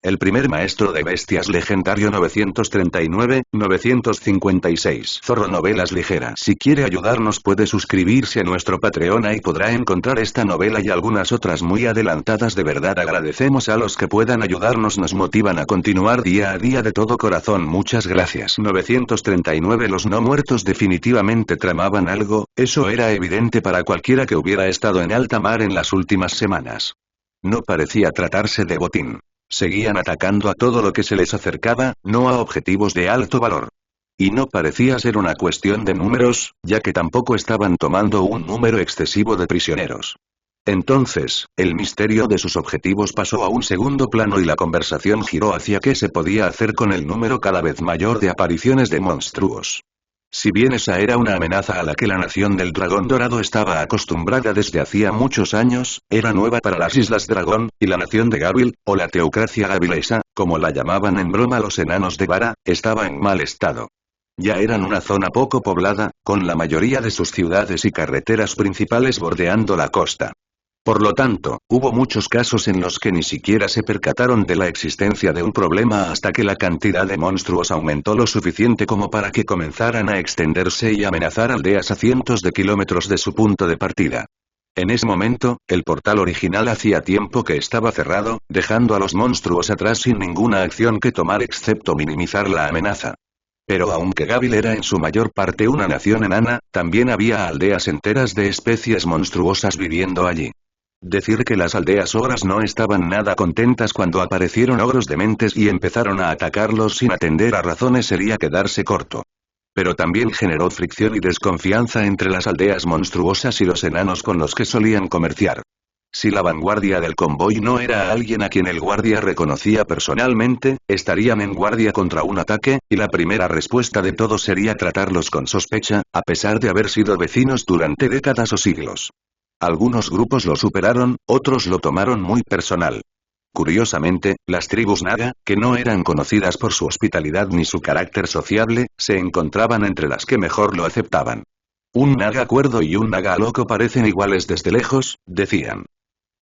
El primer maestro de bestias legendario 939-956. Zorro Novelas Ligeras. Si quiere ayudarnos puede suscribirse a nuestro Patreon y podrá encontrar esta novela y algunas otras muy adelantadas. De verdad agradecemos a los que puedan ayudarnos, nos motivan a continuar día a día de todo corazón. Muchas gracias. 939. Los no muertos definitivamente tramaban algo, eso era evidente para cualquiera que hubiera estado en alta mar en las últimas semanas. No parecía tratarse de botín. Seguían atacando a todo lo que se les acercaba, no a objetivos de alto valor. Y no parecía ser una cuestión de números, ya que tampoco estaban tomando un número excesivo de prisioneros. Entonces, el misterio de sus objetivos pasó a un segundo plano y la conversación giró hacia qué se podía hacer con el número cada vez mayor de apariciones de monstruos. Si bien esa era una amenaza a la que la nación del dragón dorado estaba acostumbrada desde hacía muchos años, era nueva para las Islas Dragón, y la nación de Gavil, o la teocracia gavilesa, como la llamaban en broma los enanos de Vara, estaba en mal estado. Ya eran una zona poco poblada, con la mayoría de sus ciudades y carreteras principales bordeando la costa. Por lo tanto, hubo muchos casos en los que ni siquiera se percataron de la existencia de un problema hasta que la cantidad de monstruos aumentó lo suficiente como para que comenzaran a extenderse y amenazar aldeas a cientos de kilómetros de su punto de partida. En ese momento, el portal original hacía tiempo que estaba cerrado, dejando a los monstruos atrás sin ninguna acción que tomar excepto minimizar la amenaza. Pero aunque Gavil era en su mayor parte una nación enana, también había aldeas enteras de especies monstruosas viviendo allí. Decir que las aldeas ogras no estaban nada contentas cuando aparecieron ogros dementes y empezaron a atacarlos sin atender a razones sería quedarse corto. Pero también generó fricción y desconfianza entre las aldeas monstruosas y los enanos con los que solían comerciar. Si la vanguardia del convoy no era alguien a quien el guardia reconocía personalmente, estarían en guardia contra un ataque, y la primera respuesta de todos sería tratarlos con sospecha, a pesar de haber sido vecinos durante décadas o siglos. Algunos grupos lo superaron, otros lo tomaron muy personal. Curiosamente, las tribus Naga, que no eran conocidas por su hospitalidad ni su carácter sociable, se encontraban entre las que mejor lo aceptaban. Un Naga cuerdo y un Naga loco parecen iguales desde lejos, decían.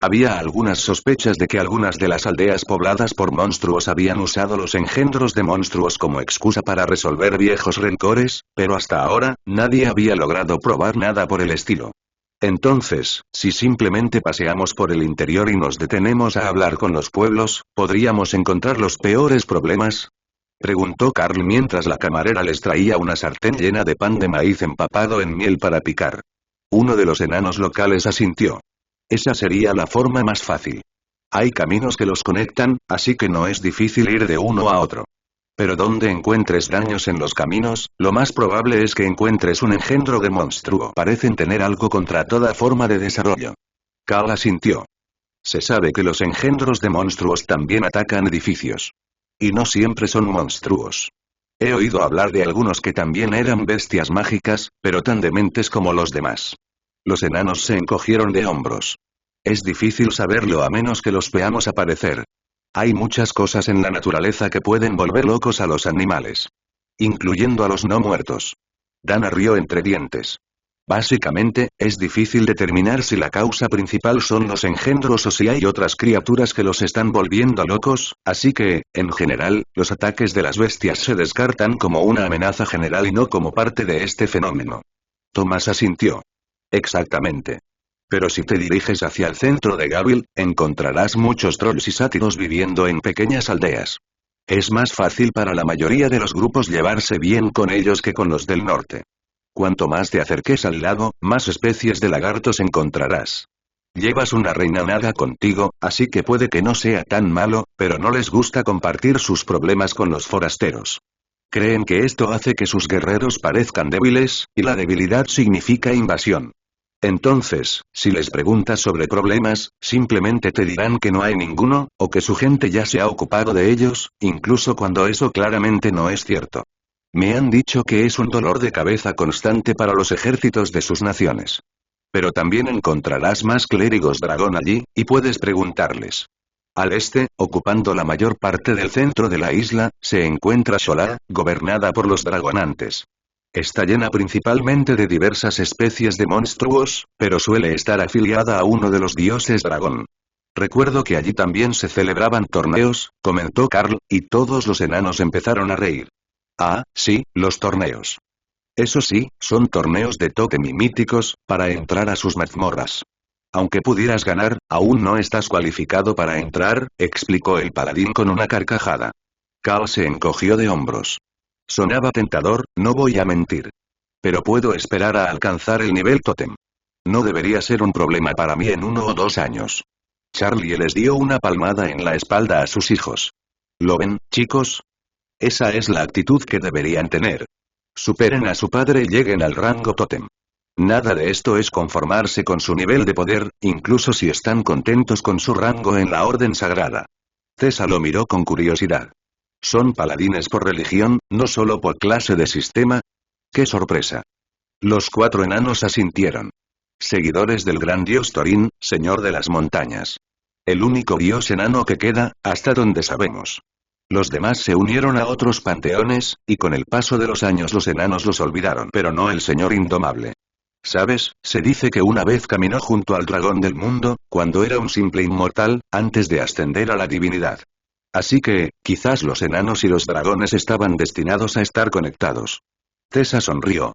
Había algunas sospechas de que algunas de las aldeas pobladas por monstruos habían usado los engendros de monstruos como excusa para resolver viejos rencores, pero hasta ahora, nadie había logrado probar nada por el estilo. Entonces, si simplemente paseamos por el interior y nos detenemos a hablar con los pueblos, ¿podríamos encontrar los peores problemas? Preguntó Carl mientras la camarera les traía una sartén llena de pan de maíz empapado en miel para picar. Uno de los enanos locales asintió. Esa sería la forma más fácil. Hay caminos que los conectan, así que no es difícil ir de uno a otro. Pero donde encuentres daños en los caminos, lo más probable es que encuentres un engendro de monstruo. Parecen tener algo contra toda forma de desarrollo. Carl asintió. Se sabe que los engendros de monstruos también atacan edificios. Y no siempre son monstruos. He oído hablar de algunos que también eran bestias mágicas, pero tan dementes como los demás. Los enanos se encogieron de hombros. Es difícil saberlo a menos que los veamos aparecer. Hay muchas cosas en la naturaleza que pueden volver locos a los animales. Incluyendo a los no muertos. Dana rió entre dientes. Básicamente, es difícil determinar si la causa principal son los engendros o si hay otras criaturas que los están volviendo locos, así que, en general, los ataques de las bestias se descartan como una amenaza general y no como parte de este fenómeno. Thomas asintió. Exactamente. Pero si te diriges hacia el centro de Gavil, encontrarás muchos trolls y sátiros viviendo en pequeñas aldeas. Es más fácil para la mayoría de los grupos llevarse bien con ellos que con los del norte. Cuanto más te acerques al lago, más especies de lagartos encontrarás. Llevas una reina naga contigo, así que puede que no sea tan malo, pero no les gusta compartir sus problemas con los forasteros. Creen que esto hace que sus guerreros parezcan débiles, y la debilidad significa invasión. Entonces, si les preguntas sobre problemas, simplemente te dirán que no hay ninguno, o que su gente ya se ha ocupado de ellos, incluso cuando eso claramente no es cierto. Me han dicho que es un dolor de cabeza constante para los ejércitos de sus naciones. Pero también encontrarás más clérigos dragón allí, y puedes preguntarles. Al este, ocupando la mayor parte del centro de la isla, se encuentra Shola, gobernada por los dragonantes. Está llena principalmente de diversas especies de monstruos, pero suele estar afiliada a uno de los dioses dragón. Recuerdo que allí también se celebraban torneos, comentó Carl, y todos los enanos empezaron a reír. Ah, sí, los torneos. Eso sí, son torneos de tótem y míticos, para entrar a sus mazmorras. Aunque pudieras ganar, aún no estás cualificado para entrar, explicó el paladín con una carcajada. Carl se encogió de hombros. Sonaba tentador, no voy a mentir. Pero puedo esperar a alcanzar el nivel tótem. No debería ser un problema para mí en 1 o 2 años. Charlie les dio una palmada en la espalda a sus hijos. ¿Lo ven, chicos? Esa es la actitud que deberían tener. Superen a su padre y lleguen al rango tótem. Nada de esto es conformarse con su nivel de poder, incluso si están contentos con su rango en la orden sagrada. Tessa lo miró con curiosidad. ¿Son paladines por religión, no solo por clase de sistema? ¡Qué sorpresa! Los 4 enanos asintieron. Seguidores del gran dios Thorin, señor de las montañas. El único dios enano que queda, hasta donde sabemos. Los demás se unieron a otros panteones, y con el paso de los años los enanos los olvidaron, pero no el señor indomable. ¿Sabes? Se dice que una vez caminó junto al dragón del mundo, cuando era un simple inmortal, antes de ascender a la divinidad. Así que, quizás los enanos y los dragones estaban destinados a estar conectados. Tessa sonrió.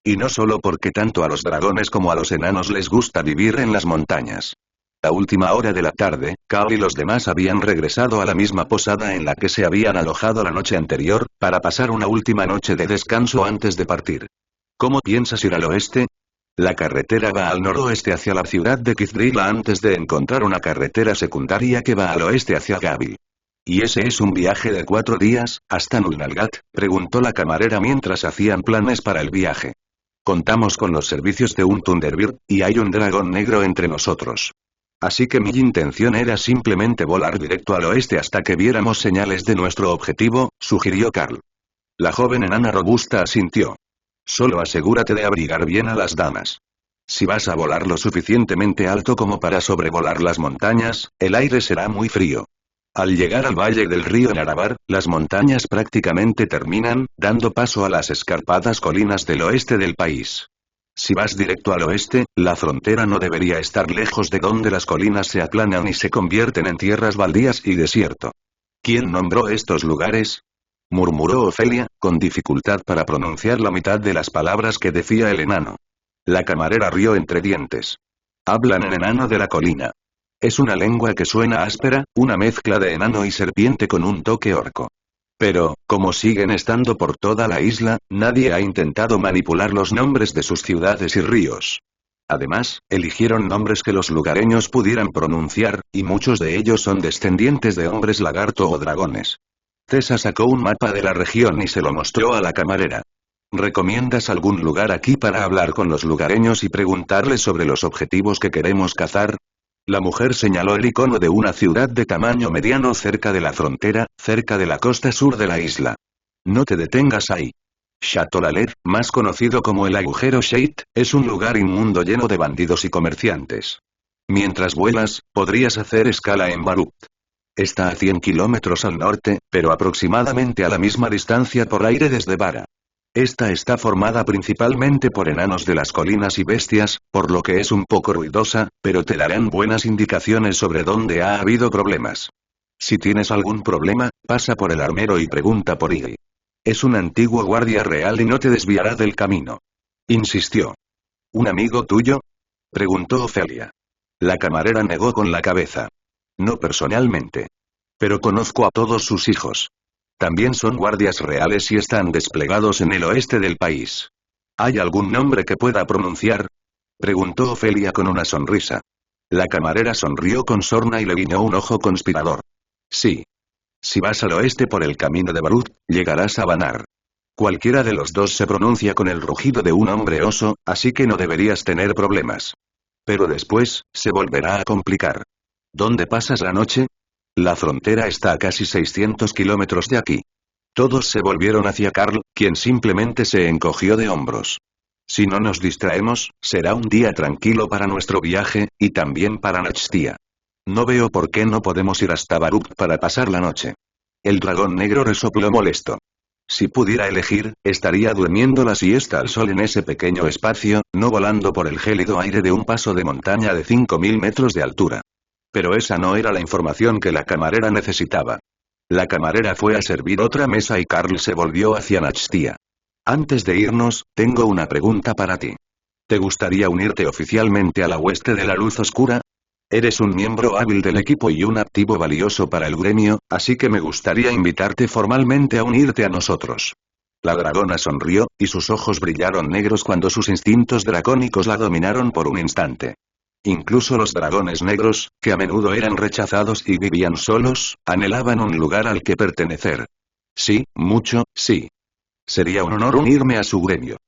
Y no solo porque tanto a los dragones como a los enanos les gusta vivir en las montañas. A última hora de la tarde, Carl y los demás habían regresado a la misma posada en la que se habían alojado la noche anterior, para pasar una última noche de descanso antes de partir. ¿Cómo piensas ir al oeste? La carretera va al noroeste hacia la ciudad de Kithrila antes de encontrar una carretera secundaria que va al oeste hacia Gabil. ¿Y ese es un viaje de 4 días, hasta Nulnalgat? Preguntó la camarera mientras hacían planes para el viaje. Contamos con los servicios de un Thunderbird, y hay un dragón negro entre nosotros. Así que mi intención era simplemente volar directo al oeste hasta que viéramos señales de nuestro objetivo, sugirió Carl. La joven enana robusta asintió. Solo asegúrate de abrigar bien a las damas. Si vas a volar lo suficientemente alto como para sobrevolar las montañas, el aire será muy frío. Al llegar al valle del río Narabar, las montañas prácticamente terminan, dando paso a las escarpadas colinas del oeste del país. Si vas directo al oeste, la frontera no debería estar lejos de donde las colinas se aplanan y se convierten en tierras baldías y desierto. ¿Quién nombró estos lugares? Murmuró Ofelia, con dificultad para pronunciar la mitad de las palabras que decía el enano. La camarera rió entre dientes. Hablan en enano de la colina. Es una lengua que suena áspera, una mezcla de enano y serpiente con un toque orco. Pero, como siguen estando por toda la isla, nadie ha intentado manipular los nombres de sus ciudades y ríos. Además, eligieron nombres que los lugareños pudieran pronunciar, y muchos de ellos son descendientes de hombres lagarto o dragones. Tessa sacó un mapa de la región y se lo mostró a la camarera. ¿Recomiendas algún lugar aquí para hablar con los lugareños y preguntarles sobre los objetivos que queremos cazar? La mujer señaló el icono de una ciudad de tamaño mediano cerca de la frontera, cerca de la costa sur de la isla. No te detengas ahí. Chateau Lalet, más conocido como el agujero Shade, es un lugar inmundo lleno de bandidos y comerciantes. Mientras vuelas, podrías hacer escala en Barut. Está a 100 kilómetros al norte, pero aproximadamente a la misma distancia por aire desde Bara. Esta está formada principalmente por enanos de las colinas y bestias, por lo que es un poco ruidosa, pero te darán buenas indicaciones sobre dónde ha habido problemas. Si tienes algún problema, pasa por el armero y pregunta por Iggy. Es un antiguo guardia real y no te desviará del camino. Insistió. ¿Un amigo tuyo? Preguntó Ofelia. La camarera negó con la cabeza. No personalmente. Pero conozco a todos sus hijos. También son guardias reales y están desplegados en el oeste del país. ¿Hay algún nombre que pueda pronunciar? Preguntó Ofelia con una sonrisa. La camarera sonrió con sorna y le guiñó un ojo conspirador. Sí. Si vas al oeste por el camino de Barut, llegarás a Banar. Cualquiera de los dos se pronuncia con el rugido de un hombre oso, así que no deberías tener problemas. Pero después, se volverá a complicar. ¿Dónde pasas la noche? La frontera está a casi 600 kilómetros de aquí. Todos se volvieron hacia Carl, quien simplemente se encogió de hombros. Si no nos distraemos, será un día tranquilo para nuestro viaje, y también para Nachtia. No veo por qué no podemos ir hasta Barut para pasar la noche. El dragón negro resopló molesto. Si pudiera elegir, estaría durmiendo la siesta al sol en ese pequeño espacio, no volando por el gélido aire de un paso de montaña de 5000 metros de altura. Pero esa no era la información que la camarera necesitaba. La camarera fue a servir otra mesa y Carl se volvió hacia Nachtia. Antes de irnos, tengo una pregunta para ti. ¿Te gustaría unirte oficialmente a la hueste de la luz oscura? Eres un miembro hábil del equipo y un activo valioso para el gremio, así que me gustaría invitarte formalmente a unirte a nosotros. La dragona sonrió, y sus ojos brillaron negros cuando sus instintos dracónicos la dominaron por un instante. Incluso los dragones negros, que a menudo eran rechazados y vivían solos, anhelaban un lugar al que pertenecer. Sí, mucho, sí. Sería un honor unirme a su gremio.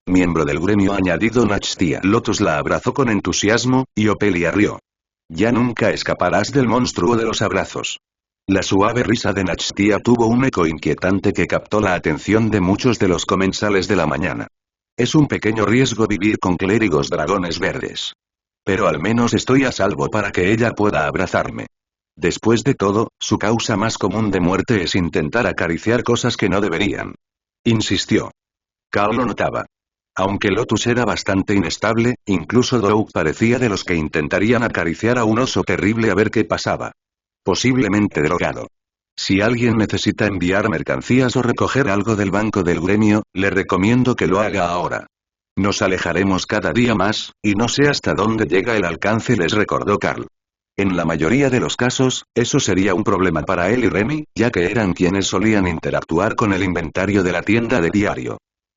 Miembro del gremio añadido Nachtia. Lotus la abrazó con entusiasmo, y Opelia rió. Ya nunca escaparás del monstruo de los abrazos. La suave risa de Nachtia tuvo un eco inquietante que captó la atención de muchos de los comensales de la mañana. Es un pequeño riesgo vivir con clérigos dragones verdes. Pero al menos estoy a salvo para que ella pueda abrazarme. Después de todo, su causa más común de muerte es intentar acariciar cosas que no deberían. Insistió. Carl lo notaba. Aunque Lotus era bastante inestable, incluso Drow parecía de los que intentarían acariciar a un oso terrible a ver qué pasaba. Posiblemente drogado. Si alguien necesita enviar mercancías o recoger algo del banco del gremio, le recomiendo que lo haga ahora. Nos alejaremos cada día más, y no sé hasta dónde llega el alcance, les recordó Carl. En la mayoría de los casos, eso sería un problema para él y Remy, ya que eran quienes solían interactuar con el inventario de la tienda de diario.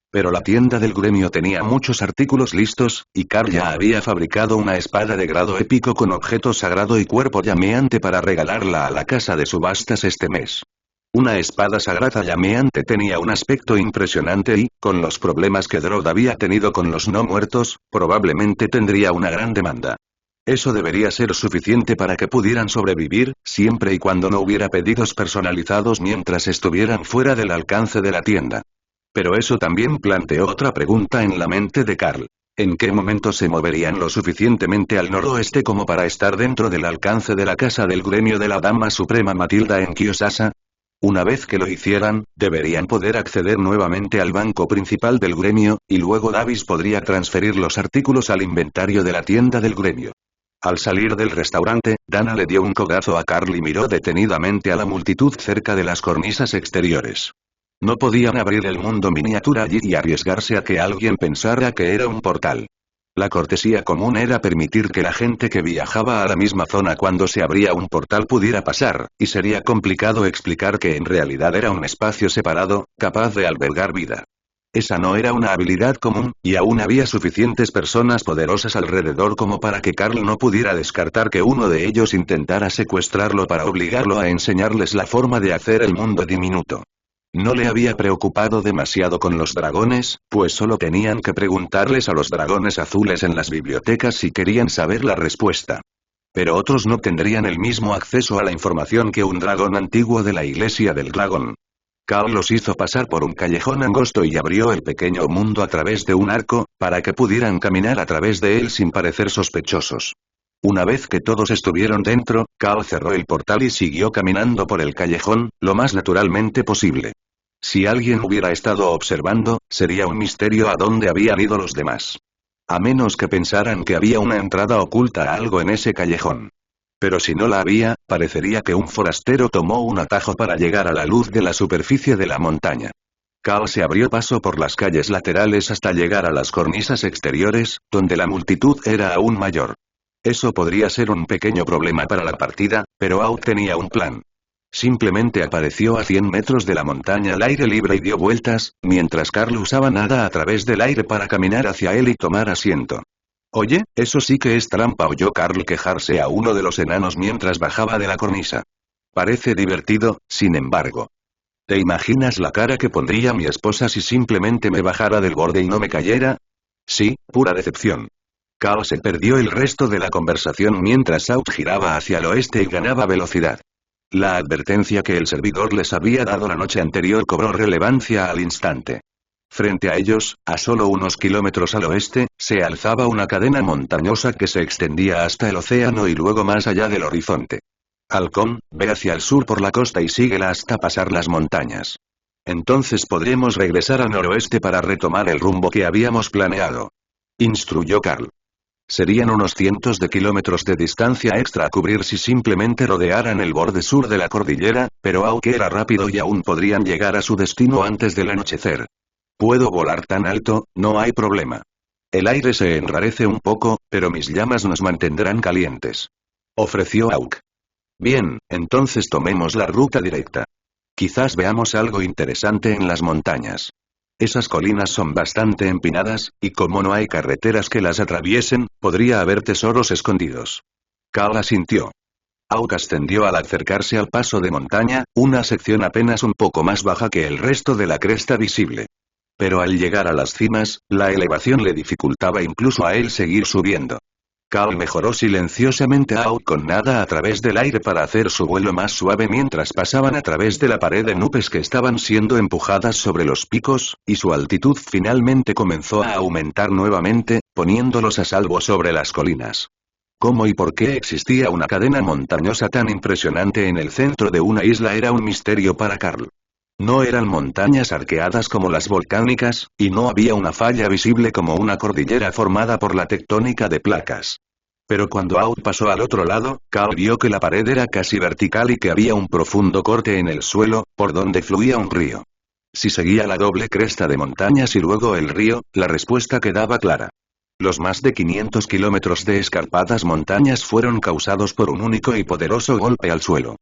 Pero la tienda del gremio tenía muchos artículos listos, y Carl ya había fabricado una espada de grado épico con objeto sagrado y cuerpo llameante para regalarla a la casa de subastas este mes. Una espada sagrada llameante tenía un aspecto impresionante y, con los problemas que Drod había tenido con los no muertos, probablemente tendría una gran demanda. Eso debería ser suficiente para que pudieran sobrevivir, siempre y cuando no hubiera pedidos personalizados mientras estuvieran fuera del alcance de la tienda. Pero eso también planteó otra pregunta en la mente de Carl. ¿En qué momento se moverían lo suficientemente al noroeste como para estar dentro del alcance de la casa del gremio de la Dama Suprema Matilda en Kiosasa? Una vez que lo hicieran, deberían poder acceder nuevamente al banco principal del gremio, y luego Davis podría transferir los artículos al inventario de la tienda del gremio. Al salir del restaurante, Dana le dio un codazo a Carl y miró detenidamente a la multitud cerca de las cornisas exteriores. No podían abrir el mundo miniatura allí y arriesgarse a que alguien pensara que era un portal. La cortesía común era permitir que la gente que viajaba a la misma zona cuando se abría un portal pudiera pasar, y sería complicado explicar que en realidad era un espacio separado, capaz de albergar vida. Esa no era una habilidad común, y aún había suficientes personas poderosas alrededor como para que Carl no pudiera descartar que uno de ellos intentara secuestrarlo para obligarlo a enseñarles la forma de hacer el mundo diminuto. No le había preocupado demasiado con los dragones, pues solo tenían que preguntarles a los dragones azules en las bibliotecas si querían saber la respuesta. Pero otros no tendrían el mismo acceso a la información que un dragón antiguo de la Iglesia del Dragón. Carl los hizo pasar por un callejón angosto y abrió el pequeño mundo a través de un arco, para que pudieran caminar a través de él sin parecer sospechosos. Una vez que todos estuvieron dentro, Carl cerró el portal y siguió caminando por el callejón, lo más naturalmente posible. Si alguien hubiera estado observando, sería un misterio a dónde habían ido los demás. A menos que pensaran que había una entrada oculta a algo en ese callejón. Pero si no la había, parecería que un forastero tomó un atajo para llegar a la luz de la superficie de la montaña. Carl se abrió paso por las calles laterales hasta llegar a las cornisas exteriores, donde la multitud era aún mayor. Eso podría ser un pequeño problema para la partida, pero Out tenía un plan. Simplemente apareció a 100 metros de la montaña al aire libre y dio vueltas, mientras Carl usaba nada a través del aire para caminar hacia él y tomar asiento. Oye, eso sí que es trampa, oyó Carl quejarse a uno de los enanos mientras bajaba de la cornisa. Parece divertido, sin embargo. ¿Te imaginas la cara que pondría mi esposa si simplemente me bajara del borde y no me cayera? Sí, pura decepción. Carl se perdió el resto de la conversación mientras Out giraba hacia el oeste y ganaba velocidad. La advertencia que el servidor les había dado la noche anterior cobró relevancia al instante. Frente a ellos, a solo unos kilómetros al oeste, se alzaba una cadena montañosa que se extendía hasta el océano y luego más allá del horizonte. Halcón, ve hacia el sur por la costa y síguela hasta pasar las montañas. Entonces podremos regresar al noroeste para retomar el rumbo que habíamos planeado. Instruyó Carl. Serían unos cientos de kilómetros de distancia extra a cubrir si simplemente rodearan el borde sur de la cordillera, pero aunque era rápido y aún podrían llegar a su destino antes del anochecer. Puedo volar tan alto, no hay problema. El aire se enrarece un poco, pero mis llamas nos mantendrán calientes. Ofreció Auk. Bien, entonces tomemos la ruta directa. Quizás veamos algo interesante en las montañas. Esas colinas son bastante empinadas, y como no hay carreteras que las atraviesen, podría haber tesoros escondidos. Cal asintió. Auk ascendió al acercarse al paso de montaña, una sección apenas un poco más baja que el resto de la cresta visible. Pero al llegar a las cimas, la elevación le dificultaba incluso a él seguir subiendo. Cal mejoró silenciosamente a Auk con nada a través del aire para hacer su vuelo más suave mientras pasaban a través de la pared de nubes que estaban siendo empujadas sobre los picos, y su altitud finalmente comenzó a aumentar nuevamente, poniéndolos a salvo sobre las colinas. ¿Cómo y por qué existía una cadena montañosa tan impresionante en el centro de una isla era un misterio para Carl? No eran montañas arqueadas como las volcánicas, y no había una falla visible como una cordillera formada por la tectónica de placas. Pero cuando Auk pasó al otro lado, Cal vio que la pared era casi vertical y que había un profundo corte en el suelo, por donde fluía un río. Si seguía la doble cresta de montañas y luego el río, la respuesta quedaba clara. Los más de 500 kilómetros de escarpadas montañas fueron causados por un único y poderoso golpe al suelo.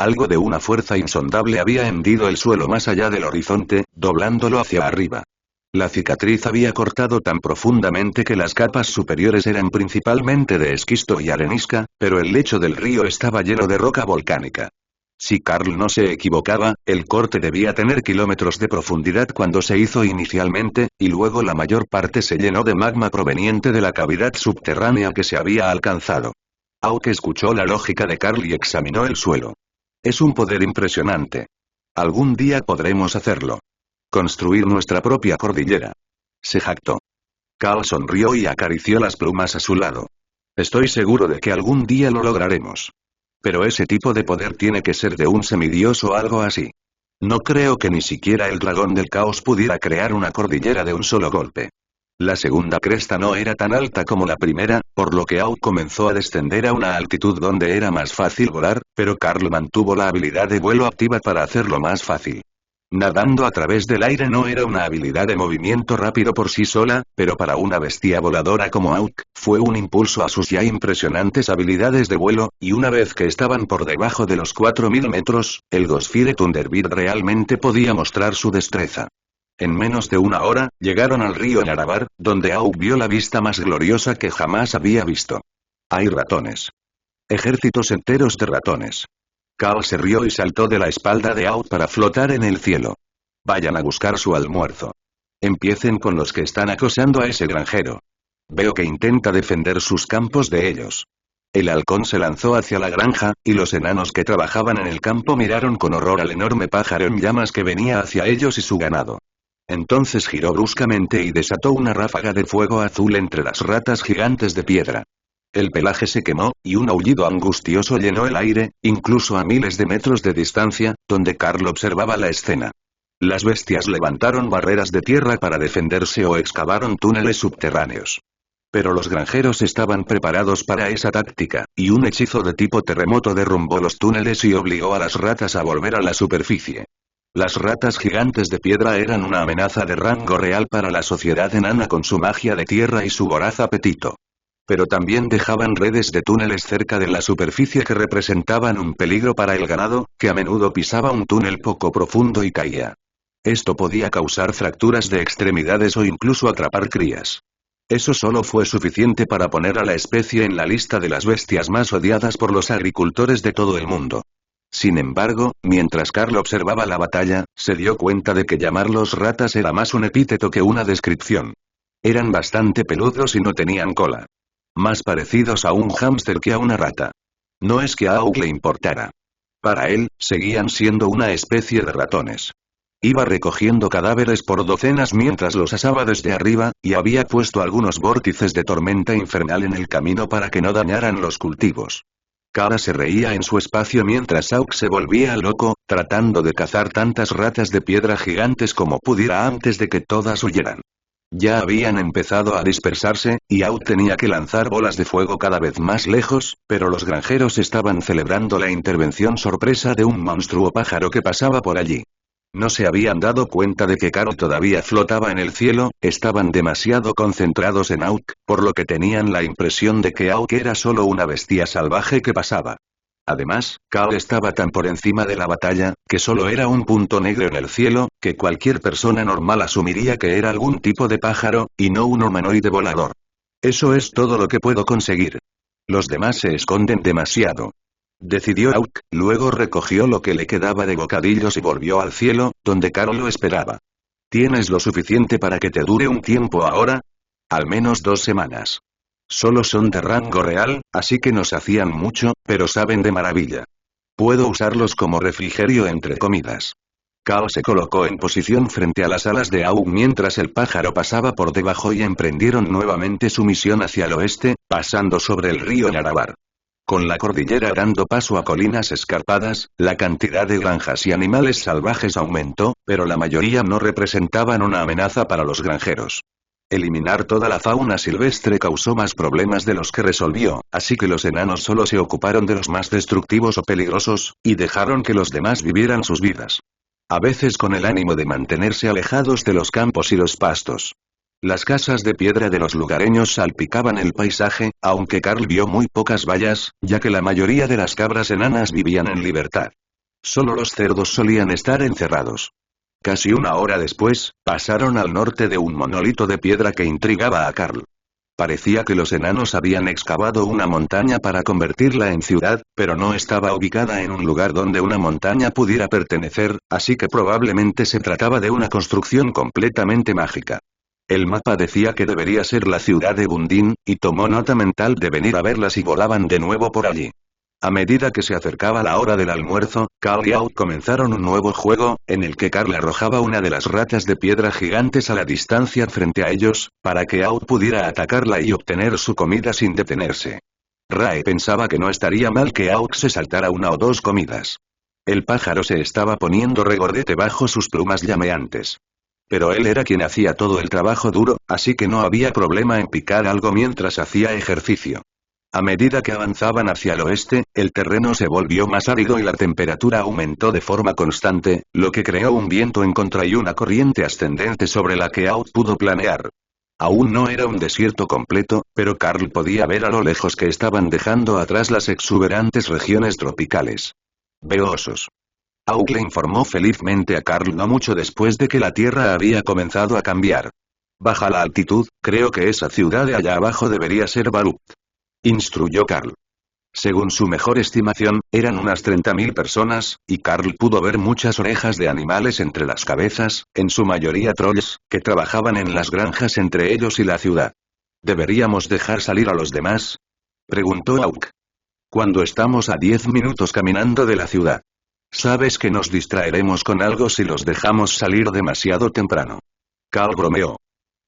Algo de una fuerza insondable había hendido el suelo más allá del horizonte, doblándolo hacia arriba. La cicatriz había cortado tan profundamente que las capas superiores eran principalmente de esquisto y arenisca, pero el lecho del río estaba lleno de roca volcánica. Si Carl no se equivocaba, el corte debía tener kilómetros de profundidad cuando se hizo inicialmente, y luego la mayor parte se llenó de magma proveniente de la cavidad subterránea que se había alcanzado. Auk escuchó la lógica de Carl y examinó el suelo. Es un poder impresionante. Algún día podremos hacerlo. Construir nuestra propia cordillera. Se jactó. Cal sonrió y acarició las plumas a su lado. Estoy seguro de que algún día lo lograremos. Pero ese tipo de poder tiene que ser de un semidios o algo así. No creo que ni siquiera el dragón del caos pudiera crear una cordillera de un solo golpe. La segunda cresta no era tan alta como la primera, por lo que Auk comenzó a descender a una altitud donde era más fácil volar, pero Carl mantuvo la habilidad de vuelo activa para hacerlo más fácil. Nadando a través del aire no era una habilidad de movimiento rápido por sí sola, pero para una bestia voladora como Auk, fue un impulso a sus ya impresionantes habilidades de vuelo, y una vez que estaban por debajo de los 4000 metros, el Ghostfire Thunderbird realmente podía mostrar su destreza. En menos de una hora, llegaron al río Narabar, donde Auk vio la vista más gloriosa que jamás había visto. Hay ratones. Ejércitos enteros de ratones. Cal se rió y saltó de la espalda de Auk para flotar en el cielo. Vayan a buscar su almuerzo. Empiecen con los que están acosando a ese granjero. Veo que intenta defender sus campos de ellos. El halcón se lanzó hacia la granja, y los enanos que trabajaban en el campo miraron con horror al enorme pájaro en llamas que venía hacia ellos y su ganado. Entonces giró bruscamente y desató una ráfaga de fuego azul entre las ratas gigantes de piedra. El pelaje se quemó, y un aullido angustioso llenó el aire, incluso a miles de metros de distancia, donde Carl observaba la escena. Las bestias levantaron barreras de tierra para defenderse o excavaron túneles subterráneos. Pero los granjeros estaban preparados para esa táctica, y un hechizo de tipo terremoto derrumbó los túneles y obligó a las ratas a volver a la superficie. Las ratas gigantes de piedra eran una amenaza de rango real para la sociedad enana con su magia de tierra y su voraz apetito. Pero también dejaban redes de túneles cerca de la superficie que representaban un peligro para el ganado, que a menudo pisaba un túnel poco profundo y caía. Esto podía causar fracturas de extremidades o incluso atrapar crías. Eso solo fue suficiente para poner a la especie en la lista de las bestias más odiadas por los agricultores de todo el mundo. Sin embargo, mientras Carl observaba la batalla, se dio cuenta de que llamarlos ratas era más un epíteto que una descripción. Eran bastante peludos y no tenían cola. Más parecidos a un hámster que a una rata. No es que a Auk le importara. Para él, seguían siendo una especie de ratones. Iba recogiendo cadáveres por docenas mientras los asaba desde arriba, y había puesto algunos vórtices de tormenta infernal en el camino para que no dañaran los cultivos. Kara se reía en su espacio mientras Auk se volvía loco, tratando de cazar tantas ratas de piedra gigantes como pudiera antes de que todas huyeran. Ya habían empezado a dispersarse, y Out tenía que lanzar bolas de fuego cada vez más lejos, pero los granjeros estaban celebrando la intervención sorpresa de un monstruo pájaro que pasaba por allí. No se habían dado cuenta de que Carl todavía flotaba en el cielo, estaban demasiado concentrados en Auk, por lo que tenían la impresión de que Auk era solo una bestia salvaje que pasaba. Además, Carl estaba tan por encima de la batalla, que solo era un punto negro en el cielo, que cualquier persona normal asumiría que era algún tipo de pájaro, y no un humanoide volador. Eso es todo lo que puedo conseguir. Los demás se esconden demasiado. Decidió Auk, luego recogió lo que le quedaba de bocadillos y volvió al cielo, donde Carl lo esperaba. ¿Tienes lo suficiente para que te dure un tiempo ahora? Al menos 2 semanas. Solo son de rango real, así que nos hacían mucho, pero saben de maravilla. Puedo usarlos como refrigerio entre comidas. Carl se colocó en posición frente a las alas de Auk mientras el pájaro pasaba por debajo y emprendieron nuevamente su misión hacia el oeste, pasando sobre el río Narabar. Con la cordillera dando paso a colinas escarpadas, la cantidad de granjas y animales salvajes aumentó, pero la mayoría no representaban una amenaza para los granjeros. Eliminar toda la fauna silvestre causó más problemas de los que resolvió, así que los enanos solo se ocuparon de los más destructivos o peligrosos, y dejaron que los demás vivieran sus vidas. A veces con el ánimo de mantenerse alejados de los campos y los pastos. Las casas de piedra de los lugareños salpicaban el paisaje, aunque Carl vio muy pocas vallas, ya que la mayoría de las cabras enanas vivían en libertad. Solo los cerdos solían estar encerrados. Casi una hora después, pasaron al norte de un monolito de piedra que intrigaba a Carl. Parecía que los enanos habían excavado una montaña para convertirla en ciudad, pero no estaba ubicada en un lugar donde una montaña pudiera pertenecer, así que probablemente se trataba de una construcción completamente mágica. El mapa decía que debería ser la ciudad de Bundin, y tomó nota mental de venir a verla si volaban de nuevo por allí. A medida que se acercaba la hora del almuerzo, Carl y Auk comenzaron un nuevo juego, en el que Carl arrojaba una de las ratas de piedra gigantes a la distancia frente a ellos, para que Auk pudiera atacarla y obtener su comida sin detenerse. Rae pensaba que no estaría mal que Auk se saltara una o dos comidas. El pájaro se estaba poniendo regordete bajo sus plumas llameantes. Pero él era quien hacía todo el trabajo duro, así que no había problema en picar algo mientras hacía ejercicio. A medida que avanzaban hacia el oeste, el terreno se volvió más árido y la temperatura aumentó de forma constante, lo que creó un viento en contra y una corriente ascendente sobre la que Auk pudo planear. Aún no era un desierto completo, pero Carl podía ver a lo lejos que estaban dejando atrás las exuberantes regiones tropicales. Veo osos. Auk le informó felizmente a Carl no mucho después de que la tierra había comenzado a cambiar. Baja la altitud, creo que esa ciudad de allá abajo debería ser Balut. Instruyó Carl. Según su mejor estimación, eran unas 30.000 personas, y Carl pudo ver muchas orejas de animales entre las cabezas, en su mayoría trolls, que trabajaban en las granjas entre ellos y la ciudad. ¿Deberíamos dejar salir a los demás? Preguntó Auk. Cuando estamos a 10 minutos caminando de la ciudad. Sabes que nos distraeremos con algo si los dejamos salir demasiado temprano. Carl bromeó.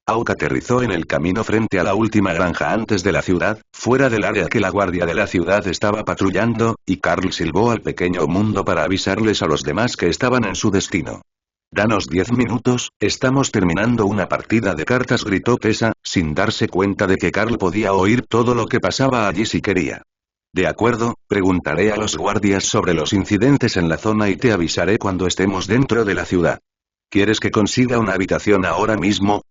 Auk aterrizó en el camino frente a la última granja antes de la ciudad, fuera del área que la guardia de la ciudad estaba patrullando, y Carl silbó al pequeño mundo para avisarles a los demás que estaban en su destino. Danos 10 minutos, estamos terminando una partida de cartas, gritó Tessa, sin darse cuenta de que Carl podía oír todo lo que pasaba allí si quería. De acuerdo, preguntaré a los guardias sobre los incidentes en la zona y te avisaré cuando estemos dentro de la ciudad. ¿Quieres que consiga una habitación ahora mismo?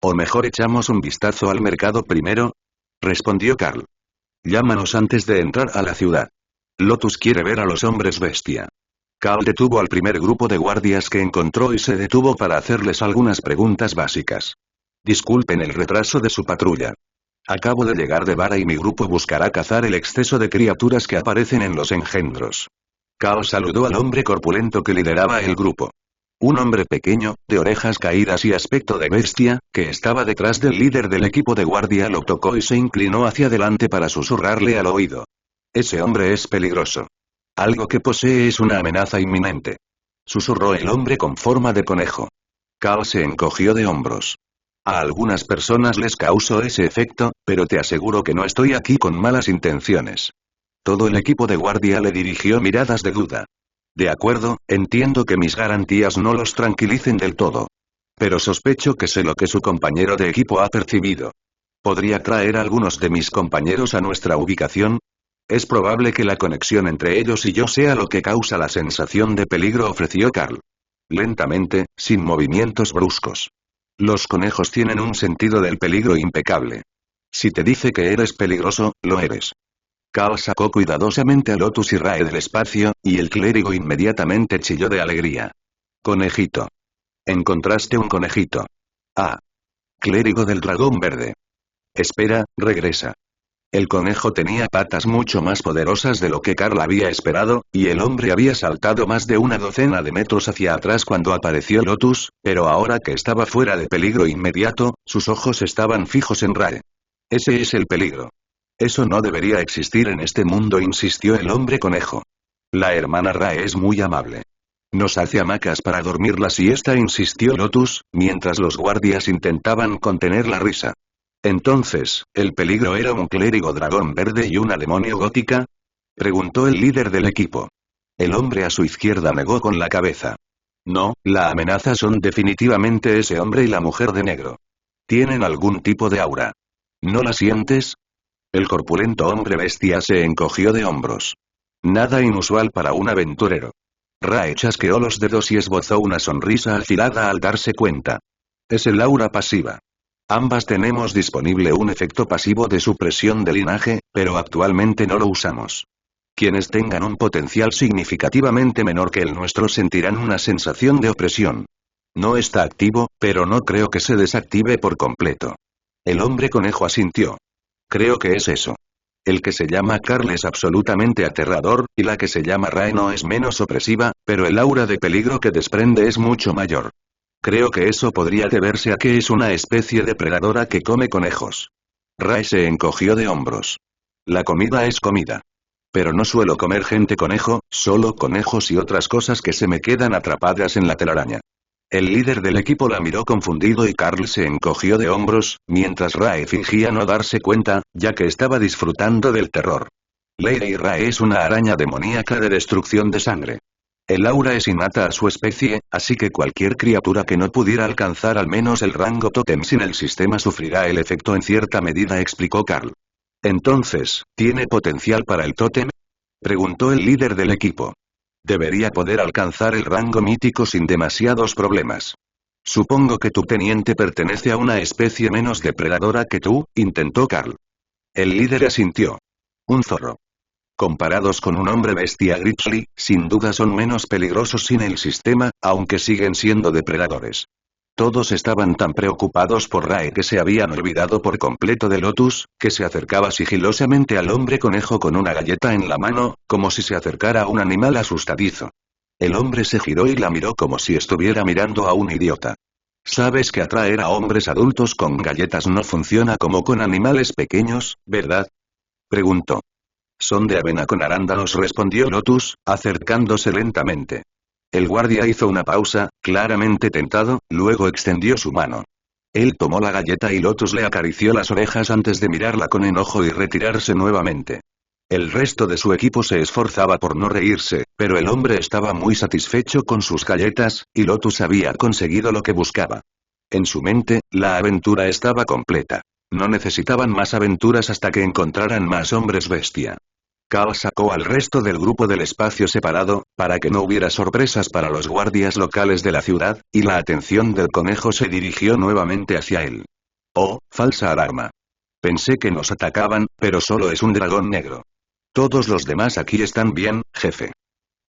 ¿O mejor echamos un vistazo al mercado primero? Respondió Carl. Llámanos antes de entrar a la ciudad. Lotus quiere ver a los hombres bestia. Carl detuvo al primer grupo de guardias que encontró y se detuvo para hacerles algunas preguntas básicas. Disculpen el retraso de su patrulla. Acabo de llegar de Vara y mi grupo buscará cazar el exceso de criaturas que aparecen en los engendros. Carl saludó al hombre corpulento que lideraba el grupo. Un hombre pequeño, de orejas caídas y aspecto de bestia, que estaba detrás del líder del equipo de guardia lo tocó y se inclinó hacia adelante para susurrarle al oído. Ese hombre es peligroso. Algo que posee es una amenaza inminente. Susurró el hombre con forma de conejo. Carl se encogió de hombros. A algunas personas les causó ese efecto, pero te aseguro que no estoy aquí con malas intenciones. Todo el equipo de guardia le dirigió miradas de duda. De acuerdo, entiendo que mis garantías no los tranquilicen del todo. Pero sospecho que sé lo que su compañero de equipo ha percibido. ¿Podría traer a algunos de mis compañeros a nuestra ubicación? Es probable que la conexión entre ellos y yo sea lo que causa la sensación de peligro, ofreció Carl. Lentamente, sin movimientos bruscos. Los conejos tienen un sentido del peligro impecable. Si te dice que eres peligroso, lo eres. Carl sacó cuidadosamente a Lotus y Rae del espacio, y el clérigo inmediatamente chilló de alegría. Conejito. Encontraste un conejito. Ah. Clérigo del dragón verde. Espera, regresa. El conejo tenía patas mucho más poderosas de lo que Carl había esperado, y el hombre había saltado más de una docena de metros hacia atrás cuando apareció Lotus, pero ahora que estaba fuera de peligro inmediato, sus ojos estaban fijos en Rae. Ese es el peligro. Eso no debería existir en este mundo, insistió el hombre conejo. La hermana Rae es muy amable. Nos hace hamacas para dormir la siesta, insistió Lotus, mientras los guardias intentaban contener la risa. Entonces, ¿el peligro era un clérigo dragón verde y una demonio gótica? Preguntó el líder del equipo. El hombre a su izquierda negó con la cabeza. No, la amenaza son definitivamente ese hombre y la mujer de negro. Tienen algún tipo de aura. ¿No la sientes? El corpulento hombre bestia se encogió de hombros. Nada inusual para un aventurero. Rae chasqueó los dedos y esbozó una sonrisa afilada al darse cuenta. Es el aura pasiva. Ambas tenemos disponible un efecto pasivo de supresión de linaje, pero actualmente no lo usamos. Quienes tengan un potencial significativamente menor que el nuestro sentirán una sensación de opresión. No está activo, pero no creo que se desactive por completo. El hombre conejo asintió. Creo que es eso. El que se llama Carl es absolutamente aterrador, y la que se llama Rae no es menos opresiva, pero el aura de peligro que desprende es mucho mayor. Creo que eso podría deberse a que es una especie depredadora que come conejos. Rae se encogió de hombros. La comida es comida. Pero no suelo comer gente conejo, solo conejos y otras cosas que se me quedan atrapadas en la telaraña. El líder del equipo la miró confundido y Carl se encogió de hombros, mientras Rae fingía no darse cuenta, ya que estaba disfrutando del terror. Lady Rae es una araña demoníaca de destrucción de sangre. El aura es innata a su especie, así que cualquier criatura que no pudiera alcanzar al menos el rango tótem sin el sistema sufrirá el efecto en cierta medida, explicó Carl. Entonces, ¿tiene potencial para el tótem? Preguntó el líder del equipo. Debería poder alcanzar el rango mítico sin demasiados problemas. Supongo que tu teniente pertenece a una especie menos depredadora que tú, intentó Carl. El líder asintió. Un zorro. Comparados con un hombre bestia grizzly, sin duda son menos peligrosos sin el sistema, aunque siguen siendo depredadores. Todos estaban tan preocupados por Rae que se habían olvidado por completo de Lotus, que se acercaba sigilosamente al hombre conejo con una galleta en la mano, como si se acercara a un animal asustadizo. El hombre se giró y la miró como si estuviera mirando a un idiota. Sabes que atraer a hombres adultos con galletas no funciona como con animales pequeños, ¿verdad? Preguntó. Son de avena con arándanos, respondió Lotus, acercándose lentamente. El guardia hizo una pausa, claramente tentado, luego extendió su mano. Él tomó la galleta y Lotus le acarició las orejas antes de mirarla con enojo y retirarse nuevamente. El resto de su equipo se esforzaba por no reírse, pero el hombre estaba muy satisfecho con sus galletas, y Lotus había conseguido lo que buscaba. En su mente, la aventura estaba completa. No necesitaban más aventuras hasta que encontraran más hombres bestia. Carl sacó al resto del grupo del espacio separado, para que no hubiera sorpresas para los guardias locales de la ciudad, y la atención del conejo se dirigió nuevamente hacia él. Oh, falsa alarma. Pensé que nos atacaban, pero solo es un dragón negro. Todos los demás aquí están bien, jefe.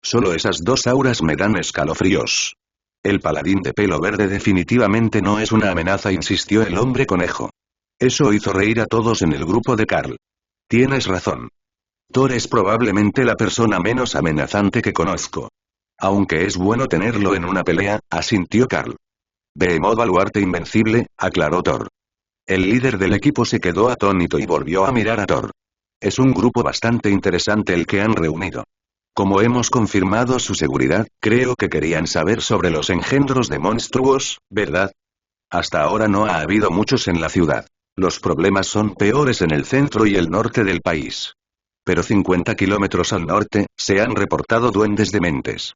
Solo esas dos auras me dan escalofríos. El paladín de pelo verde definitivamente no es una amenaza, insistió el hombre conejo. Eso hizo reír a todos en el grupo de Carl. Tienes razón. Thor es probablemente la persona menos amenazante que conozco. Aunque es bueno tenerlo en una pelea, asintió Carl. Behemoth baluarte invencible, aclaró Thor. El líder del equipo se quedó atónito y volvió a mirar a Thor. Es un grupo bastante interesante el que han reunido. Como hemos confirmado su seguridad, creo que querían saber sobre los engendros de monstruos, ¿verdad? Hasta ahora no ha habido muchos en la ciudad. Los problemas son peores en el centro y el norte del país. Pero 50 kilómetros al norte, se han reportado duendes dementes.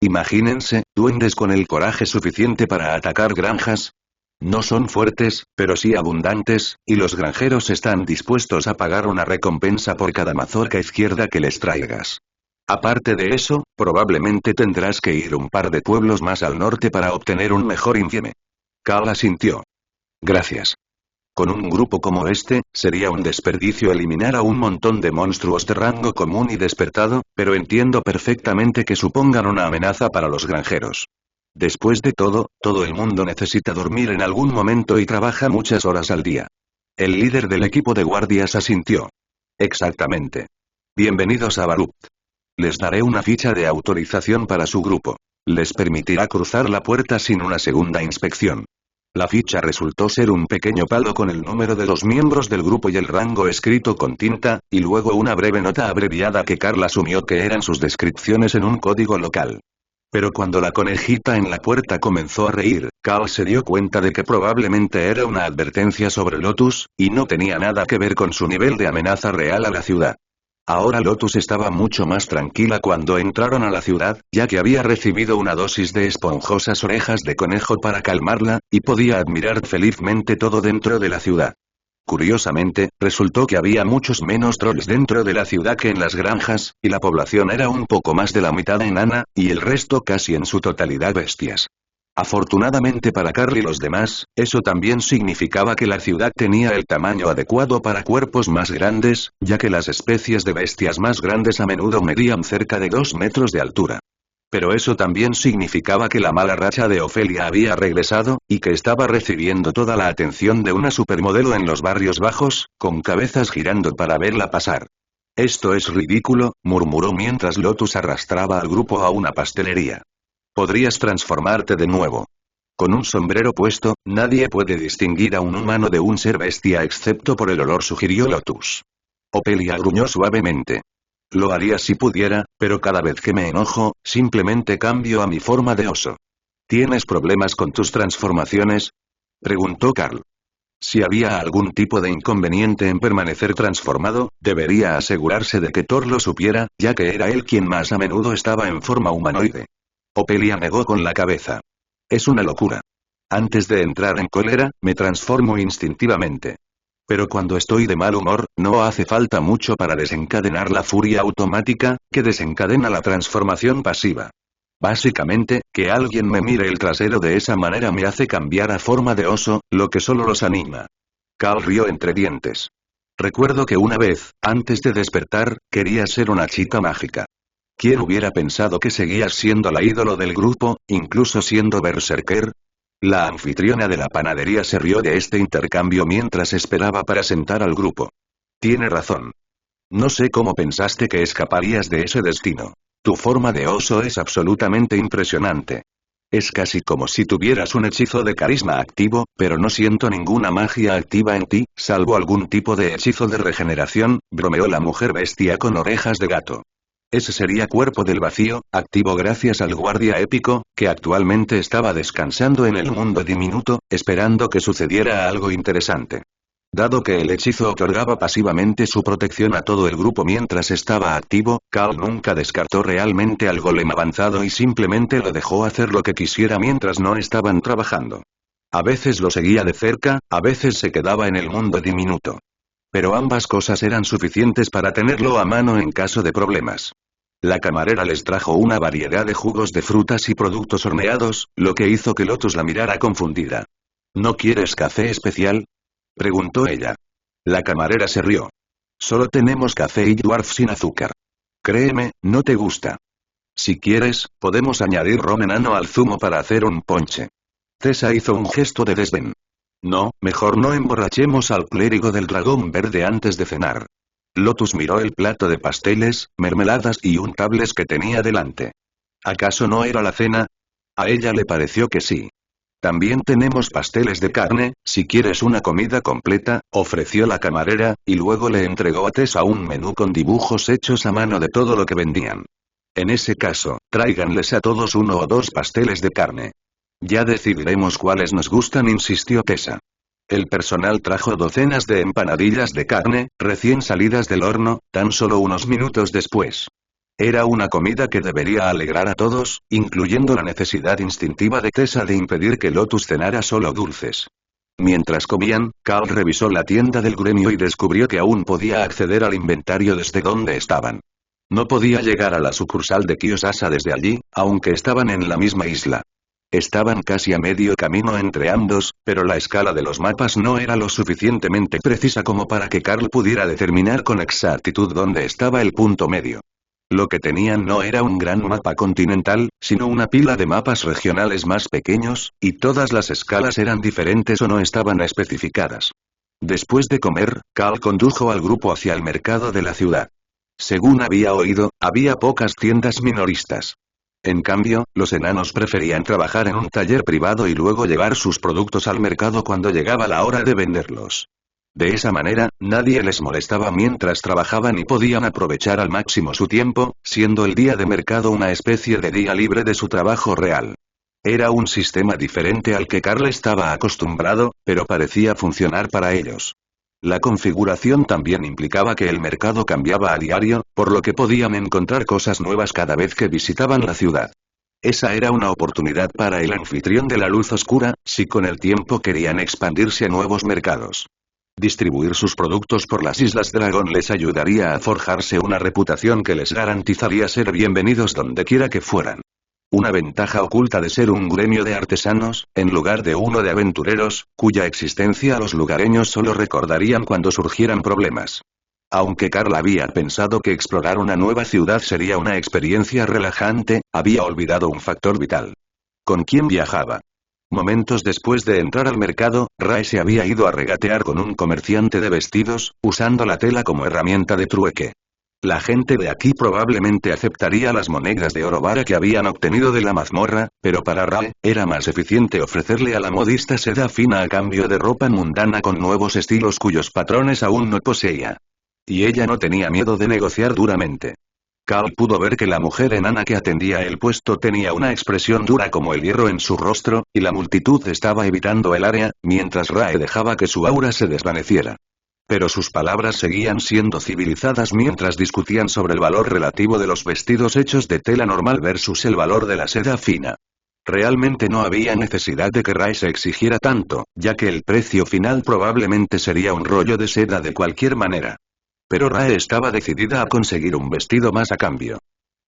Imagínense, duendes con el coraje suficiente para atacar granjas. No son fuertes, pero sí abundantes, y los granjeros están dispuestos a pagar una recompensa por cada mazorca izquierda que les traigas. Aparte de eso, probablemente tendrás que ir un par de pueblos más al norte para obtener un mejor infieme. Cal asintió. Gracias. Con un grupo como este, sería un desperdicio eliminar a un montón de monstruos de rango común y despertado, pero entiendo perfectamente que supongan una amenaza para los granjeros. Después de todo el mundo necesita dormir en algún momento y trabaja muchas horas al día. El líder del equipo de guardias asintió. Exactamente. Bienvenidos a Barut. Les daré una ficha de autorización para su grupo. Les permitirá cruzar la puerta sin una segunda inspección. La ficha resultó ser un pequeño palo con el número de los miembros del grupo y el rango escrito con tinta, y luego una breve nota abreviada que Carl asumió que eran sus descripciones en un código local. Pero cuando la conejita en la puerta comenzó a reír, Carl se dio cuenta de que probablemente era una advertencia sobre Lotus, y no tenía nada que ver con su nivel de amenaza real a la ciudad. Ahora Lotus estaba mucho más tranquila cuando entraron a la ciudad, ya que había recibido una dosis de esponjosas orejas de conejo para calmarla, y podía admirar felizmente todo dentro de la ciudad. Curiosamente, resultó que había muchos menos trolls dentro de la ciudad que en las granjas, y la población era un poco más de la mitad enana, y el resto casi en su totalidad bestias. Afortunadamente para Carl y los demás, eso también significaba que la ciudad tenía el tamaño adecuado para cuerpos más grandes, ya que las especies de bestias más grandes a menudo medían cerca de 2 metros de altura. Pero eso también significaba que la mala racha de Ofelia había regresado, y que estaba recibiendo toda la atención de una supermodelo en los barrios bajos, con cabezas girando para verla pasar. Esto es ridículo, murmuró mientras Lotus arrastraba al grupo a una pastelería. Podrías transformarte de nuevo. Con un sombrero puesto, nadie puede distinguir a un humano de un ser bestia excepto por el olor, sugirió Lotus. Ofelia gruñó suavemente. Lo haría si pudiera, pero cada vez que me enojo, simplemente cambio a mi forma de oso. ¿Tienes problemas con tus transformaciones? Preguntó Carl. Si había algún tipo de inconveniente en permanecer transformado, debería asegurarse de que Thor lo supiera, ya que era él quien más a menudo estaba en forma humanoide. Ofelia negó con la cabeza. Es una locura. Antes de entrar en cólera, me transformo instintivamente. Pero cuando estoy de mal humor, no hace falta mucho para desencadenar la furia automática, que desencadena la transformación pasiva. Básicamente, que alguien me mire el trasero de esa manera me hace cambiar a forma de oso, lo que solo los anima. Carl rió entre dientes. Recuerdo que una vez, antes de despertar, quería ser una chica mágica. ¿Quién hubiera pensado que seguías siendo la ídolo del grupo, incluso siendo berserker? La anfitriona de la panadería se rió de este intercambio mientras esperaba para sentar al grupo. Tiene razón. No sé cómo pensaste que escaparías de ese destino. Tu forma de oso es absolutamente impresionante. Es casi como si tuvieras un hechizo de carisma activo, pero no siento ninguna magia activa en ti, salvo algún tipo de hechizo de regeneración, bromeó la mujer bestia con orejas de gato. Ese sería Cuerpo del Vacío, activo gracias al guardia épico, que actualmente estaba descansando en el mundo diminuto, esperando que sucediera algo interesante. Dado que el hechizo otorgaba pasivamente su protección a todo el grupo mientras estaba activo, Carl nunca descartó realmente al golem avanzado y simplemente lo dejó hacer lo que quisiera mientras no estaban trabajando. A veces lo seguía de cerca, a veces se quedaba en el mundo diminuto. Pero ambas cosas eran suficientes para tenerlo a mano en caso de problemas. La camarera les trajo una variedad de jugos de frutas y productos horneados, lo que hizo que Lotus la mirara confundida. ¿No quieres café especial?, preguntó ella. La camarera se rió. Solo tenemos café y dwarf sin azúcar. Créeme, no te gusta. Si quieres, podemos añadir ron enano al zumo para hacer un ponche. Tessa hizo un gesto de desdén. No, mejor no emborrachemos al clérigo del dragón verde antes de cenar. Lotus miró el plato de pasteles, mermeladas y untables que tenía delante. ¿Acaso no era la cena? A ella le pareció que sí. También tenemos pasteles de carne, si quieres una comida completa, ofreció la camarera, y luego le entregó a Tessa un menú con dibujos hechos a mano de todo lo que vendían. En ese caso, tráiganles a todos 1 o 2 pasteles de carne. Ya decidiremos cuáles nos gustan, insistió Tessa. El personal trajo docenas de empanadillas de carne, recién salidas del horno, tan solo unos minutos después. Era una comida que debería alegrar a todos, incluyendo la necesidad instintiva de Tessa de impedir que Lotus cenara solo dulces. Mientras comían, Carl revisó la tienda del gremio y descubrió que aún podía acceder al inventario desde donde estaban. No podía llegar a la sucursal de Kiyosasa desde allí, aunque estaban en la misma isla. Estaban casi a medio camino entre ambos, pero la escala de los mapas no era lo suficientemente precisa como para que Carl pudiera determinar con exactitud dónde estaba el punto medio. Lo que tenían no era un gran mapa continental, sino una pila de mapas regionales más pequeños, y todas las escalas eran diferentes o no estaban especificadas. Después de comer, Carl condujo al grupo hacia el mercado de la ciudad. Según había oído, había pocas tiendas minoristas. En cambio, los enanos preferían trabajar en un taller privado y luego llevar sus productos al mercado cuando llegaba la hora de venderlos. De esa manera, nadie les molestaba mientras trabajaban y podían aprovechar al máximo su tiempo, siendo el día de mercado una especie de día libre de su trabajo real. Era un sistema diferente al que Carl estaba acostumbrado, pero parecía funcionar para ellos. La configuración también implicaba que el mercado cambiaba a diario, por lo que podían encontrar cosas nuevas cada vez que visitaban la ciudad. Esa era una oportunidad para el anfitrión de la luz oscura, si con el tiempo querían expandirse a nuevos mercados. Distribuir sus productos por las Islas Dragón les ayudaría a forjarse una reputación que les garantizaría ser bienvenidos donde quiera que fueran. Una ventaja oculta de ser un gremio de artesanos, en lugar de uno de aventureros, cuya existencia los lugareños solo recordarían cuando surgieran problemas. Aunque Carl había pensado que explorar una nueva ciudad sería una experiencia relajante, había olvidado un factor vital. ¿Con quién viajaba? Momentos después de entrar al mercado, Rae se había ido a regatear con un comerciante de vestidos, usando la tela como herramienta de trueque. La gente de aquí probablemente aceptaría las monedas de oro vara que habían obtenido de la mazmorra, pero para Rae, era más eficiente ofrecerle a la modista seda fina a cambio de ropa mundana con nuevos estilos cuyos patrones aún no poseía. Y ella no tenía miedo de negociar duramente. Carl pudo ver que la mujer enana que atendía el puesto tenía una expresión dura como el hierro en su rostro, y la multitud estaba evitando el área, mientras Rae dejaba que su aura se desvaneciera. Pero sus palabras seguían siendo civilizadas mientras discutían sobre el valor relativo de los vestidos hechos de tela normal versus el valor de la seda fina. Realmente no había necesidad de que Rae se exigiera tanto, ya que el precio final probablemente sería un rollo de seda de cualquier manera. Pero Rae estaba decidida a conseguir un vestido más a cambio.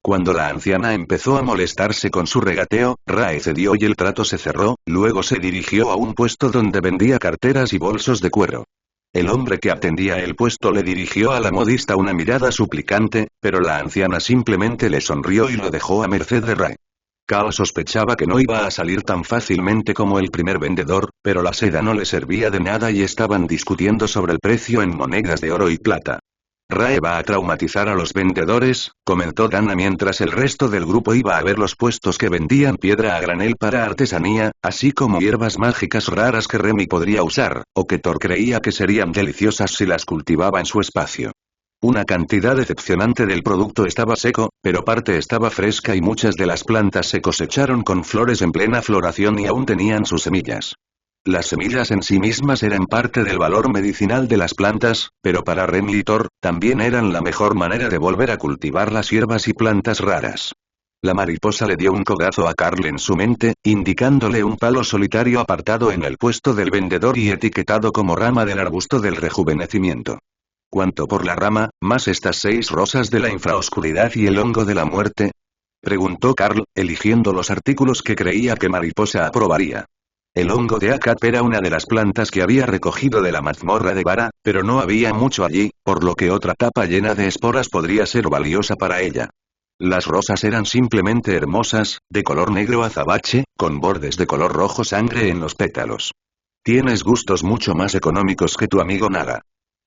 Cuando la anciana empezó a molestarse con su regateo, Rae cedió y el trato se cerró, luego se dirigió a un puesto donde vendía carteras y bolsos de cuero. El hombre que atendía el puesto le dirigió a la modista una mirada suplicante, pero la anciana simplemente le sonrió y lo dejó a merced de Rae. Carl sospechaba que no iba a salir tan fácilmente como el primer vendedor, pero la seda no le servía de nada y estaban discutiendo sobre el precio en monedas de oro y plata. Rae va a traumatizar a los vendedores, comentó Dana mientras el resto del grupo iba a ver los puestos que vendían piedra a granel para artesanía, así como hierbas mágicas raras que Remy podría usar, o que Thor creía que serían deliciosas si las cultivaba en su espacio. Una cantidad decepcionante del producto estaba seco, pero parte estaba fresca y muchas de las plantas se cosecharon con flores en plena floración y aún tenían sus semillas. Las semillas en sí mismas eran parte del valor medicinal de las plantas, pero para Remy y Thor, también eran la mejor manera de volver a cultivar las hierbas y plantas raras. La mariposa le dio un codazo a Carl en su mente, indicándole un palo solitario apartado en el puesto del vendedor y etiquetado como rama del arbusto del rejuvenecimiento. ¿Cuánto por la rama, más estas 6 rosas de la infraoscuridad y el hongo de la muerte? Preguntó Carl, eligiendo los artículos que creía que mariposa aprobaría. El hongo de Akat era una de las plantas que había recogido de la mazmorra de Vara, pero no había mucho allí, por lo que otra tapa llena de esporas podría ser valiosa para ella. Las rosas eran simplemente hermosas, de color negro azabache, con bordes de color rojo sangre en los pétalos. Tienes gustos mucho más económicos que tu amigo Naga.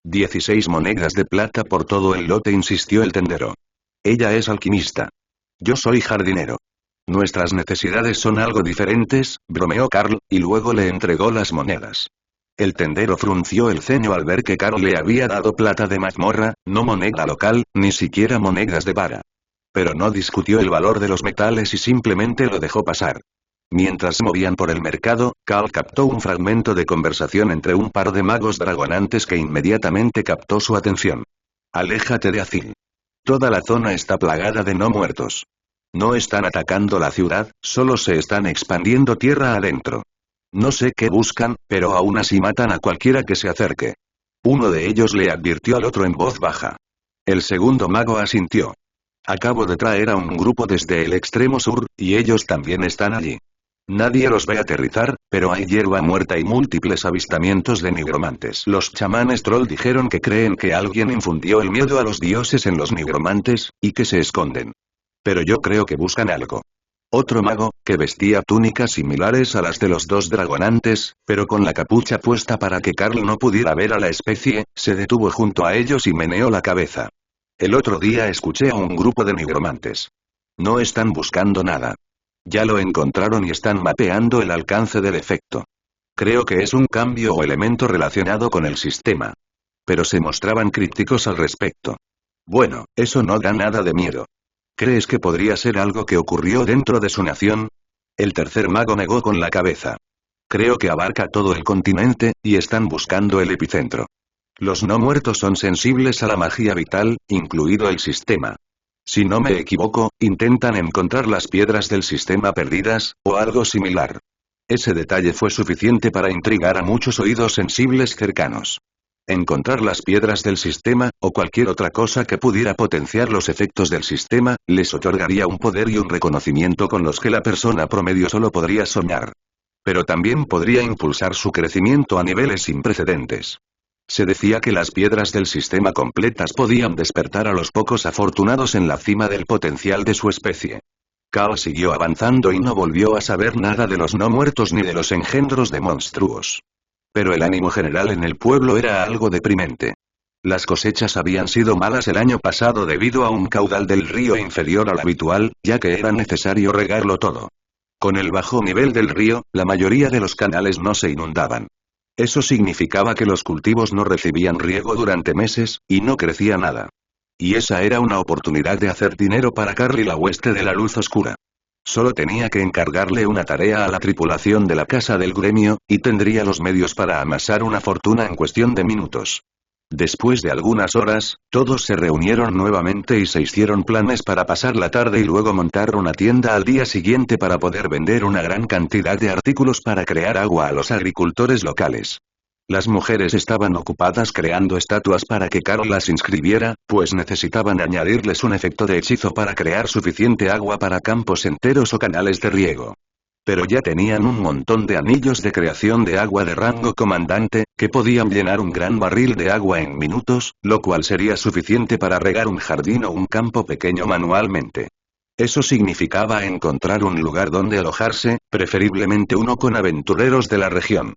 16 monedas de plata por todo el lote, insistió el tendero. Ella es alquimista. Yo soy jardinero. Nuestras necesidades son algo diferentes, bromeó Carl, y luego le entregó las monedas. El tendero frunció el ceño al ver que Carl le había dado plata de mazmorra, no moneda local, ni siquiera monedas de vara. Pero no discutió el valor de los metales y simplemente lo dejó pasar. Mientras se movían por el mercado, Carl captó un fragmento de conversación entre un par de magos dragonantes que inmediatamente captó su atención. Aléjate de Azil. Toda la zona está plagada de no muertos. No están atacando la ciudad, solo se están expandiendo tierra adentro. No sé qué buscan, pero aún así matan a cualquiera que se acerque. Uno de ellos le advirtió al otro en voz baja. El segundo mago asintió. Acabo de traer a un grupo desde el extremo sur, y ellos también están allí. Nadie los ve aterrizar, pero hay hierba muerta y múltiples avistamientos de nigromantes. Los chamanes troll dijeron que creen que alguien infundió el miedo a los dioses en los nigromantes, y que se esconden. Pero yo creo que buscan algo. Otro mago, que vestía túnicas similares a las de los dos dragonantes, pero con la capucha puesta para que Carl no pudiera ver a la especie, se detuvo junto a ellos y meneó la cabeza. El otro día escuché a un grupo de nigromantes. No están buscando nada. Ya lo encontraron y están mapeando el alcance del efecto. Creo que es un cambio o elemento relacionado con el sistema. Pero se mostraban crípticos al respecto. Bueno, eso no da nada de miedo. ¿Crees que podría ser algo que ocurrió dentro de su nación? El tercer mago negó con la cabeza. Creo que abarca todo el continente, y están buscando el epicentro. Los no muertos son sensibles a la magia vital, incluido el sistema. Si no me equivoco, intentan encontrar las piedras del sistema perdidas, o algo similar. Ese detalle fue suficiente para intrigar a muchos oídos sensibles cercanos. Encontrar las piedras del sistema, o cualquier otra cosa que pudiera potenciar los efectos del sistema, les otorgaría un poder y un reconocimiento con los que la persona promedio solo podría soñar. Pero también podría impulsar su crecimiento a niveles sin precedentes. Se decía que las piedras del sistema completas podían despertar a los pocos afortunados en la cima del potencial de su especie. Carl siguió avanzando y no volvió a saber nada de los no muertos ni de los engendros de monstruos. Pero el ánimo general en el pueblo era algo deprimente. Las cosechas habían sido malas el año pasado debido a un caudal del río inferior al habitual, ya que era necesario regarlo todo. Con el bajo nivel del río, la mayoría de los canales no se inundaban. Eso significaba que los cultivos no recibían riego durante meses, y no crecía nada. Y esa era una oportunidad de hacer dinero para Carl y la hueste de la luz oscura. Solo tenía que encargarle una tarea a la tripulación de la casa del gremio, y tendría los medios para amasar una fortuna en cuestión de minutos. Después de algunas horas, todos se reunieron nuevamente y se hicieron planes para pasar la tarde y luego montar una tienda al día siguiente para poder vender una gran cantidad de artículos para crear agua a los agricultores locales. Las mujeres estaban ocupadas creando estatuas para que Carl las inscribiera, pues necesitaban añadirles un efecto de hechizo para crear suficiente agua para campos enteros o canales de riego. Pero ya tenían un montón de anillos de creación de agua de rango comandante, que podían llenar un gran barril de agua en minutos, lo cual sería suficiente para regar un jardín o un campo pequeño manualmente. Eso significaba encontrar un lugar donde alojarse, preferiblemente uno con aventureros de la región.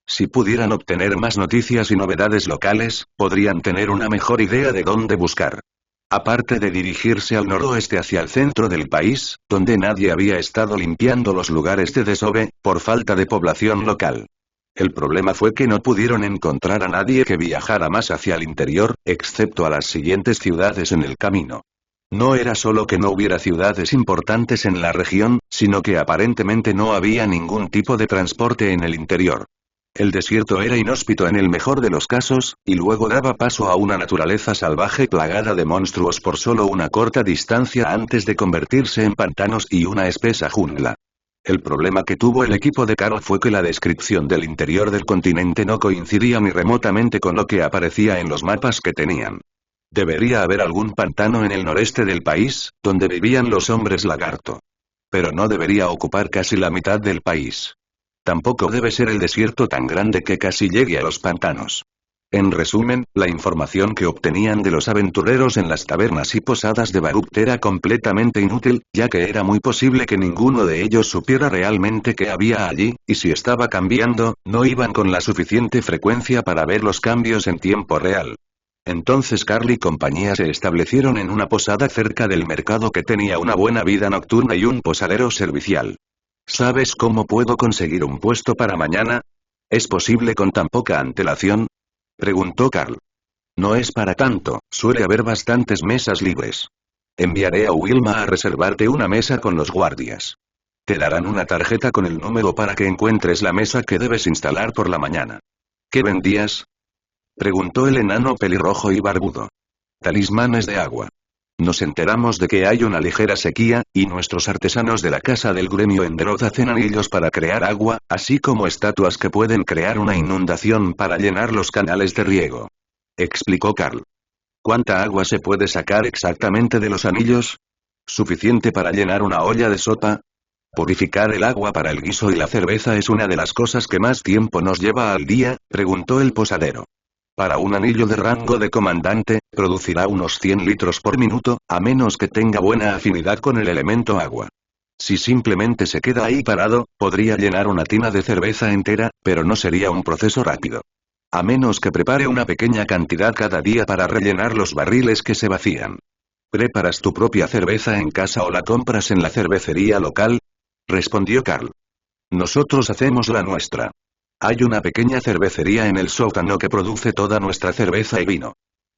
Si pudieran obtener más noticias y novedades locales, podrían tener una mejor idea de dónde buscar. Aparte de dirigirse al noroeste hacia el centro del país, donde nadie había estado limpiando los lugares de desove, por falta de población local. El problema fue que no pudieron encontrar a nadie que viajara más hacia el interior, excepto a las siguientes ciudades en el camino. No era solo que no hubiera ciudades importantes en la región, sino que aparentemente no había ningún tipo de transporte en el interior. El desierto era inhóspito en el mejor de los casos, y luego daba paso a una naturaleza salvaje plagada de monstruos por solo una corta distancia antes de convertirse en pantanos y una espesa jungla. El problema que tuvo el equipo de Carl fue que la descripción del interior del continente no coincidía ni remotamente con lo que aparecía en los mapas que tenían. Debería haber algún pantano en el noreste del país, donde vivían los hombres lagarto. Pero no debería ocupar casi la mitad del país. Tampoco debe ser el desierto tan grande que casi llegue a los pantanos. En resumen, la información que obtenían de los aventureros en las tabernas y posadas de Baruch era completamente inútil, ya que era muy posible que ninguno de ellos supiera realmente qué había allí, y si estaba cambiando, no iban con la suficiente frecuencia para ver los cambios en tiempo real. Entonces Carl y compañía se establecieron en una posada cerca del mercado que tenía una buena vida nocturna y un posadero servicial. ¿Sabes cómo puedo conseguir un puesto para mañana? ¿Es posible con tan poca antelación?, preguntó Carl. No es para tanto, suele haber bastantes mesas libres. Enviaré a Wilma a reservarte una mesa con los guardias. Te darán una tarjeta con el número para que encuentres la mesa que debes instalar por la mañana. ¿Qué vendías?, preguntó el enano pelirrojo y barbudo. Talismanes de agua. Nos enteramos de que hay una ligera sequía, y nuestros artesanos de la casa del gremio Enderoth hacen anillos para crear agua, así como estatuas que pueden crear una inundación para llenar los canales de riego. Explicó Carl. ¿Cuánta agua se puede sacar exactamente de los anillos? ¿Suficiente para llenar una olla de sopa? ¿Purificar el agua para el guiso y la cerveza es una de las cosas que más tiempo nos lleva al día?, preguntó el posadero. Para un anillo de rango de comandante, producirá unos 100 litros por minuto, a menos que tenga buena afinidad con el elemento agua. Si simplemente se queda ahí parado, podría llenar una tina de cerveza entera, pero no sería un proceso rápido. A menos que prepare una pequeña cantidad cada día para rellenar los barriles que se vacían. ¿Preparas tu propia cerveza en casa o la compras en la cervecería local?, respondió Carl. Nosotros hacemos la nuestra. Hay una pequeña cervecería en el sótano que produce toda nuestra cerveza y vino.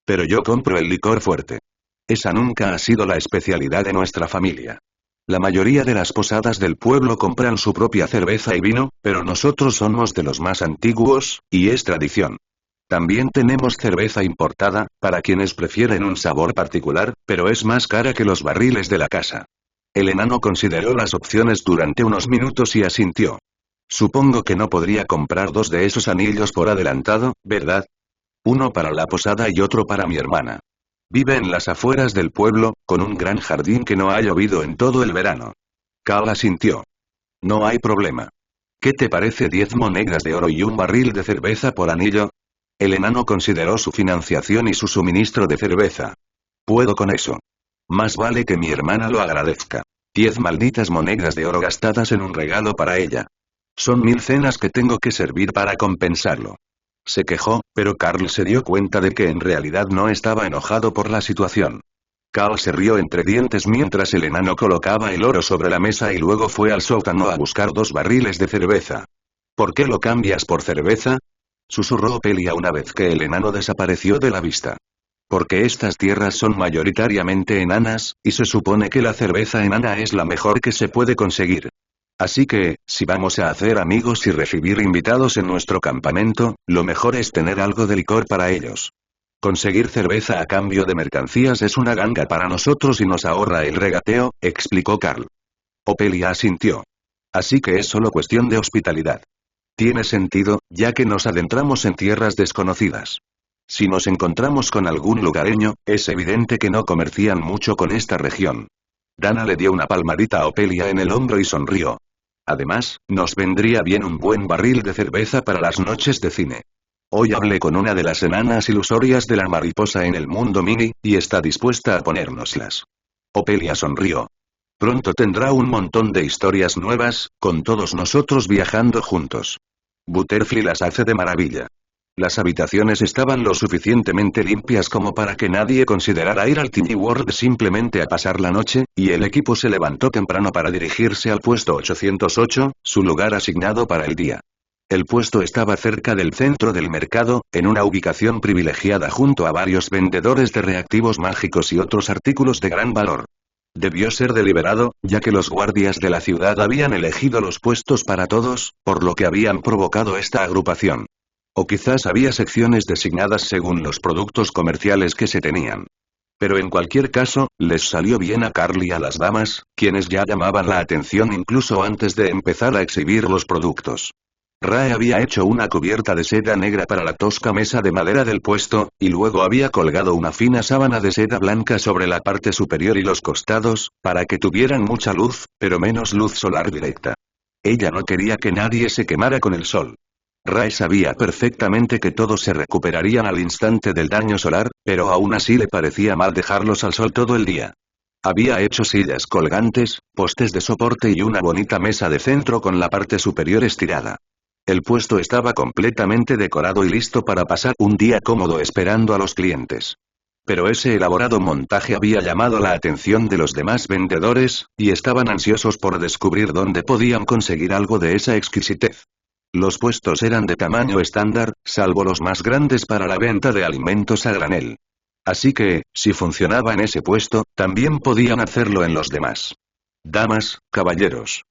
Pero yo compro el licor fuerte. Esa nunca ha sido la especialidad de nuestra familia. La mayoría de las posadas del pueblo compran su propia cerveza y vino, pero nosotros somos de los más antiguos, y es tradición. También tenemos cerveza importada, para quienes prefieren un sabor particular, pero es más cara que los barriles de la casa. El enano consideró las opciones durante unos minutos y asintió. Supongo que no podría comprar 2 de esos anillos por adelantado, ¿verdad? Uno para la posada y otro para mi hermana. Vive en las afueras del pueblo, con un gran jardín que no ha llovido en todo el verano. Carl asintió. No hay problema. ¿Qué te parece 10 monedas de oro y un barril de cerveza por anillo? El enano consideró su financiación y su suministro de cerveza. Puedo con eso. Más vale que mi hermana lo agradezca. 10 malditas monedas de oro gastadas en un regalo para ella. Son 1000 cenas que tengo que servir para compensarlo. Se quejó, pero Carl se dio cuenta de que en realidad no estaba enojado por la situación. Carl se rió entre dientes mientras el enano colocaba el oro sobre la mesa y luego fue al sótano a buscar 2 barriles de cerveza. ¿Por qué lo cambias por cerveza?, susurró Opelia una vez que el enano desapareció de la vista. Porque estas tierras son mayoritariamente enanas, y se supone que la cerveza enana es la mejor que se puede conseguir. Así que, si vamos a hacer amigos y recibir invitados en nuestro campamento, lo mejor es tener algo de licor para ellos. Conseguir cerveza a cambio de mercancías es una ganga para nosotros y nos ahorra el regateo, explicó Carl. Opelia asintió. Así que es solo cuestión de hospitalidad. Tiene sentido, ya que nos adentramos en tierras desconocidas. Si nos encontramos con algún lugareño, es evidente que no comercian mucho con esta región. Dana le dio una palmadita a Opelia en el hombro y sonrió. Además, nos vendría bien un buen barril de cerveza para las noches de cine. Hoy hablé con una de las enanas ilusorias de la mariposa en el mundo mini, y está dispuesta a ponérnoslas. Opelia sonrió. Pronto tendrá un montón de historias nuevas, con todos nosotros viajando juntos. Butterfly las hace de maravilla. Las habitaciones estaban lo suficientemente limpias como para que nadie considerara ir al Tiny World simplemente a pasar la noche, y el equipo se levantó temprano para dirigirse al puesto 808, su lugar asignado para el día. El puesto estaba cerca del centro del mercado, en una ubicación privilegiada junto a varios vendedores de reactivos mágicos y otros artículos de gran valor. Debió ser deliberado, ya que los guardias de la ciudad habían elegido los puestos para todos, por lo que habían provocado esta agrupación. O quizás había secciones designadas según los productos comerciales que se tenían. Pero en cualquier caso, les salió bien a Carl y a las damas, quienes ya llamaban la atención incluso antes de empezar a exhibir los productos. Rae había hecho una cubierta de seda negra para la tosca mesa de madera del puesto, y luego había colgado una fina sábana de seda blanca sobre la parte superior y los costados, para que tuvieran mucha luz, pero menos luz solar directa. Ella no quería que nadie se quemara con el sol. Rae sabía perfectamente que todos se recuperarían al instante del daño solar, pero aún así le parecía mal dejarlos al sol todo el día. Había hecho sillas colgantes, postes de soporte y una bonita mesa de centro con la parte superior estirada. El puesto estaba completamente decorado y listo para pasar un día cómodo esperando a los clientes. Pero ese elaborado montaje había llamado la atención de los demás vendedores, y estaban ansiosos por descubrir dónde podían conseguir algo de esa exquisitez. Los puestos eran de tamaño estándar, salvo los más grandes para la venta de alimentos a granel. Así que, si funcionaba en ese puesto, también podían hacerlo en los demás. Damas, caballeros.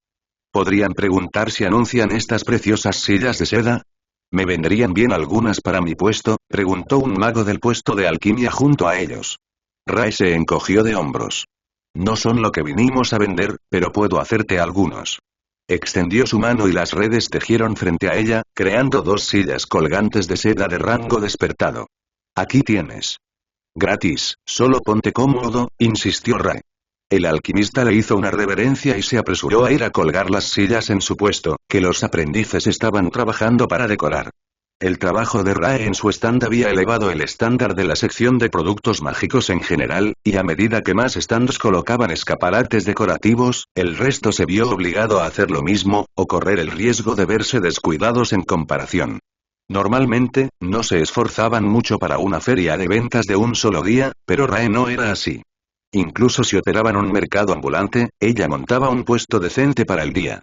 ¿Podrían preguntar si anuncian estas preciosas sillas de seda? ¿Me vendrían bien algunas para mi puesto?, preguntó un mago del puesto de alquimia junto a ellos. Rae se encogió de hombros. No son lo que vinimos a vender, pero puedo hacerte algunos. Extendió su mano y las redes tejieron frente a ella, creando 2 sillas colgantes de seda de rango despertado. Aquí tienes. Gratis, solo ponte cómodo, insistió Rae. El alquimista le hizo una reverencia y se apresuró a ir a colgar las sillas en su puesto, que los aprendices estaban trabajando para decorar. El trabajo de Rae en su stand había elevado el estándar de la sección de productos mágicos en general, y a medida que más stands colocaban escaparates decorativos, el resto se vio obligado a hacer lo mismo, o correr el riesgo de verse descuidados en comparación. Normalmente, no se esforzaban mucho para una feria de ventas de un solo día, pero Rae no era así. Incluso si operaban un mercado ambulante, ella montaba un puesto decente para el día.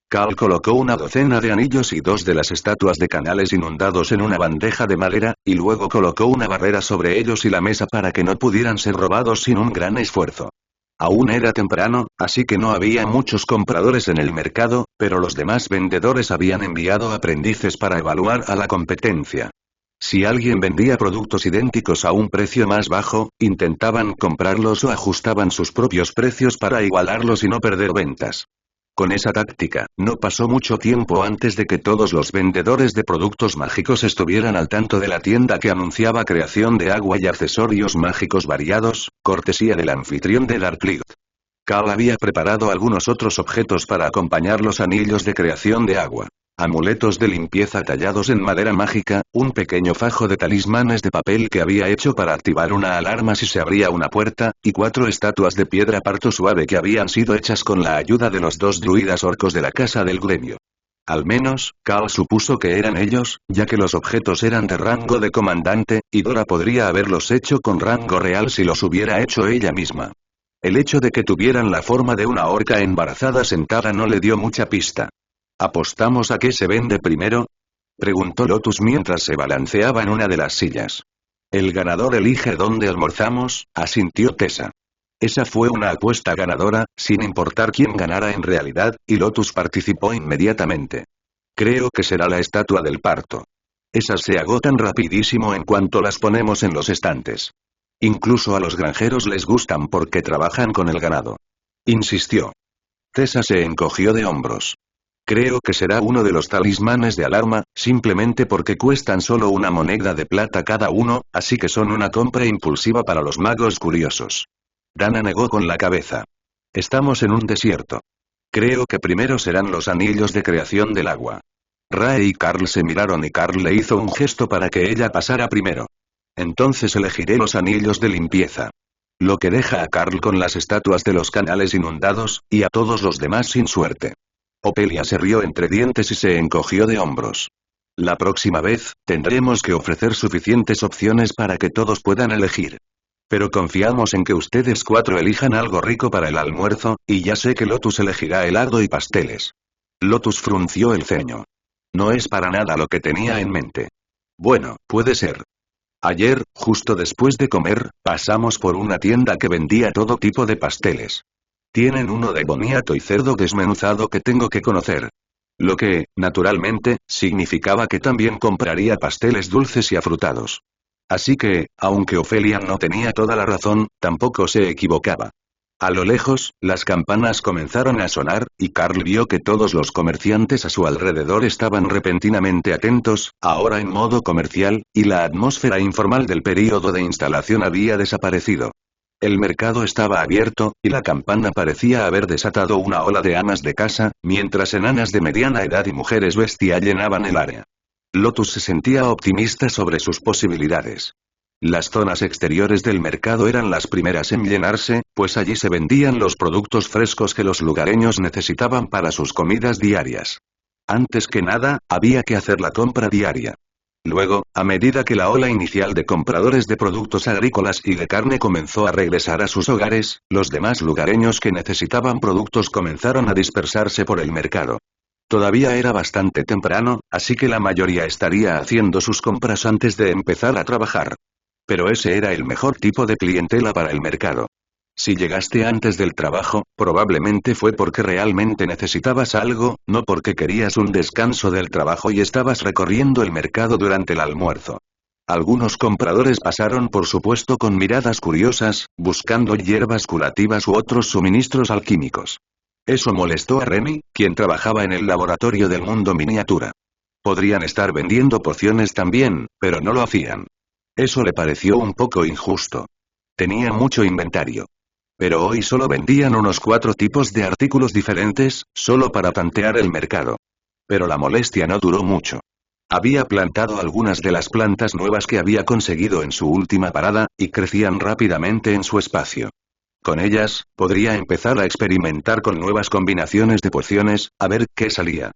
Carl colocó una docena de anillos y 2 de las estatuas de canales inundados en una bandeja de madera, y luego colocó una barrera sobre ellos y la mesa para que no pudieran ser robados sin un gran esfuerzo. Aún era temprano, así que no había muchos compradores en el mercado, pero los demás vendedores habían enviado aprendices para evaluar a la competencia. Si alguien vendía productos idénticos a un precio más bajo, intentaban comprarlos o ajustaban sus propios precios para igualarlos y no perder ventas. Con esa táctica, no pasó mucho tiempo antes de que todos los vendedores de productos mágicos estuvieran al tanto de la tienda que anunciaba creación de agua y accesorios mágicos variados, cortesía del anfitrión de Darklead. Carl había preparado algunos otros objetos para acompañar los anillos de creación de agua. Amuletos de limpieza tallados en madera mágica, un pequeño fajo de talismanes de papel que había hecho para activar una alarma si se abría una puerta, y 4 estatuas de piedra parto suave que habían sido hechas con la ayuda de los 2 druidas orcos de la casa del gremio. Al menos, Carl supuso que eran ellos, ya que los objetos eran de rango de comandante, y Dora podría haberlos hecho con rango real si los hubiera hecho ella misma. El hecho de que tuvieran la forma de una orca embarazada sentada no le dio mucha pista. ¿Apostamos a qué se vende primero?, preguntó Lotus mientras se balanceaba en una de las sillas. El ganador elige dónde almorzamos, asintió Tessa. Esa fue una apuesta ganadora, sin importar quién ganara en realidad, y Lotus participó inmediatamente. Creo que será la estatua del parto. Esas se agotan rapidísimo en cuanto las ponemos en los estantes. Incluso a los granjeros les gustan porque trabajan con el ganado. Insistió. Tessa se encogió de hombros. Creo que será uno de los talismanes de alarma, simplemente porque cuestan solo una moneda de plata cada uno, así que son una compra impulsiva para los magos curiosos. Dana negó con la cabeza. Estamos en un desierto. Creo que primero serán los anillos de creación del agua. Rae y Carl se miraron y Carl le hizo un gesto para que ella pasara primero. Entonces elegiré los anillos de limpieza. Lo que deja a Carl con las estatuas de los canales inundados, y a todos los demás sin suerte. Opelia se rió entre dientes y se encogió de hombros. La próxima vez, tendremos que ofrecer suficientes opciones para que todos puedan elegir. Pero confiamos en que ustedes 4 elijan algo rico para el almuerzo, y ya sé que Lotus elegirá helado y pasteles. Lotus frunció el ceño. No es para nada lo que tenía en mente. Bueno, puede ser. Ayer, justo después de comer, pasamos por una tienda que vendía todo tipo de pasteles. Tienen uno de boniato y cerdo desmenuzado que tengo que conocer. Lo que, naturalmente, significaba que también compraría pasteles dulces y afrutados. Así que, aunque Ofelia no tenía toda la razón, tampoco se equivocaba. A lo lejos, las campanas comenzaron a sonar, y Carl vio que todos los comerciantes a su alrededor estaban repentinamente atentos, ahora en modo comercial, y la atmósfera informal del período de instalación había desaparecido. El mercado estaba abierto, y la campana parecía haber desatado una ola de amas de casa, mientras enanas de mediana edad y mujeres bestia llenaban el área. Lotus se sentía optimista sobre sus posibilidades. Las zonas exteriores del mercado eran las primeras en llenarse, pues allí se vendían los productos frescos que los lugareños necesitaban para sus comidas diarias. Antes que nada, había que hacer la compra diaria. Luego, a medida que la ola inicial de compradores de productos agrícolas y de carne comenzó a regresar a sus hogares, los demás lugareños que necesitaban productos comenzaron a dispersarse por el mercado. Todavía era bastante temprano, así que la mayoría estaría haciendo sus compras antes de empezar a trabajar. Pero ese era el mejor tipo de clientela para el mercado. Si llegaste antes del trabajo, probablemente fue porque realmente necesitabas algo, no porque querías un descanso del trabajo y estabas recorriendo el mercado durante el almuerzo. Algunos compradores pasaron por su puesto con miradas curiosas, buscando hierbas curativas u otros suministros alquímicos. Eso molestó a Remy, quien trabajaba en el laboratorio del mundo miniatura. Podrían estar vendiendo pociones también, pero no lo hacían. Eso le pareció un poco injusto. Tenía mucho inventario. Pero hoy solo vendían unos 4 tipos de artículos diferentes, solo para tantear el mercado. Pero la molestia no duró mucho. Había plantado algunas de las plantas nuevas que había conseguido en su última parada, y crecían rápidamente en su espacio. Con ellas, podría empezar a experimentar con nuevas combinaciones de pociones, a ver qué salía.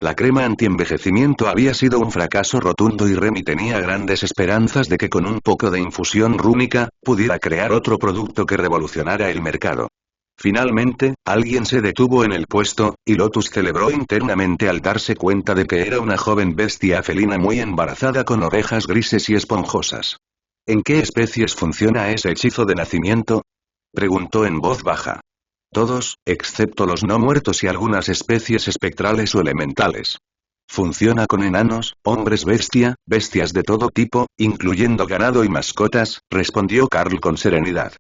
La crema antienvejecimiento había sido un fracaso rotundo y Remy tenía grandes esperanzas de que con un poco de infusión rúnica, pudiera crear otro producto que revolucionara el mercado. Finalmente, alguien se detuvo en el puesto, y Lotus celebró internamente al darse cuenta de que era una joven bestia felina muy embarazada con orejas grises y esponjosas. ¿En qué especies funciona ese hechizo de nacimiento?, preguntó en voz baja. Todos, excepto los no muertos y algunas especies espectrales o elementales. Funciona con enanos, hombres bestia, bestias de todo tipo, incluyendo ganado y mascotas, respondió Carl con serenidad.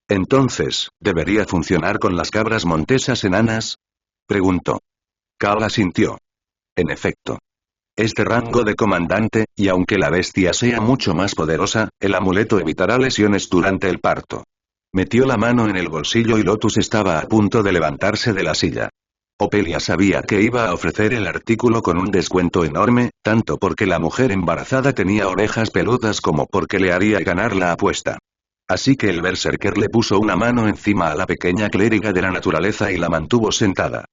Entonces, ¿debería funcionar con las cabras montesas enanas?, preguntó. Carl asintió. En efecto. Es de rango de comandante, y aunque la bestia sea mucho más poderosa, el amuleto evitará lesiones durante el parto. Metió la mano en el bolsillo y Lotus estaba a punto de levantarse de la silla. Opelia sabía que iba a ofrecer el artículo con un descuento enorme, tanto porque la mujer embarazada tenía orejas peludas como porque le haría ganar la apuesta. Así que el berserker le puso una mano encima a la pequeña clériga de la naturaleza y la mantuvo sentada.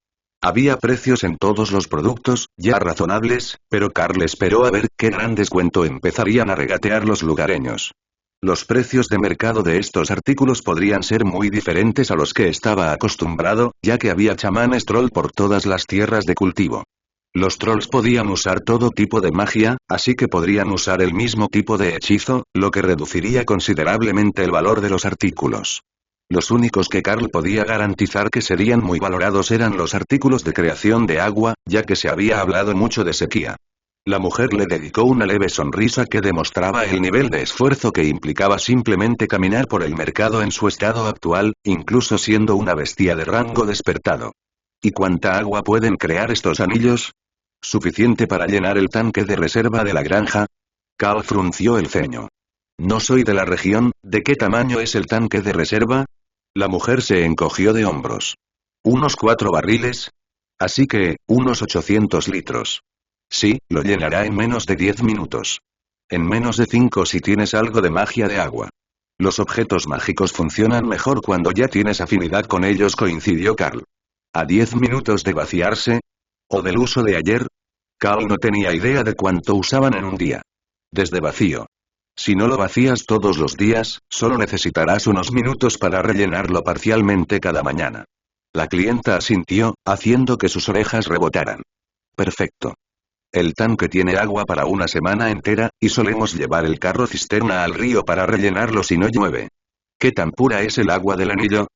Había precios en todos los productos, ya razonables, pero Carl esperó a ver qué gran descuento empezarían a regatear los lugareños. Los precios de mercado de estos artículos podrían ser muy diferentes a los que estaba acostumbrado, ya que había chamanes troll por todas las tierras de cultivo. Los trolls podían usar todo tipo de magia, así que podrían usar el mismo tipo de hechizo, lo que reduciría considerablemente el valor de los artículos. Los únicos que Carl podía garantizar que serían muy valorados eran los artículos de creación de agua, ya que se había hablado mucho de sequía. La mujer le dedicó una leve sonrisa que demostraba el nivel de esfuerzo que implicaba simplemente caminar por el mercado en su estado actual, incluso siendo una bestia de rango despertado. ¿Y cuánta agua pueden crear estos anillos? ¿Suficiente para llenar el tanque de reserva de la granja? Carl frunció el ceño. No soy de la región, ¿de qué tamaño es el tanque de reserva? La mujer se encogió de hombros. ¿Unos 4 barriles? Así que, unos 800 litros. Sí, lo llenará en menos de 10 minutos. En menos de 5 si tienes algo de magia de agua. Los objetos mágicos funcionan mejor cuando ya tienes afinidad con ellos, coincidió Carl. ¿A 10 minutos de vaciarse? ¿O del uso de ayer? Carl no tenía idea de cuánto usaban en un día. Desde vacío. Si no lo vacías todos los días, solo necesitarás unos minutos para rellenarlo parcialmente cada mañana. La clienta asintió, haciendo que sus orejas rebotaran. Perfecto. El tanque tiene agua para una semana entera, y solemos llevar el carro cisterna al río para rellenarlo si no llueve. ¿Qué tan pura es el agua del anillo?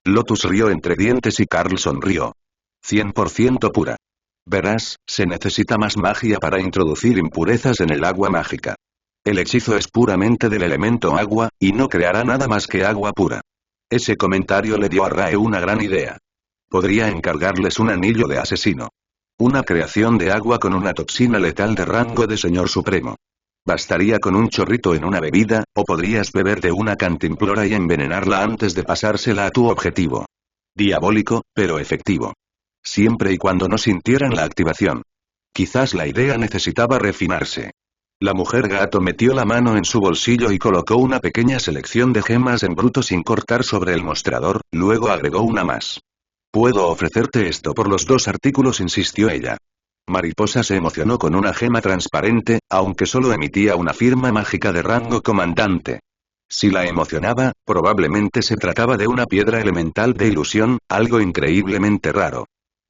Lotus rió entre dientes y Carl sonrió. 100% pura. Verás, se necesita más magia para introducir impurezas en el agua mágica. El hechizo es puramente del elemento agua, y no creará nada más que agua pura. Ese comentario le dio a Rae una gran idea. Podría encargarles un anillo de asesino. Una creación de agua con una toxina letal de rango de Señor Supremo. Bastaría con un chorrito en una bebida, o podrías beber de una cantimplora y envenenarla antes de pasársela a tu objetivo. Diabólico, pero efectivo. Siempre y cuando no sintieran la activación. Quizás la idea necesitaba refinarse. La mujer gato metió la mano en su bolsillo y colocó una pequeña selección de gemas en bruto sin cortar sobre el mostrador, luego agregó una más. Puedo ofrecerte esto por los 2 artículos, insistió ella. Mariposa se emocionó con una gema transparente, aunque solo emitía una firma mágica de rango comandante. Si la emocionaba, probablemente se trataba de una piedra elemental de ilusión, algo increíblemente raro.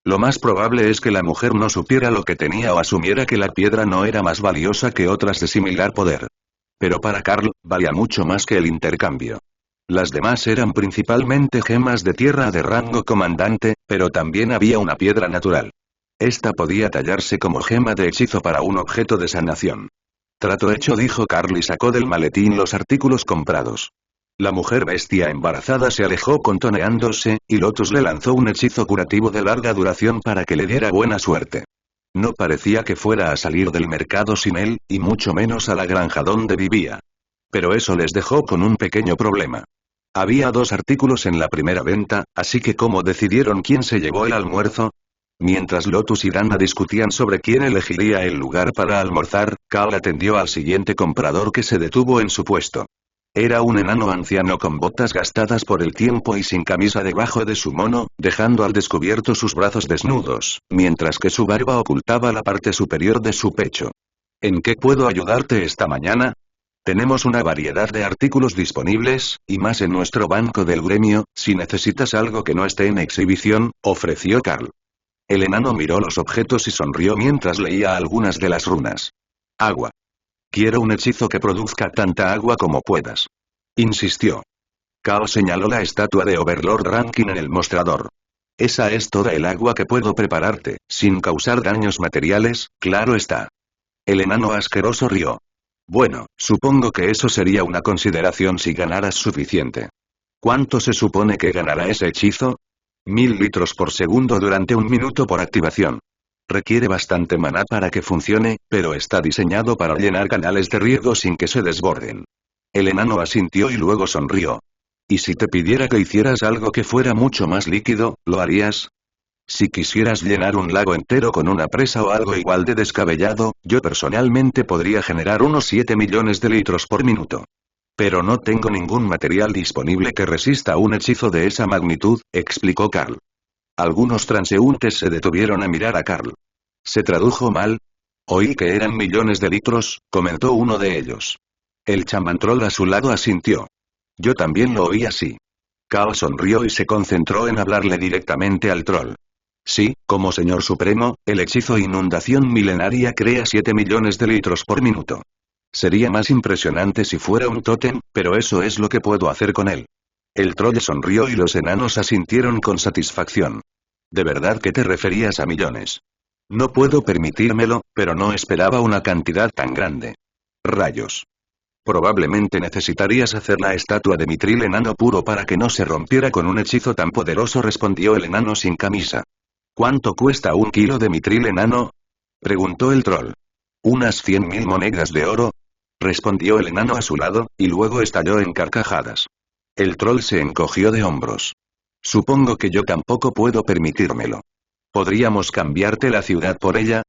Lo más probable es que la mujer no supiera lo que tenía o asumiera que la piedra no era más valiosa que otras de similar poder. Pero para Carl, valía mucho más que el intercambio. Las demás eran principalmente gemas de tierra de rango comandante, pero también había una piedra natural. Esta podía tallarse como gema de hechizo para un objeto de sanación. Trato hecho, dijo Carl y sacó del maletín los artículos comprados. La mujer bestia embarazada se alejó contoneándose, y Lotus le lanzó un hechizo curativo de larga duración para que le diera buena suerte. No parecía que fuera a salir del mercado sin él, y mucho menos a la granja donde vivía. Pero eso les dejó con un pequeño problema. Había 2 artículos en la primera venta, así que ¿cómo decidieron quién se llevó el almuerzo? Mientras Lotus y Dana discutían sobre quién elegiría el lugar para almorzar, Carl atendió al siguiente comprador que se detuvo en su puesto. Era un enano anciano con botas gastadas por el tiempo y sin camisa debajo de su mono, dejando al descubierto sus brazos desnudos, mientras que su barba ocultaba la parte superior de su pecho. ¿En qué puedo ayudarte esta mañana? Tenemos una variedad de artículos disponibles, y más en nuestro banco del gremio, si necesitas algo que no esté en exhibición, ofreció Carl. El enano miró los objetos y sonrió mientras leía algunas de las runas. Agua. Quiero un hechizo que produzca tanta agua como puedas. Insistió. Kao señaló la estatua de Overlord Rankin en el mostrador. Esa es toda el agua que puedo prepararte, sin causar daños materiales, claro está. El enano asqueroso rió. Bueno, supongo que eso sería una consideración si ganaras suficiente. ¿Cuánto se supone que ganará ese hechizo? 1000 litros por segundo durante 1 minuto por activación. Requiere bastante maná para que funcione, pero está diseñado para llenar canales de riego sin que se desborden. El enano asintió y luego sonrió. ¿Y si te pidiera que hicieras algo que fuera mucho más líquido, lo harías? Si quisieras llenar un lago entero con una presa o algo igual de descabellado, yo personalmente podría generar unos 7 millones de litros por minuto. Pero no tengo ningún material disponible que resista un hechizo de esa magnitud, explicó Carl. Algunos transeúntes se detuvieron a mirar a Carl. ¿Se tradujo mal? Oí que eran millones de litros, comentó uno de ellos. El chamantrol a su lado asintió. Yo también lo oí así. Kao sonrió y se concentró en hablarle directamente al troll. Sí, como señor supremo, el hechizo inundación milenaria crea 7 millones de litros por minuto. Sería más impresionante si fuera un tótem, pero eso es lo que puedo hacer con él. El troll sonrió y los enanos asintieron con satisfacción. ¿De verdad que te referías a millones? No puedo permitírmelo, pero no esperaba una cantidad tan grande. Rayos. Probablemente necesitarías hacer la estatua de mitril enano puro para que no se rompiera con un hechizo tan poderoso, respondió el enano sin camisa. ¿Cuánto cuesta 1 kilo de mitril enano? Preguntó el troll. Unas 100.000 monedas de oro, respondió el enano a su lado, y luego estalló en carcajadas. El troll se encogió de hombros. Supongo que yo tampoco puedo permitírmelo. ¿Podríamos cambiarte la ciudad por ella?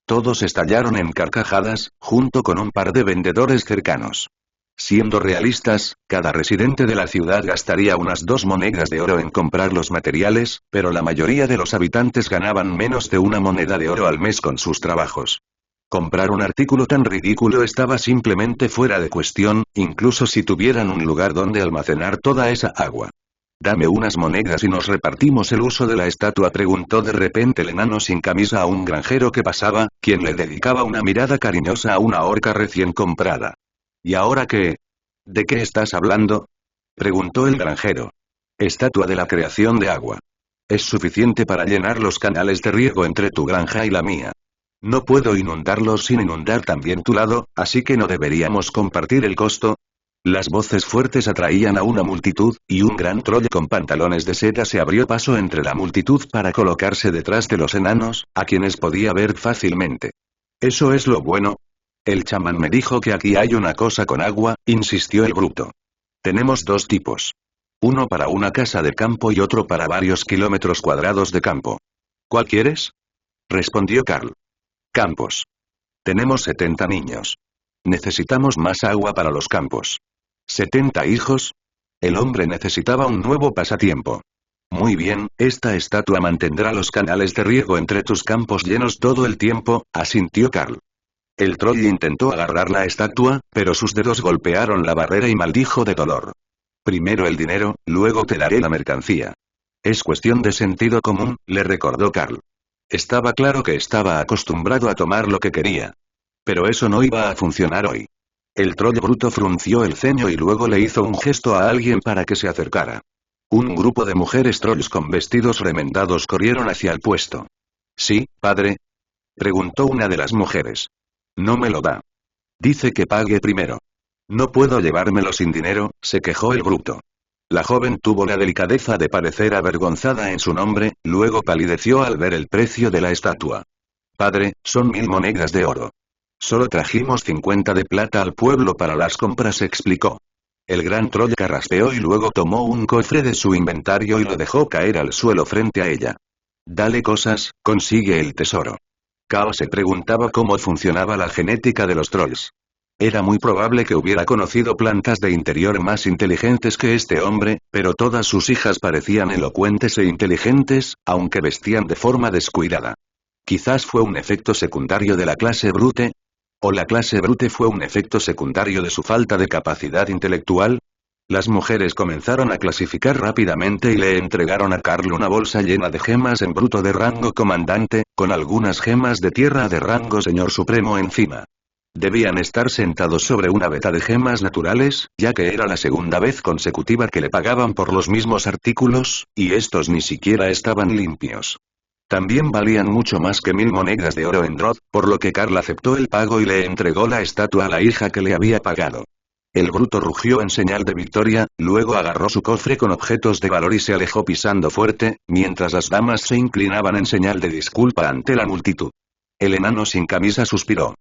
Todos estallaron en carcajadas, junto con un par de vendedores cercanos. Siendo realistas, cada residente de la ciudad gastaría unas 2 monedas de oro en comprar los materiales, pero la mayoría de los habitantes ganaban menos de 1 moneda de oro al mes con sus trabajos. Comprar un artículo tan ridículo estaba simplemente fuera de cuestión, incluso si tuvieran un lugar donde almacenar toda esa agua. Dame unas monedas y nos repartimos el uso de la estatua, preguntó de repente el enano sin camisa a un granjero que pasaba, quien le dedicaba una mirada cariñosa a una orca recién comprada. ¿Y ahora qué? ¿De qué estás hablando? Preguntó el granjero. Estatua de la creación de agua. Es suficiente para llenar los canales de riego entre tu granja y la mía. No puedo inundarlos sin inundar también tu lado, así que no deberíamos compartir el costo. Las voces fuertes atraían a una multitud, y un gran troll con pantalones de seda se abrió paso entre la multitud para colocarse detrás de los enanos, a quienes podía ver fácilmente. ¿Eso es lo bueno? El chamán me dijo que aquí hay una cosa con agua, insistió el bruto. Tenemos 2 tipos. Uno para una casa de campo y otro para varios kilómetros cuadrados de campo. ¿Cuál quieres? Respondió Carl. Campos. Tenemos 70 niños. Necesitamos más agua para los campos. ¿70 hijos? El hombre necesitaba un nuevo pasatiempo. Muy bien, esta estatua mantendrá los canales de riego entre tus campos llenos todo el tiempo, asintió Carl. El troll intentó agarrar la estatua, pero sus dedos golpearon la barrera y maldijo de dolor. Primero el dinero, luego te daré la mercancía. Es cuestión de sentido común, le recordó Carl. Estaba claro que estaba acostumbrado a tomar lo que quería. Pero eso no iba a funcionar hoy. El troll bruto frunció el ceño y luego le hizo un gesto a alguien para que se acercara. Un grupo de mujeres trolls con vestidos remendados corrieron hacia el puesto. ¿Sí, padre? Preguntó una de las mujeres. No me lo da. Dice que pague primero. No puedo llevármelo sin dinero, se quejó el bruto. La joven tuvo la delicadeza de parecer avergonzada en su nombre, luego palideció al ver el precio de la estatua. Padre, son 1000 monedas de oro. Solo trajimos 50 de plata al pueblo para las compras, explicó. El gran troll carraspeó y luego tomó un cofre de su inventario y lo dejó caer al suelo frente a ella. Dale cosas, consigue el tesoro. Kao se preguntaba cómo funcionaba la genética de los trolls. Era muy probable que hubiera conocido plantas de interior más inteligentes que este hombre, pero todas sus hijas parecían elocuentes e inteligentes, aunque vestían de forma descuidada. Quizás fue un efecto secundario de la clase brute. ¿O la clase brute fue un efecto secundario de su falta de capacidad intelectual? Las mujeres comenzaron a clasificar rápidamente y le entregaron a Carl una bolsa llena de gemas en bruto de rango comandante, con algunas gemas de tierra de rango señor supremo encima. Debían estar sentados sobre una veta de gemas naturales, ya que era la segunda vez consecutiva que le pagaban por los mismos artículos, y estos ni siquiera estaban limpios. También valían mucho más que 1000 monedas de oro en Drod, por lo que Carl aceptó el pago y le entregó la estatua a la hija que le había pagado. El bruto rugió en señal de victoria, luego agarró su cofre con objetos de valor y se alejó pisando fuerte, mientras las damas se inclinaban en señal de disculpa ante la multitud. El enano sin camisa suspiró.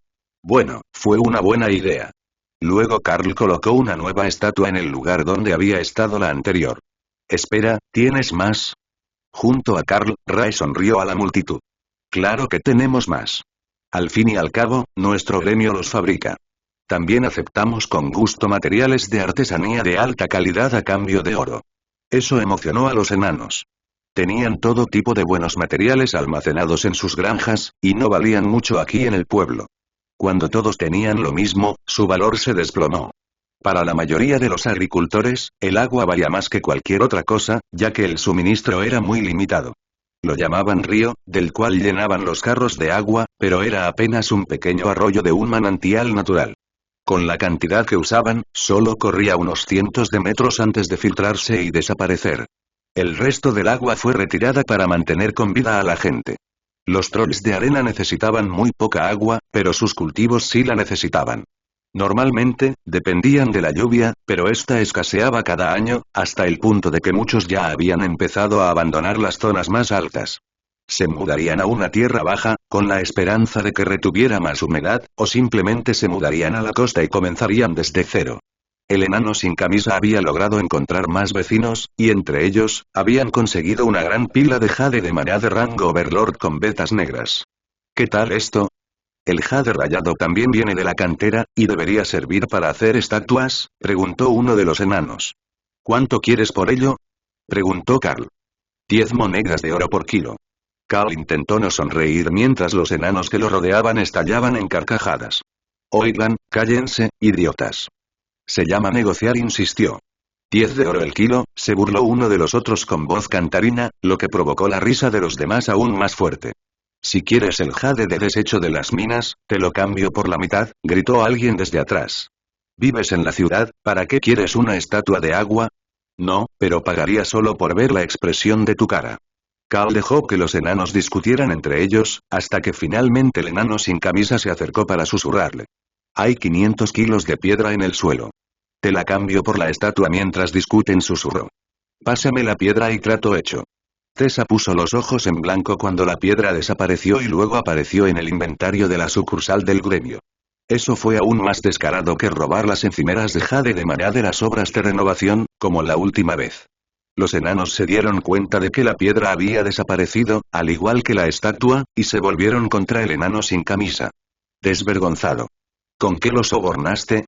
Bueno, fue una buena idea. Luego Carl colocó una nueva estatua en el lugar donde había estado la anterior. Espera, ¿tienes más? Junto a Carl, Ray sonrió a la multitud. Claro que tenemos más. Al fin y al cabo, nuestro gremio los fabrica. También aceptamos con gusto materiales de artesanía de alta calidad a cambio de oro. Eso emocionó a los enanos. Tenían todo tipo de buenos materiales almacenados en sus granjas, y no valían mucho aquí en el pueblo. Cuando todos tenían lo mismo, su valor se desplomó. Para la mayoría de los agricultores, el agua valía más que cualquier otra cosa, ya que el suministro era muy limitado. Lo llamaban río, del cual llenaban los carros de agua, pero era apenas un pequeño arroyo de un manantial natural. Con la cantidad que usaban, solo corría unos cientos de metros antes de filtrarse y desaparecer. El resto del agua fue retirada para mantener con vida a la gente. Los trolls de arena necesitaban muy poca agua, pero sus cultivos sí la necesitaban. Normalmente, dependían de la lluvia, pero esta escaseaba cada año, hasta el punto de que muchos ya habían empezado a abandonar las zonas más altas. Se mudarían a una tierra baja, con la esperanza de que retuviera más humedad, o simplemente se mudarían a la costa y comenzarían desde cero. El enano sin camisa había logrado encontrar más vecinos, y entre ellos, habían conseguido una gran pila de jade de maná de rango Overlord con vetas negras. ¿Qué tal esto? ¿El jade rayado también viene de la cantera, y debería servir para hacer estatuas?, preguntó uno de los enanos. ¿Cuánto quieres por ello?, preguntó Carl. 10 monedas de oro por kilo. Carl intentó no sonreír mientras los enanos que lo rodeaban estallaban en carcajadas. Oigan, cállense, idiotas. Se llama negociar, insistió. 10 de oro el kilo, se burló uno de los otros con voz cantarina, lo que provocó la risa de los demás aún más fuerte. Si quieres el jade de desecho de las minas, te lo cambio por la mitad, gritó alguien desde atrás. ¿Vives en la ciudad? ¿Para qué quieres una estatua de agua? No, pero pagaría solo por ver la expresión de tu cara. Carl dejó que los enanos discutieran entre ellos, hasta que finalmente el enano sin camisa se acercó para susurrarle. Hay 500 kilos de piedra en el suelo. Te la cambio por la estatua mientras discuten, susurró. Pásame la piedra y trato hecho. Tessa puso los ojos en blanco cuando la piedra desapareció y luego apareció en el inventario de la sucursal del gremio. Eso fue aún más descarado que robar las encimeras de jade de maná de las obras de renovación, como la última vez. Los enanos se dieron cuenta de que la piedra había desaparecido, al igual que la estatua, y se volvieron contra el enano sin camisa. Desvergonzado. ¿Con qué lo sobornaste?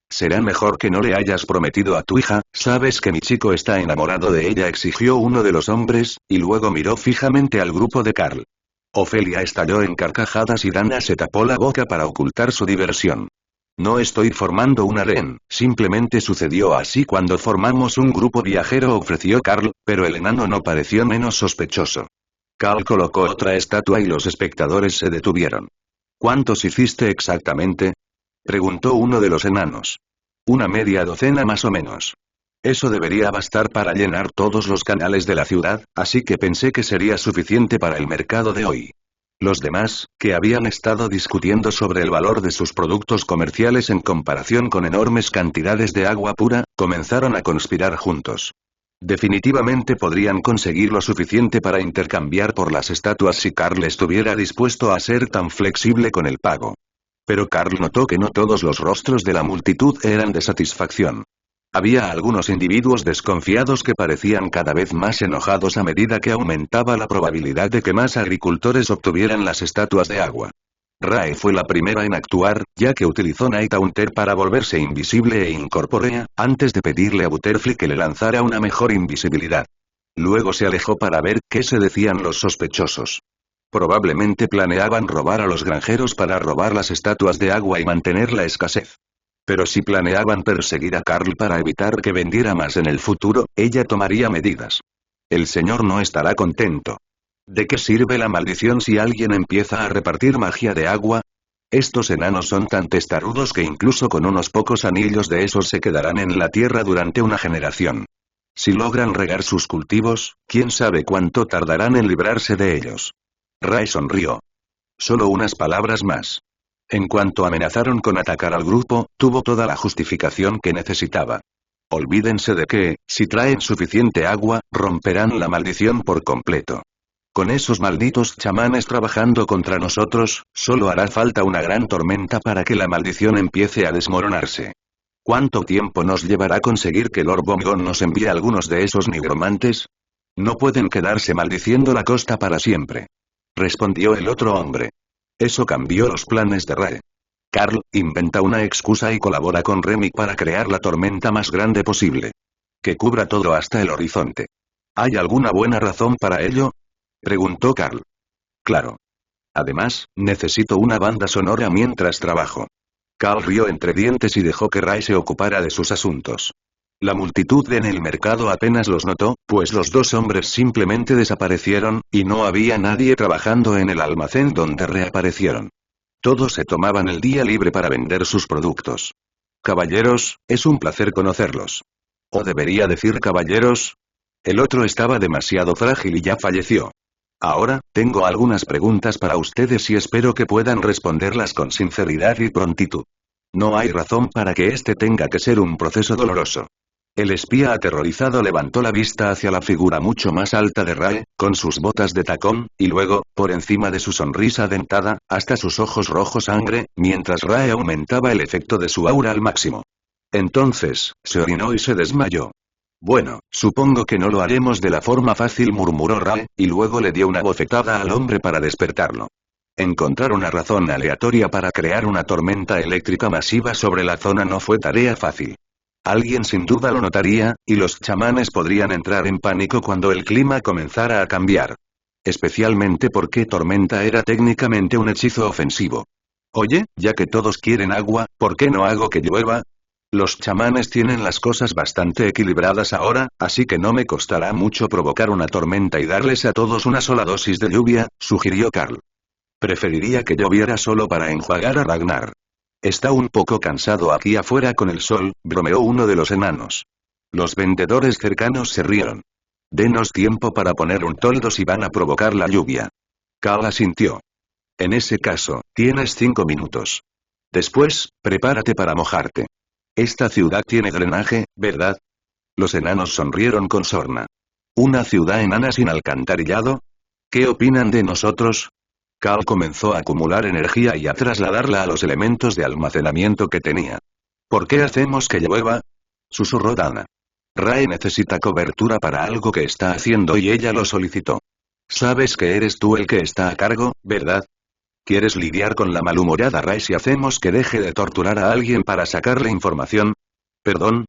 Será mejor que no le hayas prometido a tu hija, sabes que mi chico está enamorado de ella, exigió uno de los hombres, y luego miró fijamente al grupo de Carl. Ofelia estalló en carcajadas y Dana se tapó la boca para ocultar su diversión. No estoy formando un harén, simplemente sucedió así cuando formamos un grupo viajero, ofreció Carl, pero el enano no pareció menos sospechoso. Carl colocó otra estatua y los espectadores se detuvieron. ¿Cuántos hiciste exactamente?, preguntó uno de los enanos. Una media docena más o menos. Eso debería bastar para llenar todos los canales de la ciudad, así que pensé que sería suficiente para el mercado de hoy. Los demás, que habían estado discutiendo sobre el valor de sus productos comerciales en comparación con enormes cantidades de agua pura, comenzaron a conspirar juntos. Definitivamente podrían conseguir lo suficiente para intercambiar por las estatuas si Carl estuviera dispuesto a ser tan flexible con el pago. Pero Carl notó que no todos los rostros de la multitud eran de satisfacción. Había algunos individuos desconfiados que parecían cada vez más enojados a medida que aumentaba la probabilidad de que más agricultores obtuvieran las estatuas de agua. Rae fue la primera en actuar, ya que utilizó Night Haunter para volverse invisible e incorpórea, antes de pedirle a Butterfly que le lanzara una mejor invisibilidad. Luego se alejó para ver qué se decían los sospechosos. Probablemente planeaban robar a los granjeros para robar las estatuas de agua y mantener la escasez. Pero si planeaban perseguir a Carl para evitar que vendiera más en el futuro, ella tomaría medidas. El señor no estará contento. ¿De qué sirve la maldición si alguien empieza a repartir magia de agua? Estos enanos son tan testarudos que incluso con unos pocos anillos de esos se quedarán en la tierra durante una generación. Si logran regar sus cultivos, quién sabe cuánto tardarán en librarse de ellos. Rae sonrió. Solo unas palabras más. En cuanto amenazaron con atacar al grupo, tuvo toda la justificación que necesitaba. Olvídense de que, si traen suficiente agua, romperán la maldición por completo. Con esos malditos chamanes trabajando contra nosotros, solo hará falta una gran tormenta para que la maldición empiece a desmoronarse. ¿Cuánto tiempo nos llevará conseguir que Lord Bomgon nos envíe algunos de esos nigromantes? No pueden quedarse maldiciendo la costa para siempre. Respondió el otro hombre. Eso cambió los planes de Rae. Carl, inventa una excusa y colabora con Remy para crear la tormenta más grande posible. Que cubra todo hasta el horizonte. ¿Hay alguna buena razón para ello? Preguntó Carl. Claro. Además, necesito una banda sonora mientras trabajo. Carl rió entre dientes y dejó que Rae se ocupara de sus asuntos. La multitud en el mercado apenas los notó, pues los dos hombres simplemente desaparecieron, y no había nadie trabajando en el almacén donde reaparecieron. Todos se tomaban el día libre para vender sus productos. Caballeros, es un placer conocerlos. ¿O debería decir caballeros? El otro estaba demasiado frágil y ya falleció. Ahora, tengo algunas preguntas para ustedes y espero que puedan responderlas con sinceridad y prontitud. No hay razón para que este tenga que ser un proceso doloroso. El espía aterrorizado levantó la vista hacia la figura mucho más alta de Rae, con sus botas de tacón, y luego, por encima de su sonrisa dentada, hasta sus ojos rojos sangre, mientras Rae aumentaba el efecto de su aura al máximo. Entonces, se orinó y se desmayó. Bueno, supongo que no lo haremos de la forma fácil, murmuró Rae, y luego le dio una bofetada al hombre para despertarlo. Encontrar una razón aleatoria para crear una tormenta eléctrica masiva sobre la zona no fue tarea fácil. Alguien sin duda lo notaría, y los chamanes podrían entrar en pánico cuando el clima comenzara a cambiar. Especialmente porque tormenta era técnicamente un hechizo ofensivo. Oye, ya que todos quieren agua, ¿por qué no hago que llueva? Los chamanes tienen las cosas bastante equilibradas ahora, así que no me costará mucho provocar una tormenta y darles a todos una sola dosis de lluvia, sugirió Carl. Preferiría que lloviera solo para enjuagar a Ragnar. Está un poco cansado aquí afuera con el sol, bromeó uno de los enanos. Los vendedores cercanos se rieron. Denos tiempo para poner un toldo si van a provocar la lluvia. Carl asintió. En ese caso, tienes 5 minutos. Después, prepárate para mojarte. Esta ciudad tiene drenaje, ¿verdad? Los enanos sonrieron con sorna. ¿Una ciudad enana sin alcantarillado? ¿Qué opinan de nosotros? Carl comenzó a acumular energía y a trasladarla a los elementos de almacenamiento que tenía. ¿Por qué hacemos que llueva? Susurró Dana. Rae necesita cobertura para algo que está haciendo y ella lo solicitó. Sabes que eres tú el que está a cargo, ¿verdad? ¿Quieres lidiar con la malhumorada Rae si hacemos que deje de torturar a alguien para sacarle información? ¿Perdón?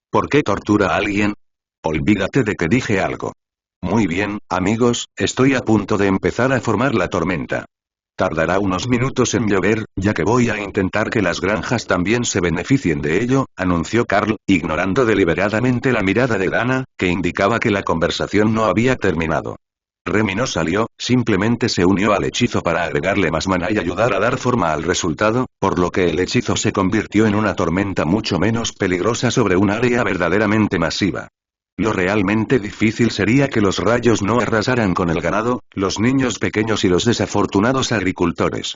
¿Por qué tortura a alguien? Olvídate de que dije algo. Muy bien, amigos, estoy a punto de empezar a formar la tormenta. Tardará unos minutos en llover, ya que voy a intentar que las granjas también se beneficien de ello, anunció Carl, ignorando deliberadamente la mirada de Dana, que indicaba que la conversación no había terminado. Remy no salió, simplemente se unió al hechizo para agregarle más maná y ayudar a dar forma al resultado, por lo que el hechizo se convirtió en una tormenta mucho menos peligrosa sobre un área verdaderamente masiva. Lo realmente difícil sería que los rayos no arrasaran con el ganado, los niños pequeños y los desafortunados agricultores.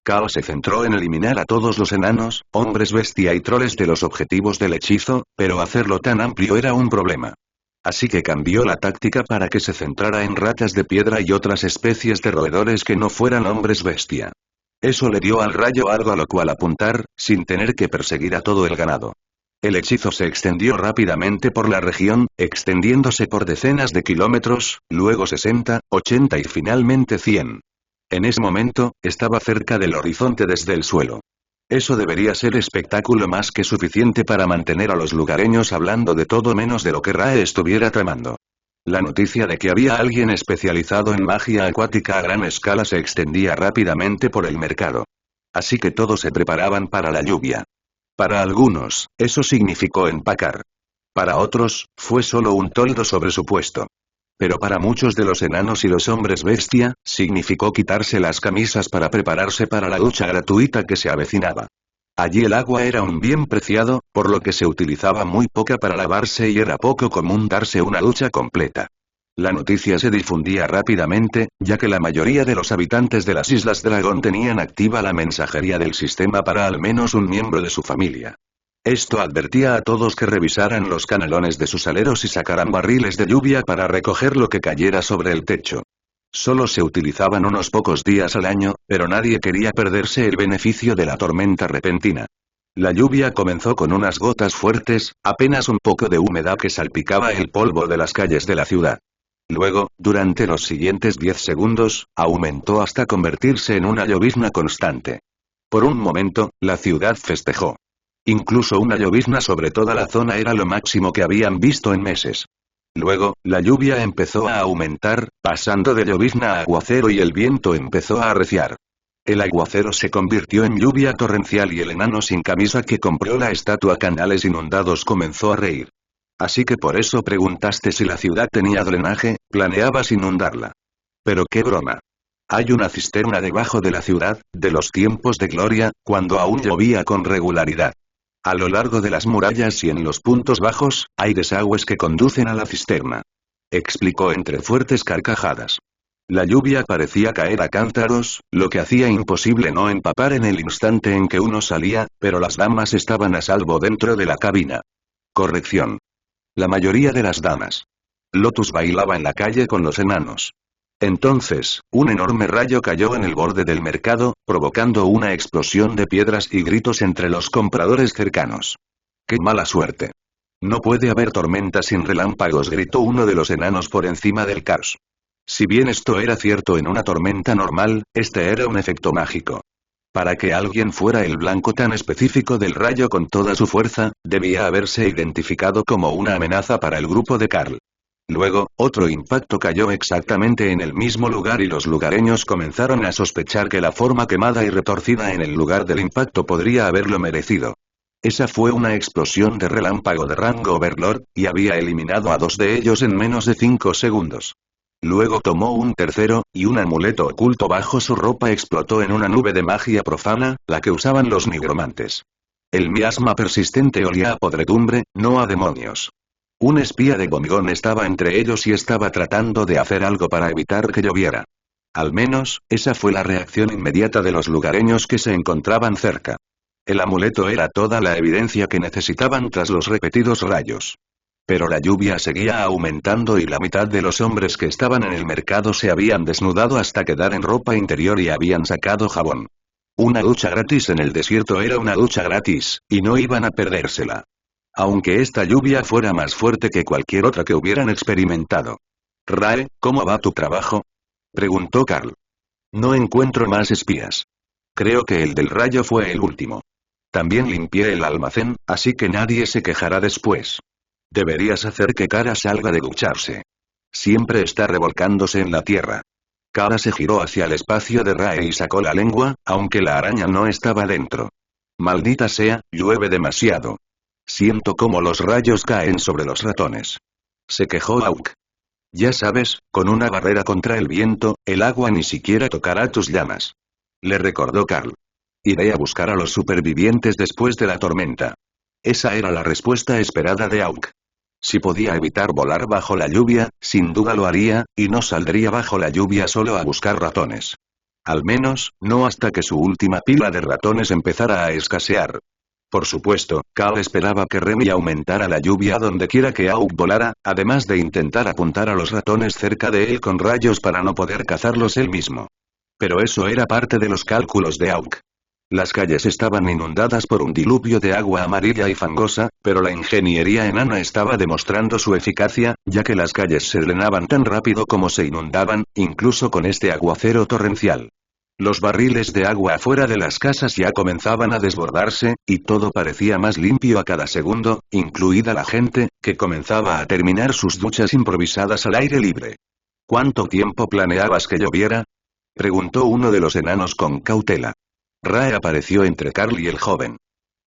Carl se centró en eliminar a todos los enanos, hombres bestia y troles de los objetivos del hechizo, pero hacerlo tan amplio era un problema. Así que cambió la táctica para que se centrara en ratas de piedra y otras especies de roedores que no fueran hombres bestia. Eso le dio al rayo algo a lo cual apuntar, sin tener que perseguir a todo el ganado. El hechizo se extendió rápidamente por la región, extendiéndose por decenas de kilómetros, luego 60, 80 y finalmente 100. En ese momento, estaba cerca del horizonte desde el suelo. Eso debería ser espectáculo más que suficiente para mantener a los lugareños hablando de todo menos de lo que Rae estuviera tramando. La noticia de que había alguien especializado en magia acuática a gran escala se extendía rápidamente por el mercado. Así que todos se preparaban para la lluvia. Para algunos, eso significó empacar. Para otros, fue solo un toldo sobre su puesto. Pero para muchos de los enanos y los hombres bestia, significó quitarse las camisas para prepararse para la ducha gratuita que se avecinaba. Allí el agua era un bien preciado, por lo que se utilizaba muy poca para lavarse y era poco común darse una ducha completa. La noticia se difundía rápidamente, ya que la mayoría de los habitantes de las Islas Dragón tenían activa la mensajería del sistema para al menos un miembro de su familia. Esto advertía a todos que revisaran los canalones de sus aleros y sacaran barriles de lluvia para recoger lo que cayera sobre el techo. Solo se utilizaban unos pocos días al año, pero nadie quería perderse el beneficio de la tormenta repentina. La lluvia comenzó con unas gotas fuertes, apenas un poco de humedad que salpicaba el polvo de las calles de la ciudad. Luego, durante los siguientes 10 segundos, aumentó hasta convertirse en una llovizna constante. Por un momento, la ciudad festejó. Incluso una llovizna sobre toda la zona era lo máximo que habían visto en meses. Luego, la lluvia empezó a aumentar, pasando de llovizna a aguacero y el viento empezó a arreciar. El aguacero se convirtió en lluvia torrencial y el enano sin camisa que compró la estatua Canales Inundados comenzó a reír. Así que por eso preguntaste si la ciudad tenía drenaje, planeabas inundarla. Pero qué broma. Hay una cisterna debajo de la ciudad, de los tiempos de gloria, cuando aún llovía con regularidad. A lo largo de las murallas y en los puntos bajos, hay desagües que conducen a la cisterna. Explicó entre fuertes carcajadas. La lluvia parecía caer a cántaros, lo que hacía imposible no empapar en el instante en que uno salía, pero las damas estaban a salvo dentro de la cabina. Corrección. La mayoría de las damas. Lotus bailaba en la calle con los enanos. Entonces, un enorme rayo cayó en el borde del mercado, provocando una explosión de piedras y gritos entre los compradores cercanos. ¡Qué mala suerte! No puede haber tormenta sin relámpagos, gritó uno de los enanos por encima del caos. Si bien esto era cierto en una tormenta normal, este era un efecto mágico. Para que alguien fuera el blanco tan específico del rayo con toda su fuerza, debía haberse identificado como una amenaza para el grupo de Carl. Luego, otro impacto cayó exactamente en el mismo lugar y los lugareños comenzaron a sospechar que la forma quemada y retorcida en el lugar del impacto podría haberlo merecido. Esa fue una explosión de relámpago de rango Overlord, y había eliminado a 2 de ellos en menos de 5 segundos. Luego tomó un tercero, y un amuleto oculto bajo su ropa explotó en una nube de magia profana, la que usaban los nigromantes. El miasma persistente olía a podredumbre, no a demonios. Un espía de Gomgón estaba entre ellos y estaba tratando de hacer algo para evitar que lloviera. Al menos, esa fue la reacción inmediata de los lugareños que se encontraban cerca. El amuleto era toda la evidencia que necesitaban tras los repetidos rayos. Pero la lluvia seguía aumentando y la mitad de los hombres que estaban en el mercado se habían desnudado hasta quedar en ropa interior y habían sacado jabón. Una ducha gratis en el desierto era una ducha gratis, y no iban a perdérsela. Aunque esta lluvia fuera más fuerte que cualquier otra que hubieran experimentado. Rae, ¿cómo va tu trabajo? Preguntó Carl. No encuentro más espías. Creo que el del rayo fue el último. También limpié el almacén, así que nadie se quejará después. Deberías hacer que Kara salga de ducharse. Siempre está revolcándose en la tierra. Kara se giró hacia el espacio de Rae y sacó la lengua, aunque la araña no estaba dentro. Maldita sea, llueve demasiado. Siento cómo los rayos caen sobre los ratones. Se quejó Auk. Ya sabes, con una barrera contra el viento, el agua ni siquiera tocará tus llamas. Le recordó Carl. Iré a buscar a los supervivientes después de la tormenta. Esa era la respuesta esperada de Auk. Si podía evitar volar bajo la lluvia, sin duda lo haría, y no saldría bajo la lluvia solo a buscar ratones. Al menos, no hasta que su última pila de ratones empezara a escasear. Por supuesto, Cal esperaba que Remy aumentara la lluvia donde quiera que Auk volara, además de intentar apuntar a los ratones cerca de él con rayos para no poder cazarlos él mismo. Pero eso era parte de los cálculos de Auk. Las calles estaban inundadas por un diluvio de agua amarilla y fangosa, pero la ingeniería enana estaba demostrando su eficacia, ya que las calles se drenaban tan rápido como se inundaban, incluso con este aguacero torrencial. Los barriles de agua afuera de las casas ya comenzaban a desbordarse, y todo parecía más limpio a cada segundo, incluida la gente, que comenzaba a terminar sus duchas improvisadas al aire libre. ¿Cuánto tiempo planeabas que lloviera? Preguntó uno de los enanos con cautela. Rae apareció entre Carl y el joven.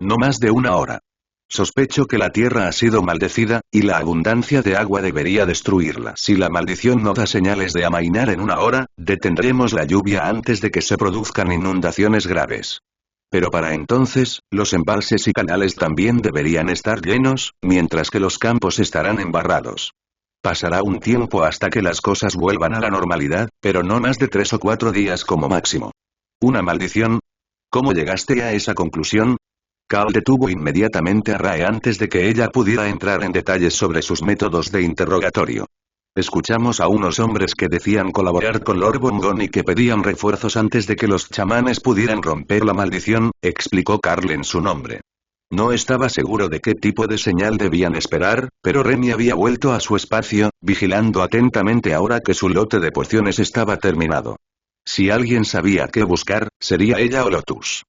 No más de 1 hora. Sospecho que la tierra ha sido maldecida, y la abundancia de agua debería destruirla. Si la maldición no da señales de amainar en 1 hora, detendremos la lluvia antes de que se produzcan inundaciones graves. Pero para entonces, los embalses y canales también deberían estar llenos, mientras que los campos estarán embarrados. Pasará un tiempo hasta que las cosas vuelvan a la normalidad, pero no más de 3 o 4 días como máximo. ¿Una maldición? ¿Cómo llegaste a esa conclusión? Cal detuvo inmediatamente a Rae antes de que ella pudiera entrar en detalles sobre sus métodos de interrogatorio. Escuchamos a unos hombres que decían colaborar con Lord Bongón y que pedían refuerzos antes de que los chamanes pudieran romper la maldición, explicó Carl en su nombre. No estaba seguro de qué tipo de señal debían esperar, pero Remy había vuelto a su espacio, vigilando atentamente ahora que su lote de pociones estaba terminado. Si alguien sabía qué buscar, sería ella o Lotus.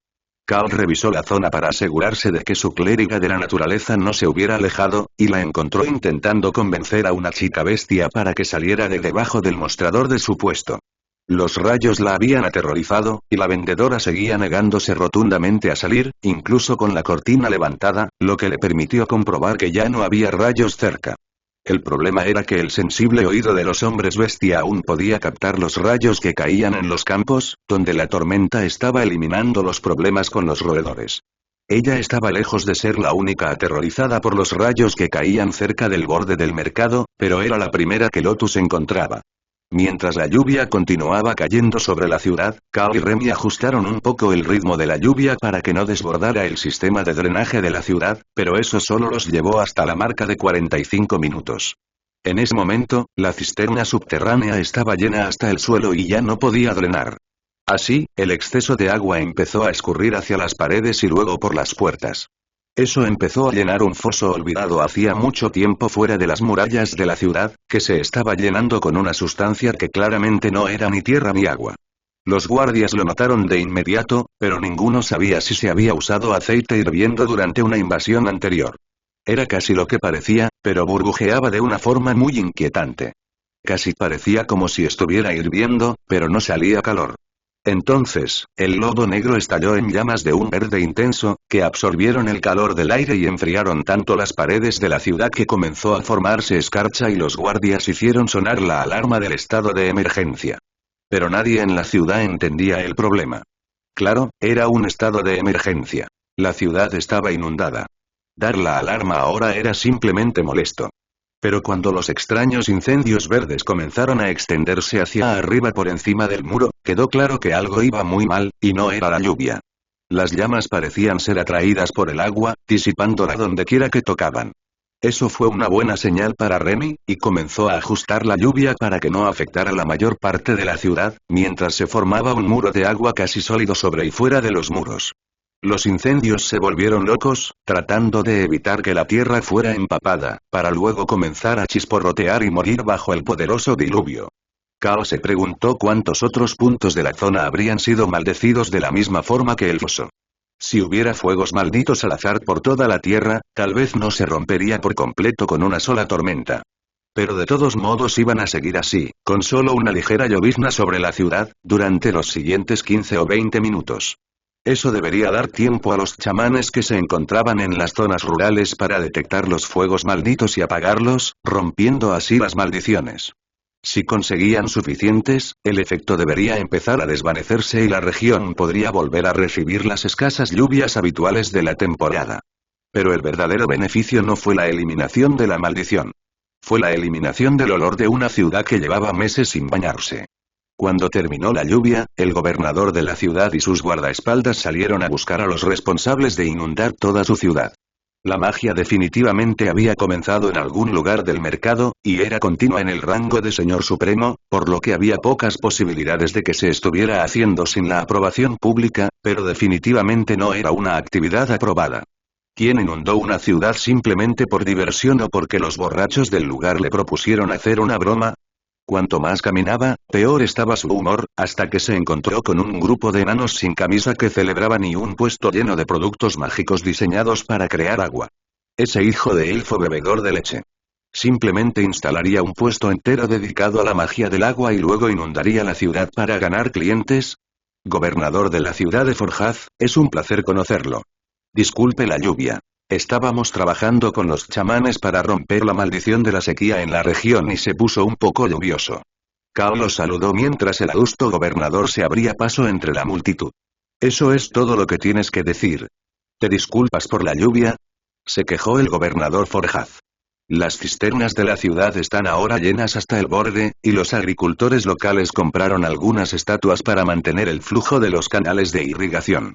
Cal revisó la zona para asegurarse de que su clériga de la naturaleza no se hubiera alejado, y la encontró intentando convencer a una chica bestia para que saliera de debajo del mostrador de su puesto. Los rayos la habían aterrorizado, y la vendedora seguía negándose rotundamente a salir, incluso con la cortina levantada, lo que le permitió comprobar que ya no había rayos cerca. El problema era que el sensible oído de los hombres bestia aún podía captar los rayos que caían en los campos, donde la tormenta estaba eliminando los problemas con los roedores. Ella estaba lejos de ser la única aterrorizada por los rayos que caían cerca del borde del mercado, pero era la primera que Lotus encontraba. Mientras la lluvia continuaba cayendo sobre la ciudad, Cal y Remy ajustaron un poco el ritmo de la lluvia para que no desbordara el sistema de drenaje de la ciudad, pero eso solo los llevó hasta la marca de 45 minutos. En ese momento, la cisterna subterránea estaba llena hasta el suelo y ya no podía drenar. Así, el exceso de agua empezó a escurrir hacia las paredes y luego por las puertas. Eso empezó a llenar un foso olvidado hacía mucho tiempo fuera de las murallas de la ciudad, que se estaba llenando con una sustancia que claramente no era ni tierra ni agua. Los guardias lo notaron de inmediato, pero ninguno sabía si se había usado aceite hirviendo durante una invasión anterior. Era casi lo que parecía, pero burbujeaba de una forma muy inquietante. Casi parecía como si estuviera hirviendo, pero no salía calor. Entonces, el lodo negro estalló en llamas de un verde intenso, que absorbieron el calor del aire y enfriaron tanto las paredes de la ciudad que comenzó a formarse escarcha y los guardias hicieron sonar la alarma del estado de emergencia. Pero nadie en la ciudad entendía el problema. Claro, era un estado de emergencia. La ciudad estaba inundada. Dar la alarma ahora era simplemente molesto. Pero cuando los extraños incendios verdes comenzaron a extenderse hacia arriba por encima del muro, quedó claro que algo iba muy mal, y no era la lluvia. Las llamas parecían ser atraídas por el agua, disipándola donde quiera que tocaban. Eso fue una buena señal para Remy, y comenzó a ajustar la lluvia para que no afectara la mayor parte de la ciudad, mientras se formaba un muro de agua casi sólido sobre y fuera de los muros. Los incendios se volvieron locos, tratando de evitar que la tierra fuera empapada, para luego comenzar a chisporrotear y morir bajo el poderoso diluvio. Cal se preguntó cuántos otros puntos de la zona habrían sido maldecidos de la misma forma que el foso. Si hubiera fuegos malditos al azar por toda la tierra, tal vez no se rompería por completo con una sola tormenta. Pero de todos modos iban a seguir así, con solo una ligera llovizna sobre la ciudad, durante los siguientes 15 o 20 minutos. Eso debería dar tiempo a los chamanes que se encontraban en las zonas rurales para detectar los fuegos malditos y apagarlos, rompiendo así las maldiciones. Si conseguían suficientes, el efecto debería empezar a desvanecerse y la región podría volver a recibir las escasas lluvias habituales de la temporada. Pero el verdadero beneficio no fue la eliminación de la maldición. Fue la eliminación del olor de una ciudad que llevaba meses sin bañarse. Cuando terminó la lluvia, el gobernador de la ciudad y sus guardaespaldas salieron a buscar a los responsables de inundar toda su ciudad. La magia definitivamente había comenzado en algún lugar del mercado, y era continua en el rango de Señor Supremo, por lo que había pocas posibilidades de que se estuviera haciendo sin la aprobación pública, pero definitivamente no era una actividad aprobada. ¿Quién inundó una ciudad simplemente por diversión o porque los borrachos del lugar le propusieron hacer una broma? Cuanto más caminaba, peor estaba su humor, hasta que se encontró con un grupo de enanos sin camisa que celebraban y un puesto lleno de productos mágicos diseñados para crear agua. Ese hijo de elfo bebedor de leche. Simplemente instalaría un puesto entero dedicado a la magia del agua y luego inundaría la ciudad para ganar clientes. Gobernador de la ciudad de Forjaz, es un placer conocerlo. Disculpe la lluvia. Estábamos trabajando con los chamanes para romper la maldición de la sequía en la región y se puso un poco lluvioso. Cao los saludó mientras el augusto gobernador se abría paso entre la multitud. ¿Eso es todo lo que tienes que decir? ¿Te disculpas por la lluvia? Se quejó el gobernador Forjaz. Las cisternas de la ciudad están ahora llenas hasta el borde, y los agricultores locales compraron algunas estatuas para mantener el flujo de los canales de irrigación.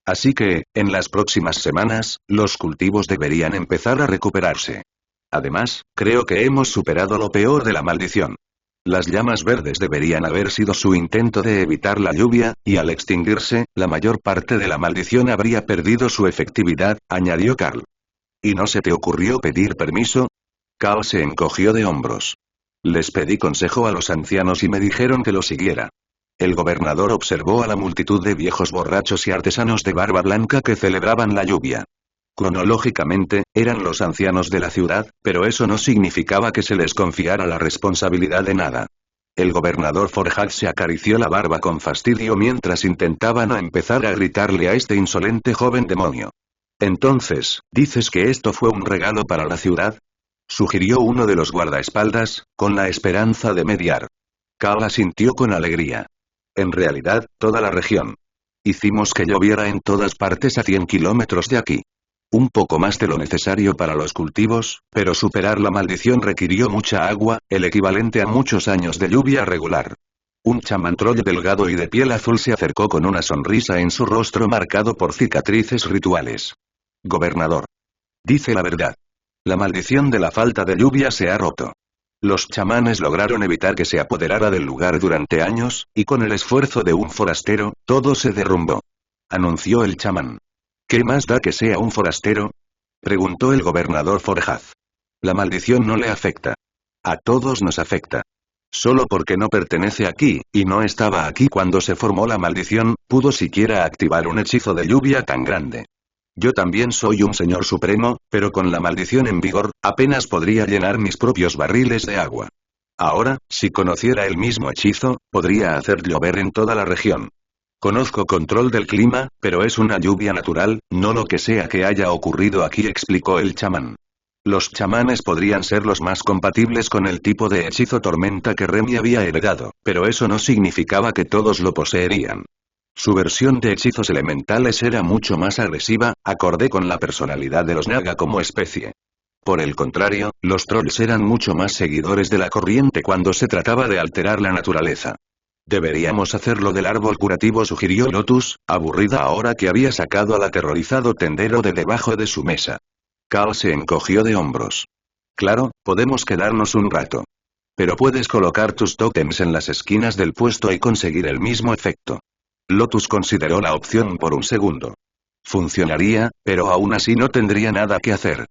Así que, en las próximas semanas, los cultivos deberían empezar a recuperarse. Además, creo que hemos superado lo peor de la maldición. Las llamas verdes deberían haber sido su intento de evitar la lluvia, y al extinguirse, la mayor parte de la maldición habría perdido su efectividad, añadió Carl. ¿Y no se te ocurrió pedir permiso? Carl se encogió de hombros. Les pedí consejo a los ancianos y me dijeron que lo siguiera. El gobernador observó a la multitud de viejos borrachos y artesanos de barba blanca que celebraban la lluvia. Cronológicamente, eran los ancianos de la ciudad, pero eso no significaba que se les confiara la responsabilidad de nada. El gobernador Forjaz se acarició la barba con fastidio mientras intentaba no empezar a gritarle a este insolente joven demonio. Entonces, ¿dices que esto fue un regalo para la ciudad? Sugirió uno de los guardaespaldas, con la esperanza de mediar. Cao asintió con alegría. En realidad, toda la región. Hicimos que lloviera en todas partes a 100 kilómetros de aquí. Un poco más de lo necesario para los cultivos, pero superar la maldición requirió mucha agua, el equivalente a muchos años de lluvia regular. Un chamán troll delgado y de piel azul se acercó con una sonrisa en su rostro marcado por cicatrices rituales. Gobernador. Dice la verdad. La maldición de la falta de lluvia se ha roto. Los chamanes lograron evitar que se apoderara del lugar durante años, y con el esfuerzo de un forastero, todo se derrumbó. Anunció el chamán. ¿Qué más da que sea un forastero? Preguntó el gobernador Forjaz. La maldición no le afecta. A todos nos afecta. Solo porque no pertenece aquí, y no estaba aquí cuando se formó la maldición, pudo siquiera activar un hechizo de lluvia tan grande. Yo también soy un señor supremo, pero con la maldición en vigor, apenas podría llenar mis propios barriles de agua. Ahora, si conociera el mismo hechizo, podría hacer llover en toda la región. Conozco control del clima, pero es una lluvia natural, no lo que sea que haya ocurrido aquí, explicó el chamán. Los chamanes podrían ser los más compatibles con el tipo de hechizo tormenta que Remy había heredado, pero eso no significaba que todos lo poseerían. Su versión de hechizos elementales era mucho más agresiva, acorde con la personalidad de los Naga como especie. Por el contrario, los trolls eran mucho más seguidores de la corriente cuando se trataba de alterar la naturaleza. Deberíamos hacerlo del árbol curativo, sugirió Lotus, aburrida ahora que había sacado al aterrorizado tendero de debajo de su mesa. Cao se encogió de hombros. Claro, podemos quedarnos un rato. Pero puedes colocar tus tótems en las esquinas del puesto y conseguir el mismo efecto. Lotus consideró la opción por un segundo. Funcionaría, pero aún así no tendría nada que hacer.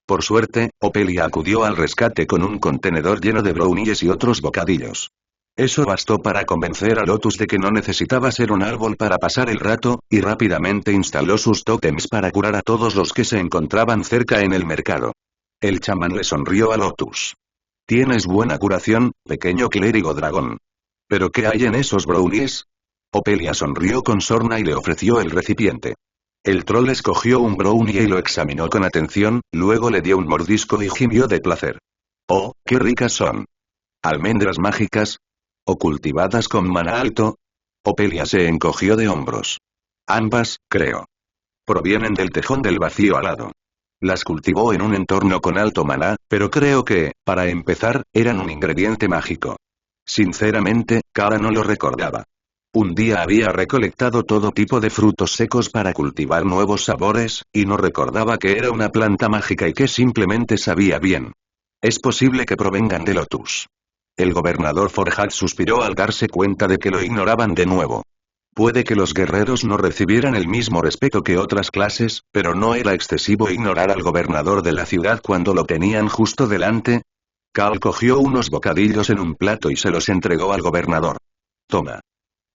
Por suerte, Opelia acudió al rescate con un contenedor lleno de brownies y otros bocadillos. Eso bastó para convencer a Lotus de que no necesitaba ser un árbol para pasar el rato, y rápidamente instaló sus tótems para curar a todos los que se encontraban cerca en el mercado. El chamán le sonrió a Lotus. Tienes buena curación, pequeño clérigo dragón. ¿Pero qué hay en esos brownies? Opelia sonrió con sorna y le ofreció el recipiente. El troll escogió un brownie y lo examinó con atención, luego le dio un mordisco y gimió de placer. ¡Oh, qué ricas son! ¿Almendras mágicas? ¿O cultivadas con maná alto? Opelia se encogió de hombros. Ambas, creo. Provienen del tejón del vacío alado. Las cultivó en un entorno con alto maná, pero creo que, para empezar, eran un ingrediente mágico. Sinceramente, Kara no lo recordaba. Un día había recolectado todo tipo de frutos secos para cultivar nuevos sabores, y no recordaba que era una planta mágica y que simplemente sabía bien. Es posible que provengan de Lotus. El gobernador Forjat suspiró al darse cuenta de que lo ignoraban de nuevo. Puede que los guerreros no recibieran el mismo respeto que otras clases, pero no era excesivo ignorar al gobernador de la ciudad cuando lo tenían justo delante. Cal cogió unos bocadillos en un plato y se los entregó al gobernador. Toma.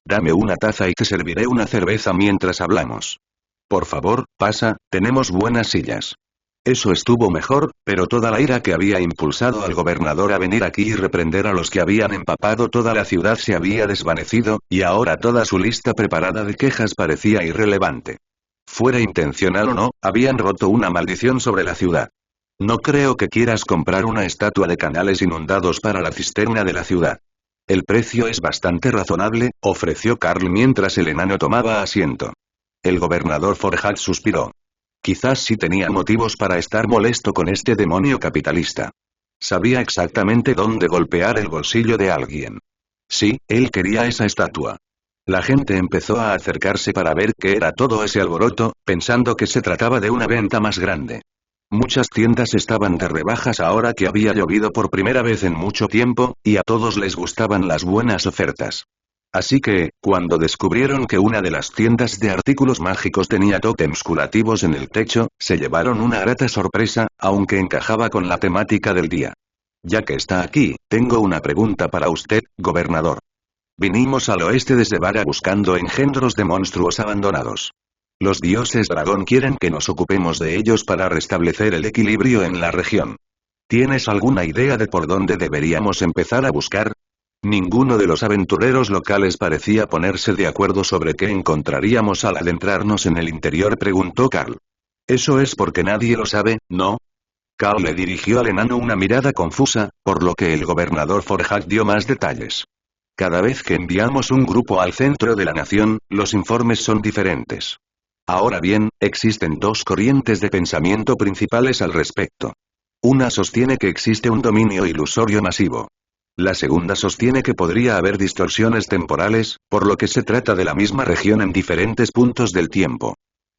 Dame una taza y te serviré una cerveza mientras hablamos. Por favor, pasa, tenemos buenas sillas. Eso estuvo mejor, pero toda la ira que había impulsado al gobernador a venir aquí y reprender a los que habían empapado toda la ciudad se había desvanecido, y ahora toda su lista preparada de quejas parecía irrelevante. Fuera intencional o no, habían roto una maldición sobre la ciudad. No creo que quieras comprar una estatua de canales inundados para la cisterna de la ciudad. El precio es bastante razonable, ofreció Carl mientras el enano tomaba asiento. El gobernador Forjat suspiró. Quizás sí tenía motivos para estar molesto con este demonio capitalista. Sabía exactamente dónde golpear el bolsillo de alguien. Sí, él quería esa estatua. La gente empezó a acercarse para ver qué era todo ese alboroto, pensando que se trataba de una venta más grande. Muchas tiendas estaban de rebajas ahora que había llovido por primera vez en mucho tiempo, y a todos les gustaban las buenas ofertas. Así que, cuando descubrieron que una de las tiendas de artículos mágicos tenía tótems curativos en el techo, se llevaron una grata sorpresa, aunque encajaba con la temática del día. Ya que está aquí, tengo una pregunta para usted, gobernador. Vinimos al oeste desde Vara buscando engendros de monstruos abandonados. Los dioses dragón quieren que nos ocupemos de ellos para restablecer el equilibrio en la región. ¿Tienes alguna idea de por dónde deberíamos empezar a buscar? Ninguno de los aventureros locales parecía ponerse de acuerdo sobre qué encontraríamos al adentrarnos en el interior, preguntó Carl. Eso es porque nadie lo sabe, ¿no? Carl le dirigió al enano una mirada confusa, por lo que el gobernador Forjat dio más detalles. Cada vez que enviamos un grupo al centro de la nación, los informes son diferentes. Ahora bien, existen dos corrientes de pensamiento principales al respecto. Una sostiene que existe un dominio ilusorio masivo. La segunda sostiene que podría haber distorsiones temporales, por lo que se trata de la misma región en diferentes puntos del tiempo.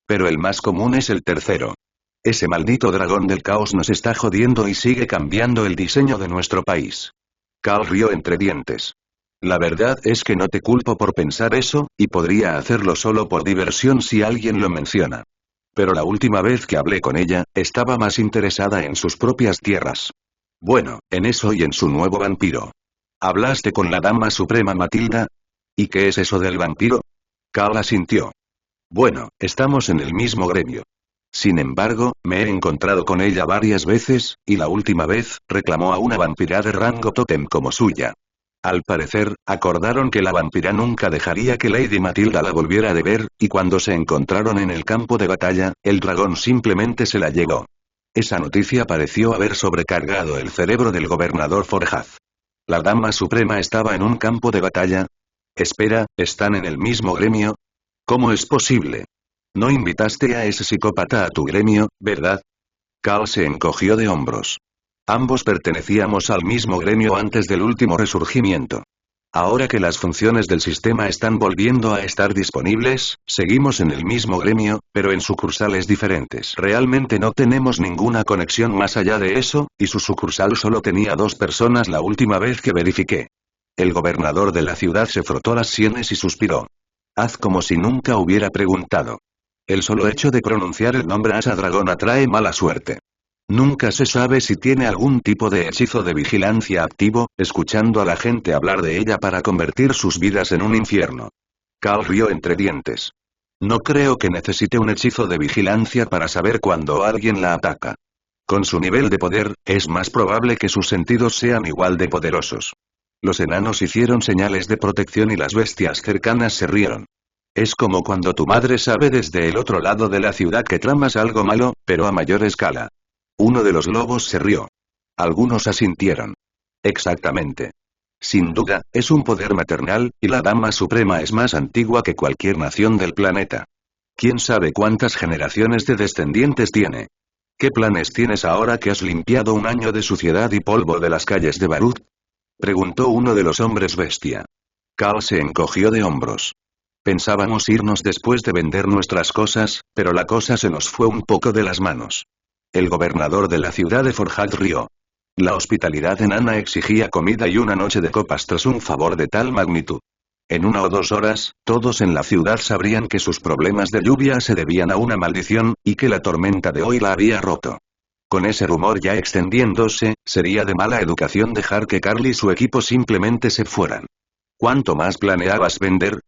Pero el más común es el tercero. Ese maldito dragón del caos nos está jodiendo y sigue cambiando el diseño de nuestro país. Carl rió entre dientes. La verdad es que no te culpo por pensar eso, y podría hacerlo solo por diversión si alguien lo menciona. Pero la última vez que hablé con ella, estaba más interesada en sus propias tierras. Bueno, en eso y en su nuevo vampiro. ¿Hablaste con la Dama Suprema Matilda? ¿Y qué es eso del vampiro? Carl asintió. Bueno, estamos en el mismo gremio. Sin embargo, me he encontrado con ella varias veces, y la última vez, reclamó a una vampira de rango tótem como suya. Al parecer, acordaron que la vampira nunca dejaría que Lady Matilda la volviera a ver, y cuando se encontraron en el campo de batalla, el dragón simplemente se la llevó. Esa noticia pareció haber sobrecargado el cerebro del gobernador Forjaz. ¿La Dama Suprema estaba en un campo de batalla? Espera, ¿están en el mismo gremio? ¿Cómo es posible? No invitaste a ese psicópata a tu gremio, ¿verdad? Carl se encogió de hombros. Ambos pertenecíamos al mismo gremio antes del último resurgimiento. Ahora que las funciones del sistema están volviendo a estar disponibles, seguimos en el mismo gremio, pero en sucursales diferentes. Realmente no tenemos ninguna conexión más allá de eso, y su sucursal solo tenía 2 personas la última vez que verifiqué. El gobernador de la ciudad se frotó las sienes y suspiró. Haz como si nunca hubiera preguntado. El solo hecho de pronunciar el nombre Asa Dragón atrae mala suerte. Nunca se sabe si tiene algún tipo de hechizo de vigilancia activo, escuchando a la gente hablar de ella para convertir sus vidas en un infierno. Carl rió entre dientes. No creo que necesite un hechizo de vigilancia para saber cuando alguien la ataca. Con su nivel de poder, es más probable que sus sentidos sean igual de poderosos. Los enanos hicieron señales de protección y las bestias cercanas se rieron. Es como cuando tu madre sabe desde el otro lado de la ciudad que tramas algo malo, pero a mayor escala. Uno de los lobos se rió. Algunos asintieron. Exactamente. Sin duda, es un poder maternal, y la Dama Suprema es más antigua que cualquier nación del planeta. ¿Quién sabe cuántas generaciones de descendientes tiene? ¿Qué planes tienes ahora que has limpiado un año de suciedad y polvo de las calles de Barut? Preguntó uno de los hombres bestia. Carl se encogió de hombros. Pensábamos irnos después de vender nuestras cosas, pero la cosa se nos fue un poco de las manos. El gobernador de la ciudad de Forjat rió. La hospitalidad enana exigía comida y una noche de copas tras un favor de tal magnitud. En 1 o 2 horas, todos en la ciudad sabrían que sus problemas de lluvia se debían a una maldición, y que la tormenta de hoy la había roto. Con ese rumor ya extendiéndose, sería de mala educación dejar que Carl y su equipo simplemente se fueran. ¿Cuánto más planeabas vender?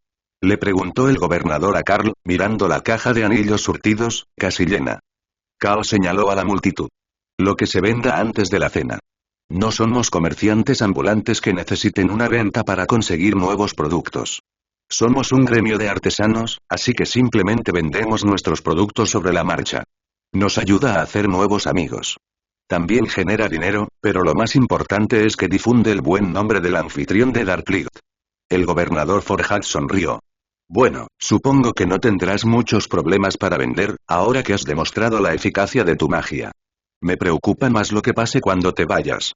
Le preguntó el gobernador a Carl, mirando la caja de anillos surtidos, casi llena. Carl señaló a la multitud. Lo que se venda antes de la cena. No somos comerciantes ambulantes que necesiten una venta para conseguir nuevos productos. Somos un gremio de artesanos, así que simplemente vendemos nuestros productos sobre la marcha. Nos ayuda a hacer nuevos amigos. También genera dinero, pero lo más importante es que difunde el buen nombre del anfitrión de Darklight. El gobernador Forjat sonrió. Bueno, supongo que no tendrás muchos problemas para vender, ahora que has demostrado la eficacia de tu magia. Me preocupa más lo que pase cuando te vayas.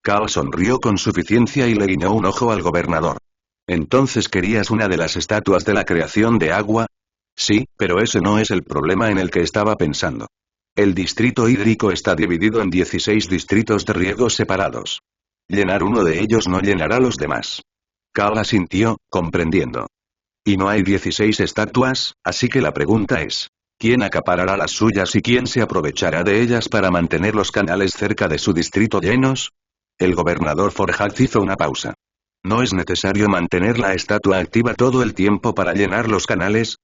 Carl sonrió con suficiencia y le guiñó un ojo al gobernador. ¿Entonces querías una de las estatuas de la creación de agua? Sí, pero ese no es el problema en el que estaba pensando. El distrito hídrico está dividido en 16 distritos de riego separados. Llenar uno de ellos no llenará los demás. Carl asintió, comprendiendo. Y no hay 16 estatuas, así que la pregunta es, ¿quién acaparará las suyas y quién se aprovechará de ellas para mantener los canales cerca de su distrito llenos? El gobernador Forjat hizo una pausa. ¿No es necesario mantener la estatua activa todo el tiempo para llenar los canales?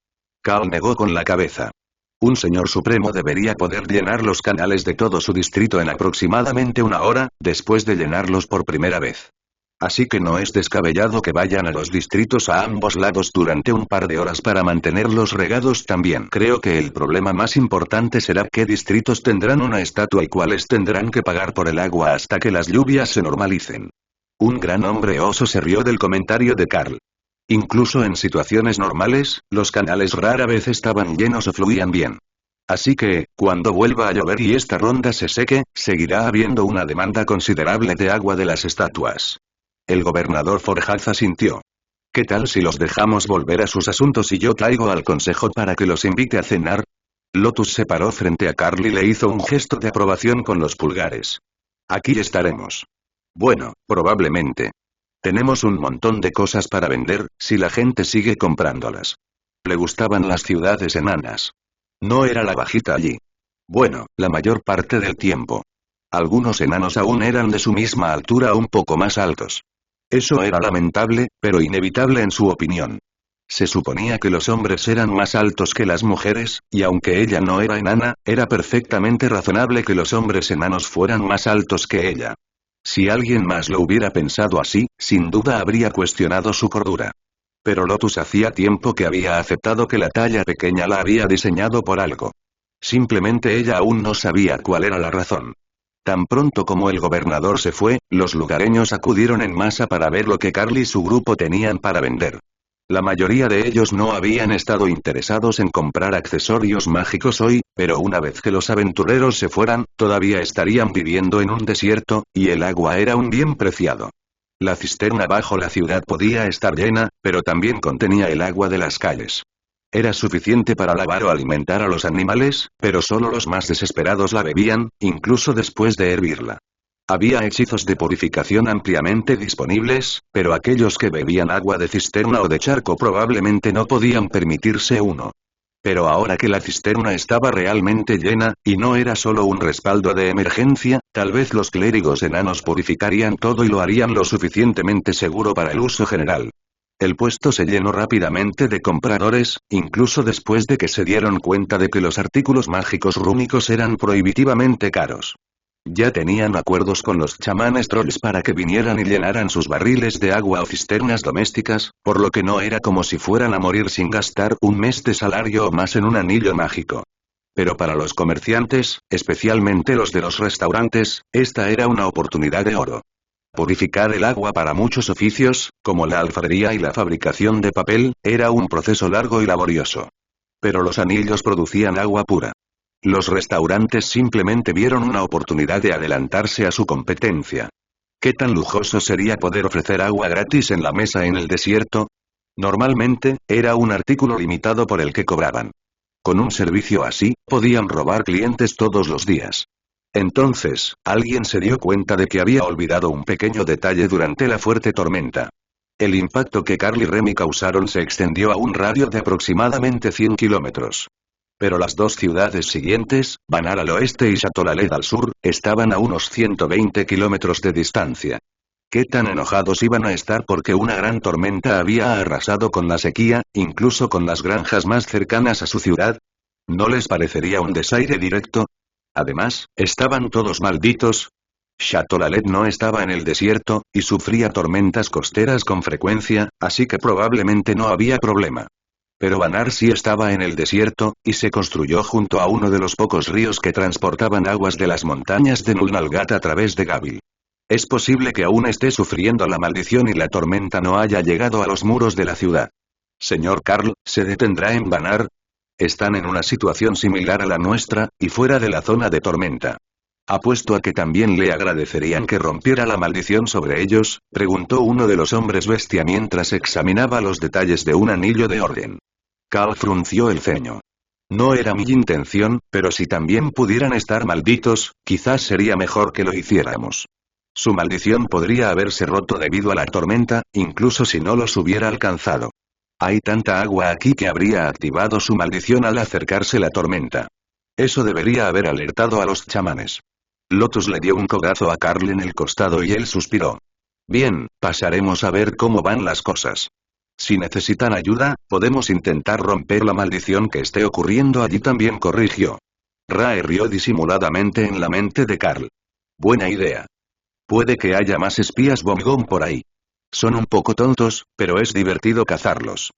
Carl negó con la cabeza. Un señor supremo debería poder llenar los canales de todo su distrito en aproximadamente 1 hora, después de llenarlos por primera vez. Así que no es descabellado que vayan a los distritos a ambos lados durante un par de horas para mantenerlos regados también. Creo que el problema más importante será qué distritos tendrán una estatua y cuáles tendrán que pagar por el agua hasta que las lluvias se normalicen. Un gran hombre oso se rió del comentario de Carl. Incluso en situaciones normales, los canales rara vez estaban llenos o fluían bien. Así que, cuando vuelva a llover y esta ronda se seque, seguirá habiendo una demanda considerable de agua de las estatuas. El gobernador Forjat asintió. ¿Qué tal si los dejamos volver a sus asuntos y yo traigo al consejo para que los invite a cenar? Lotus se paró frente a Carl y le hizo un gesto de aprobación con los pulgares. Aquí estaremos. Bueno, probablemente. Tenemos un montón de cosas para vender, si la gente sigue comprándolas. Le gustaban las ciudades enanas. No era la bajita allí. Bueno, la mayor parte del tiempo. Algunos enanos aún eran de su misma altura o un poco más altos. Eso era lamentable, pero inevitable en su opinión. Se suponía que los hombres eran más altos que las mujeres, y aunque ella no era enana, era perfectamente razonable que los hombres enanos fueran más altos que ella. Si alguien más lo hubiera pensado así, sin duda habría cuestionado su cordura. Pero Lotus hacía tiempo que había aceptado que la talla pequeña la había diseñado por algo. Simplemente ella aún no sabía cuál era la razón. Tan pronto como el gobernador se fue, los lugareños acudieron en masa para ver lo que Carl y su grupo tenían para vender. La mayoría de ellos no habían estado interesados en comprar accesorios mágicos hoy, pero una vez que los aventureros se fueran, todavía estarían viviendo en un desierto, y el agua era un bien preciado. La cisterna bajo la ciudad podía estar llena, pero también contenía el agua de las calles. Era suficiente para lavar o alimentar a los animales, pero solo los más desesperados la bebían, incluso después de hervirla. Había hechizos de purificación ampliamente disponibles, pero aquellos que bebían agua de cisterna o de charco probablemente no podían permitirse uno. Pero ahora que la cisterna estaba realmente llena, y no era solo un respaldo de emergencia, tal vez los clérigos enanos purificarían todo y lo harían lo suficientemente seguro para el uso general. El puesto se llenó rápidamente de compradores, incluso después de que se dieron cuenta de que los artículos mágicos rúnicos eran prohibitivamente caros. Ya tenían acuerdos con los chamanes trolls para que vinieran y llenaran sus barriles de agua o cisternas domésticas, por lo que no era como si fueran a morir sin gastar un mes de salario o más en un anillo mágico. Pero para los comerciantes, especialmente los de los restaurantes, esta era una oportunidad de oro. Purificar el agua para muchos oficios, como la alfarería y la fabricación de papel, era un proceso largo y laborioso. Pero los anillos producían agua pura. Los restaurantes simplemente vieron una oportunidad de adelantarse a su competencia. ¿Qué tan lujoso sería poder ofrecer agua gratis en la mesa en el desierto? Normalmente, era un artículo limitado por el que cobraban. Con un servicio así, podían robar clientes todos los días. Entonces, alguien se dio cuenta de que había olvidado un pequeño detalle durante la fuerte tormenta. El impacto que Carl y Remy causaron se extendió a un radio de aproximadamente 100 kilómetros. Pero las dos ciudades siguientes, Banar al oeste y Château-Lalleux al sur, estaban a unos 120 kilómetros de distancia. ¿Qué tan enojados iban a estar porque una gran tormenta había arrasado con la sequía, incluso con las granjas más cercanas a su ciudad? ¿No les parecería un desaire directo? Además, ¿estaban todos malditos? Château-Lalleux no estaba en el desierto, y sufría tormentas costeras con frecuencia, así que probablemente no había problema. Pero Banar sí estaba en el desierto, y se construyó junto a uno de los pocos ríos que transportaban aguas de las montañas de Nulnalgat a través de Gabil. Es posible que aún esté sufriendo la maldición y la tormenta no haya llegado a los muros de la ciudad. Señor Carl, ¿se detendrá en Banar? Están en una situación similar a la nuestra, y fuera de la zona de tormenta. Apuesto a que también le agradecerían que rompiera la maldición sobre ellos, preguntó uno de los hombres bestia mientras examinaba los detalles de un anillo de orden. Carl frunció el ceño. No era mi intención, pero si también pudieran estar malditos, quizás sería mejor que lo hiciéramos. Su maldición podría haberse roto debido a la tormenta, incluso si no los hubiera alcanzado. Hay tanta agua aquí que habría activado su maldición al acercarse la tormenta. Eso debería haber alertado a los chamanes. Lotus le dio un codazo a Carl en el costado y él suspiró. Bien, pasaremos a ver cómo van las cosas. Si necesitan ayuda, podemos intentar romper la maldición que esté ocurriendo allí también, corrigió. Rae rió disimuladamente en la mente de Carl. Buena idea. Puede que haya más espías Bomgón por ahí. Son un poco tontos, pero es divertido cazarlos.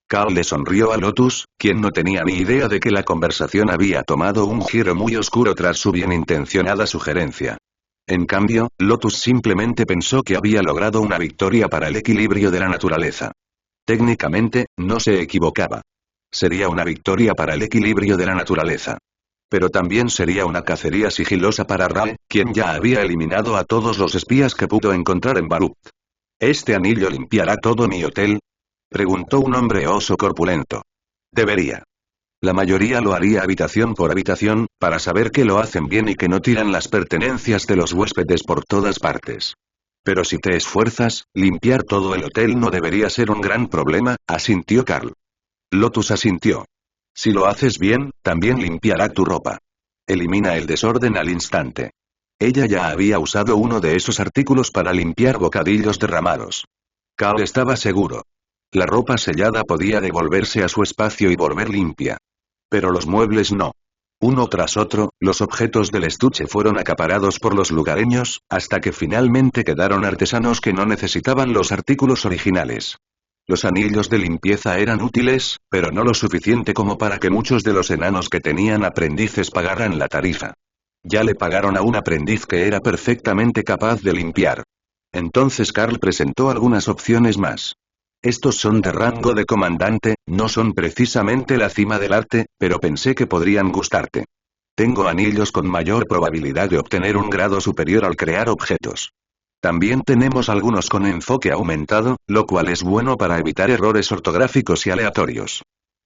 Carl le sonrió a Lotus, quien no tenía ni idea de que la conversación había tomado un giro muy oscuro tras su bienintencionada sugerencia. En cambio, Lotus simplemente pensó que había logrado una victoria para el equilibrio de la naturaleza. Técnicamente, no se equivocaba. Sería una victoria para el equilibrio de la naturaleza. Pero también sería una cacería sigilosa para Rae, quien ya había eliminado a todos los espías que pudo encontrar en Barut. ¿Este anillo limpiará todo mi hotel?, preguntó un hombre oso corpulento. Debería. La mayoría lo haría habitación por habitación, para saber que lo hacen bien y que no tiran las pertenencias de los huéspedes por todas partes. Pero si te esfuerzas, limpiar todo el hotel no debería ser un gran problema, asintió Carl. Lotus asintió. Si lo haces bien, también limpiará tu ropa. Elimina el desorden al instante. Ella ya había usado uno de esos artículos para limpiar bocadillos derramados. Carl estaba seguro. La ropa sellada podía devolverse a su espacio y volver limpia. Pero los muebles no. Uno tras otro, los objetos del estuche fueron acaparados por los lugareños, hasta que finalmente quedaron artesanos que no necesitaban los artículos originales. Los anillos de limpieza eran útiles, pero no lo suficiente como para que muchos de los enanos que tenían aprendices pagaran la tarifa. Ya le pagaron a un aprendiz que era perfectamente capaz de limpiar. Entonces Carl presentó algunas opciones más. Estos son de rango de comandante, no son precisamente la cima del arte, pero pensé que podrían gustarte. Tengo anillos con mayor probabilidad de obtener un grado superior al crear objetos. También tenemos algunos con enfoque aumentado, lo cual es bueno para evitar errores ortográficos y aleatorios.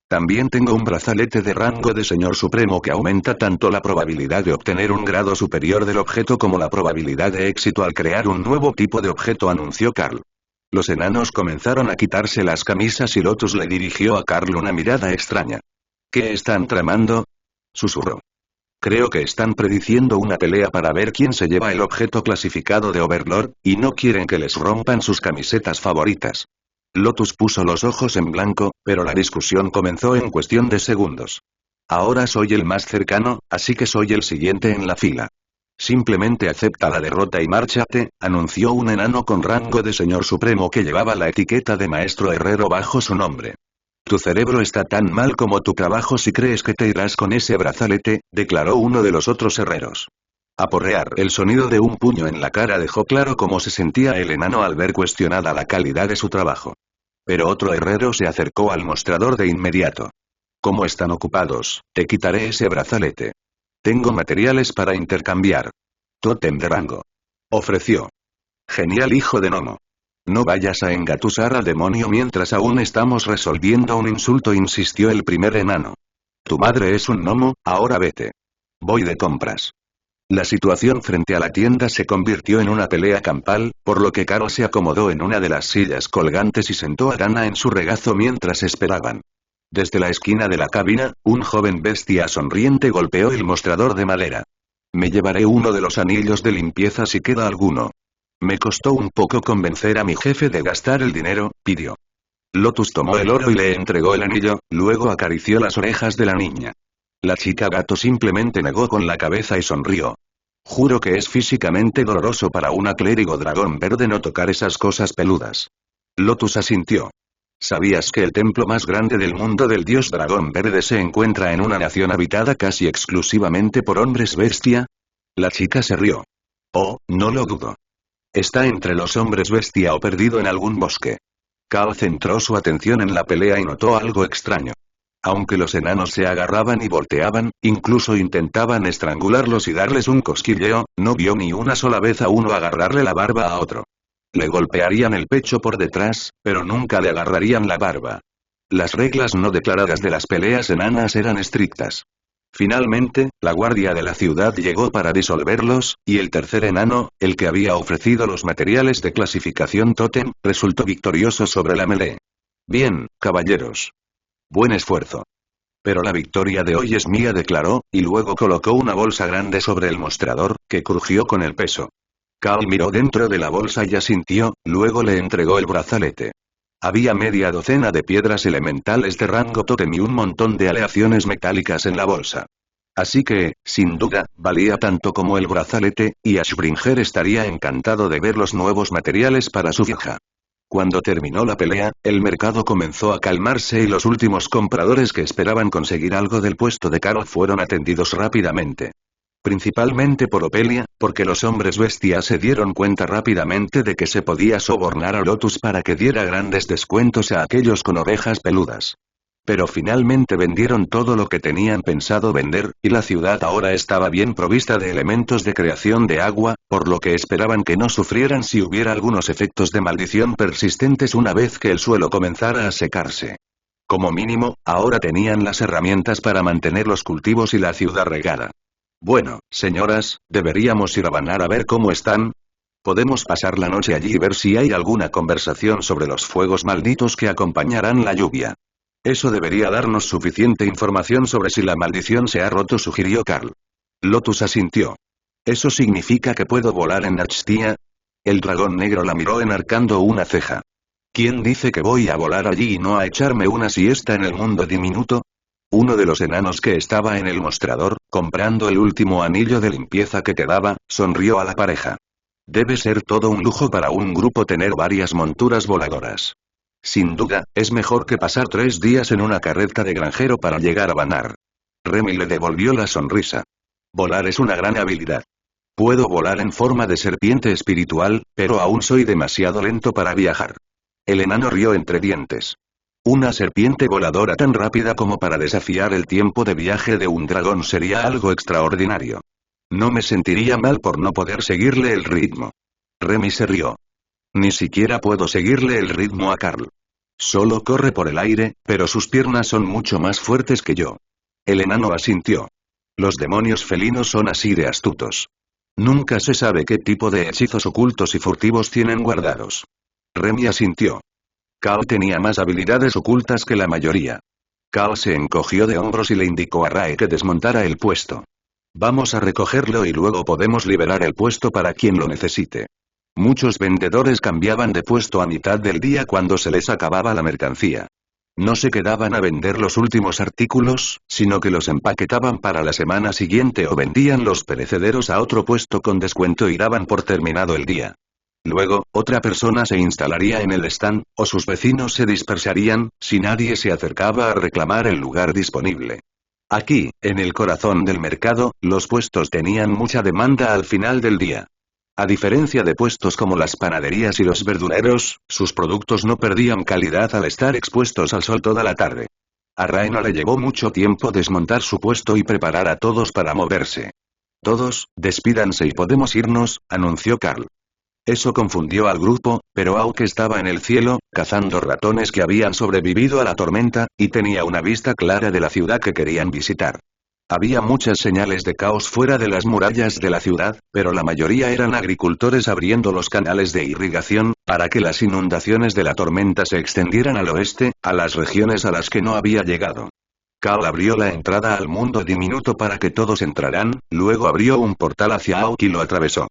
También tengo un brazalete de rango de Señor Supremo que aumenta tanto la probabilidad de obtener un grado superior del objeto como la probabilidad de éxito al crear un nuevo tipo de objeto, anunció Carl. Los enanos comenzaron a quitarse las camisas y Lotus le dirigió a Carl una mirada extraña. ¿Qué están tramando?, susurró. Creo que están prediciendo una pelea para ver quién se lleva el objeto clasificado de Overlord, y no quieren que les rompan sus camisetas favoritas. Lotus puso los ojos en blanco, pero la discusión comenzó en cuestión de segundos. Ahora soy el más cercano, así que soy el siguiente en la fila. Simplemente acepta la derrota y márchate, anunció un enano con rango de Señor Supremo que llevaba la etiqueta de Maestro Herrero bajo su nombre. Tu cerebro está tan mal como tu trabajo si crees que te irás con ese brazalete, declaró uno de los otros herreros. Aporrear. El sonido de un puño en la cara dejó claro cómo se sentía el enano al ver cuestionada la calidad de su trabajo. Pero otro herrero se acercó al mostrador de inmediato. ¿Cómo están ocupados? Te quitaré ese brazalete. Tengo materiales para intercambiar. Tótem de rango. Ofreció. Genial, hijo de gnomo. No vayas a engatusar al demonio mientras aún estamos resolviendo un insulto, insistió el primer enano. Tu madre es un gnomo, ahora vete. Voy de compras. La situación frente a la tienda se convirtió en una pelea campal, por lo que Carl se acomodó en una de las sillas colgantes y sentó a Dana en su regazo mientras esperaban. Desde la esquina de la cabina, un joven bestia sonriente golpeó el mostrador de madera. Me llevaré uno de los anillos de limpieza si queda alguno. Me costó un poco convencer a mi jefe de gastar el dinero, pidió. Lotus tomó el oro y le entregó el anillo, luego acarició las orejas de la niña. La chica gato simplemente negó con la cabeza y sonrió. Juro que es físicamente doloroso para una clérigo dragón verde no tocar esas cosas peludas. Lotus asintió. ¿Sabías que el templo más grande del mundo del dios dragón verde se encuentra en una nación habitada casi exclusivamente por hombres bestia? La chica se rió. Oh, no lo dudo. Está entre los hombres bestia o perdido en algún bosque. Carl centró su atención en la pelea y notó algo extraño. Aunque los enanos se agarraban y volteaban, incluso intentaban estrangularlos y darles un cosquilleo, no vio ni una sola vez a uno agarrarle la barba a otro. Le golpearían el pecho por detrás, pero nunca le agarrarían la barba. Las reglas no declaradas de las peleas enanas eran estrictas. Finalmente, la guardia de la ciudad llegó para disolverlos, y el tercer enano, el que había ofrecido los materiales de clasificación tótem, resultó victorioso sobre la melee. Bien, caballeros. Buen esfuerzo. Pero la victoria de hoy es mía, declaró, y luego colocó una bolsa grande sobre el mostrador, que crujió con el peso. Carl miró dentro de la bolsa y asintió, luego le entregó el brazalete. Había media docena de piedras elementales de rango tótem y un montón de aleaciones metálicas en la bolsa. Así que, sin duda, valía tanto como el brazalete, y Ashbringer estaría encantado de ver los nuevos materiales para su hija. Cuando terminó la pelea, el mercado comenzó a calmarse y los últimos compradores que esperaban conseguir algo del puesto de Carl fueron atendidos rápidamente. Principalmente por Opelia, porque los hombres bestia se dieron cuenta rápidamente de que se podía sobornar a Lotus para que diera grandes descuentos a aquellos con orejas peludas. Pero finalmente vendieron todo lo que tenían pensado vender, y la ciudad ahora estaba bien provista de elementos de creación de agua, por lo que esperaban que no sufrieran si hubiera algunos efectos de maldición persistentes una vez que el suelo comenzara a secarse. Como mínimo, ahora tenían las herramientas para mantener los cultivos y la ciudad regada. Bueno, señoras, deberíamos ir a Banar a ver cómo están. Podemos pasar la noche allí y ver si hay alguna conversación sobre los fuegos malditos que acompañarán la lluvia. Eso debería darnos suficiente información sobre si la maldición se ha roto, sugirió Carl. Lotus asintió. ¿Eso significa que puedo volar en Nachtia? El dragón negro la miró enarcando una ceja. ¿Quién dice que voy a volar allí y no a echarme una siesta en el mundo diminuto? Uno de los enanos que estaba en el mostrador, comprando el último anillo de limpieza que quedaba, sonrió a la pareja. Debe ser todo un lujo para un grupo tener varias monturas voladoras. Sin duda, es mejor que pasar 3 días en una carreta de granjero para llegar a Banar. Remy le devolvió la sonrisa. Volar es una gran habilidad. Puedo volar en forma de serpiente espiritual, pero aún soy demasiado lento para viajar. El enano rió entre dientes. Una serpiente voladora tan rápida como para desafiar el tiempo de viaje de un dragón sería algo extraordinario. No me sentiría mal por no poder seguirle el ritmo. Remy se rió. Ni siquiera puedo seguirle el ritmo a Carl. Solo corre por el aire, pero sus piernas son mucho más fuertes que yo. El enano asintió. Los demonios felinos son así de astutos. Nunca se sabe qué tipo de hechizos ocultos y furtivos tienen guardados. Remy asintió. Carl tenía más habilidades ocultas que la mayoría. Carl se encogió de hombros y le indicó a Rae que desmontara el puesto. Vamos a recogerlo y luego podemos liberar el puesto para quien lo necesite. Muchos vendedores cambiaban de puesto a mitad del día cuando se les acababa la mercancía. No se quedaban a vender los últimos artículos, sino que los empaquetaban para la semana siguiente o vendían los perecederos a otro puesto con descuento y daban por terminado el día. Luego, otra persona se instalaría en el stand, o sus vecinos se dispersarían, si nadie se acercaba a reclamar el lugar disponible. Aquí, en el corazón del mercado, los puestos tenían mucha demanda al final del día. A diferencia de puestos como las panaderías y los verduleros, sus productos no perdían calidad al estar expuestos al sol toda la tarde. A Ray no le llevó mucho tiempo desmontar su puesto y preparar a todos para moverse. Todos, despídanse y podemos irnos, anunció Carl. Eso confundió al grupo, pero Auk estaba en el cielo, cazando ratones que habían sobrevivido a la tormenta, y tenía una vista clara de la ciudad que querían visitar. Había muchas señales de caos fuera de las murallas de la ciudad, pero la mayoría eran agricultores abriendo los canales de irrigación, para que las inundaciones de la tormenta se extendieran al oeste, a las regiones a las que no había llegado. Carl abrió la entrada al mundo diminuto para que todos entraran, luego abrió un portal hacia Auk y lo atravesó.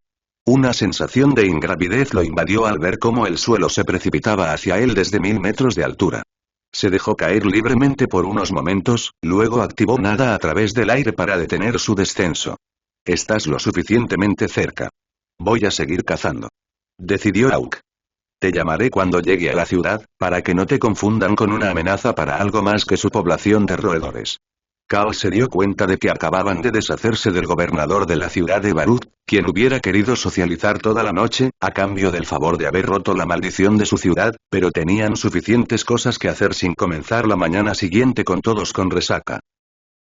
Una sensación de ingravidez lo invadió al ver cómo el suelo se precipitaba hacia él desde 1000 metros de altura. Se dejó caer libremente por unos momentos, luego activó nada a través del aire para detener su descenso. Estás lo suficientemente cerca. Voy a seguir cazando. Decidió Auk. Te llamaré cuando llegue a la ciudad, para que no te confundan con una amenaza para algo más que su población de roedores. Carl se dio cuenta de que acababan de deshacerse del gobernador de la ciudad de Barut, quien hubiera querido socializar toda la noche, a cambio del favor de haber roto la maldición de su ciudad, pero tenían suficientes cosas que hacer sin comenzar la mañana siguiente con todos con resaca.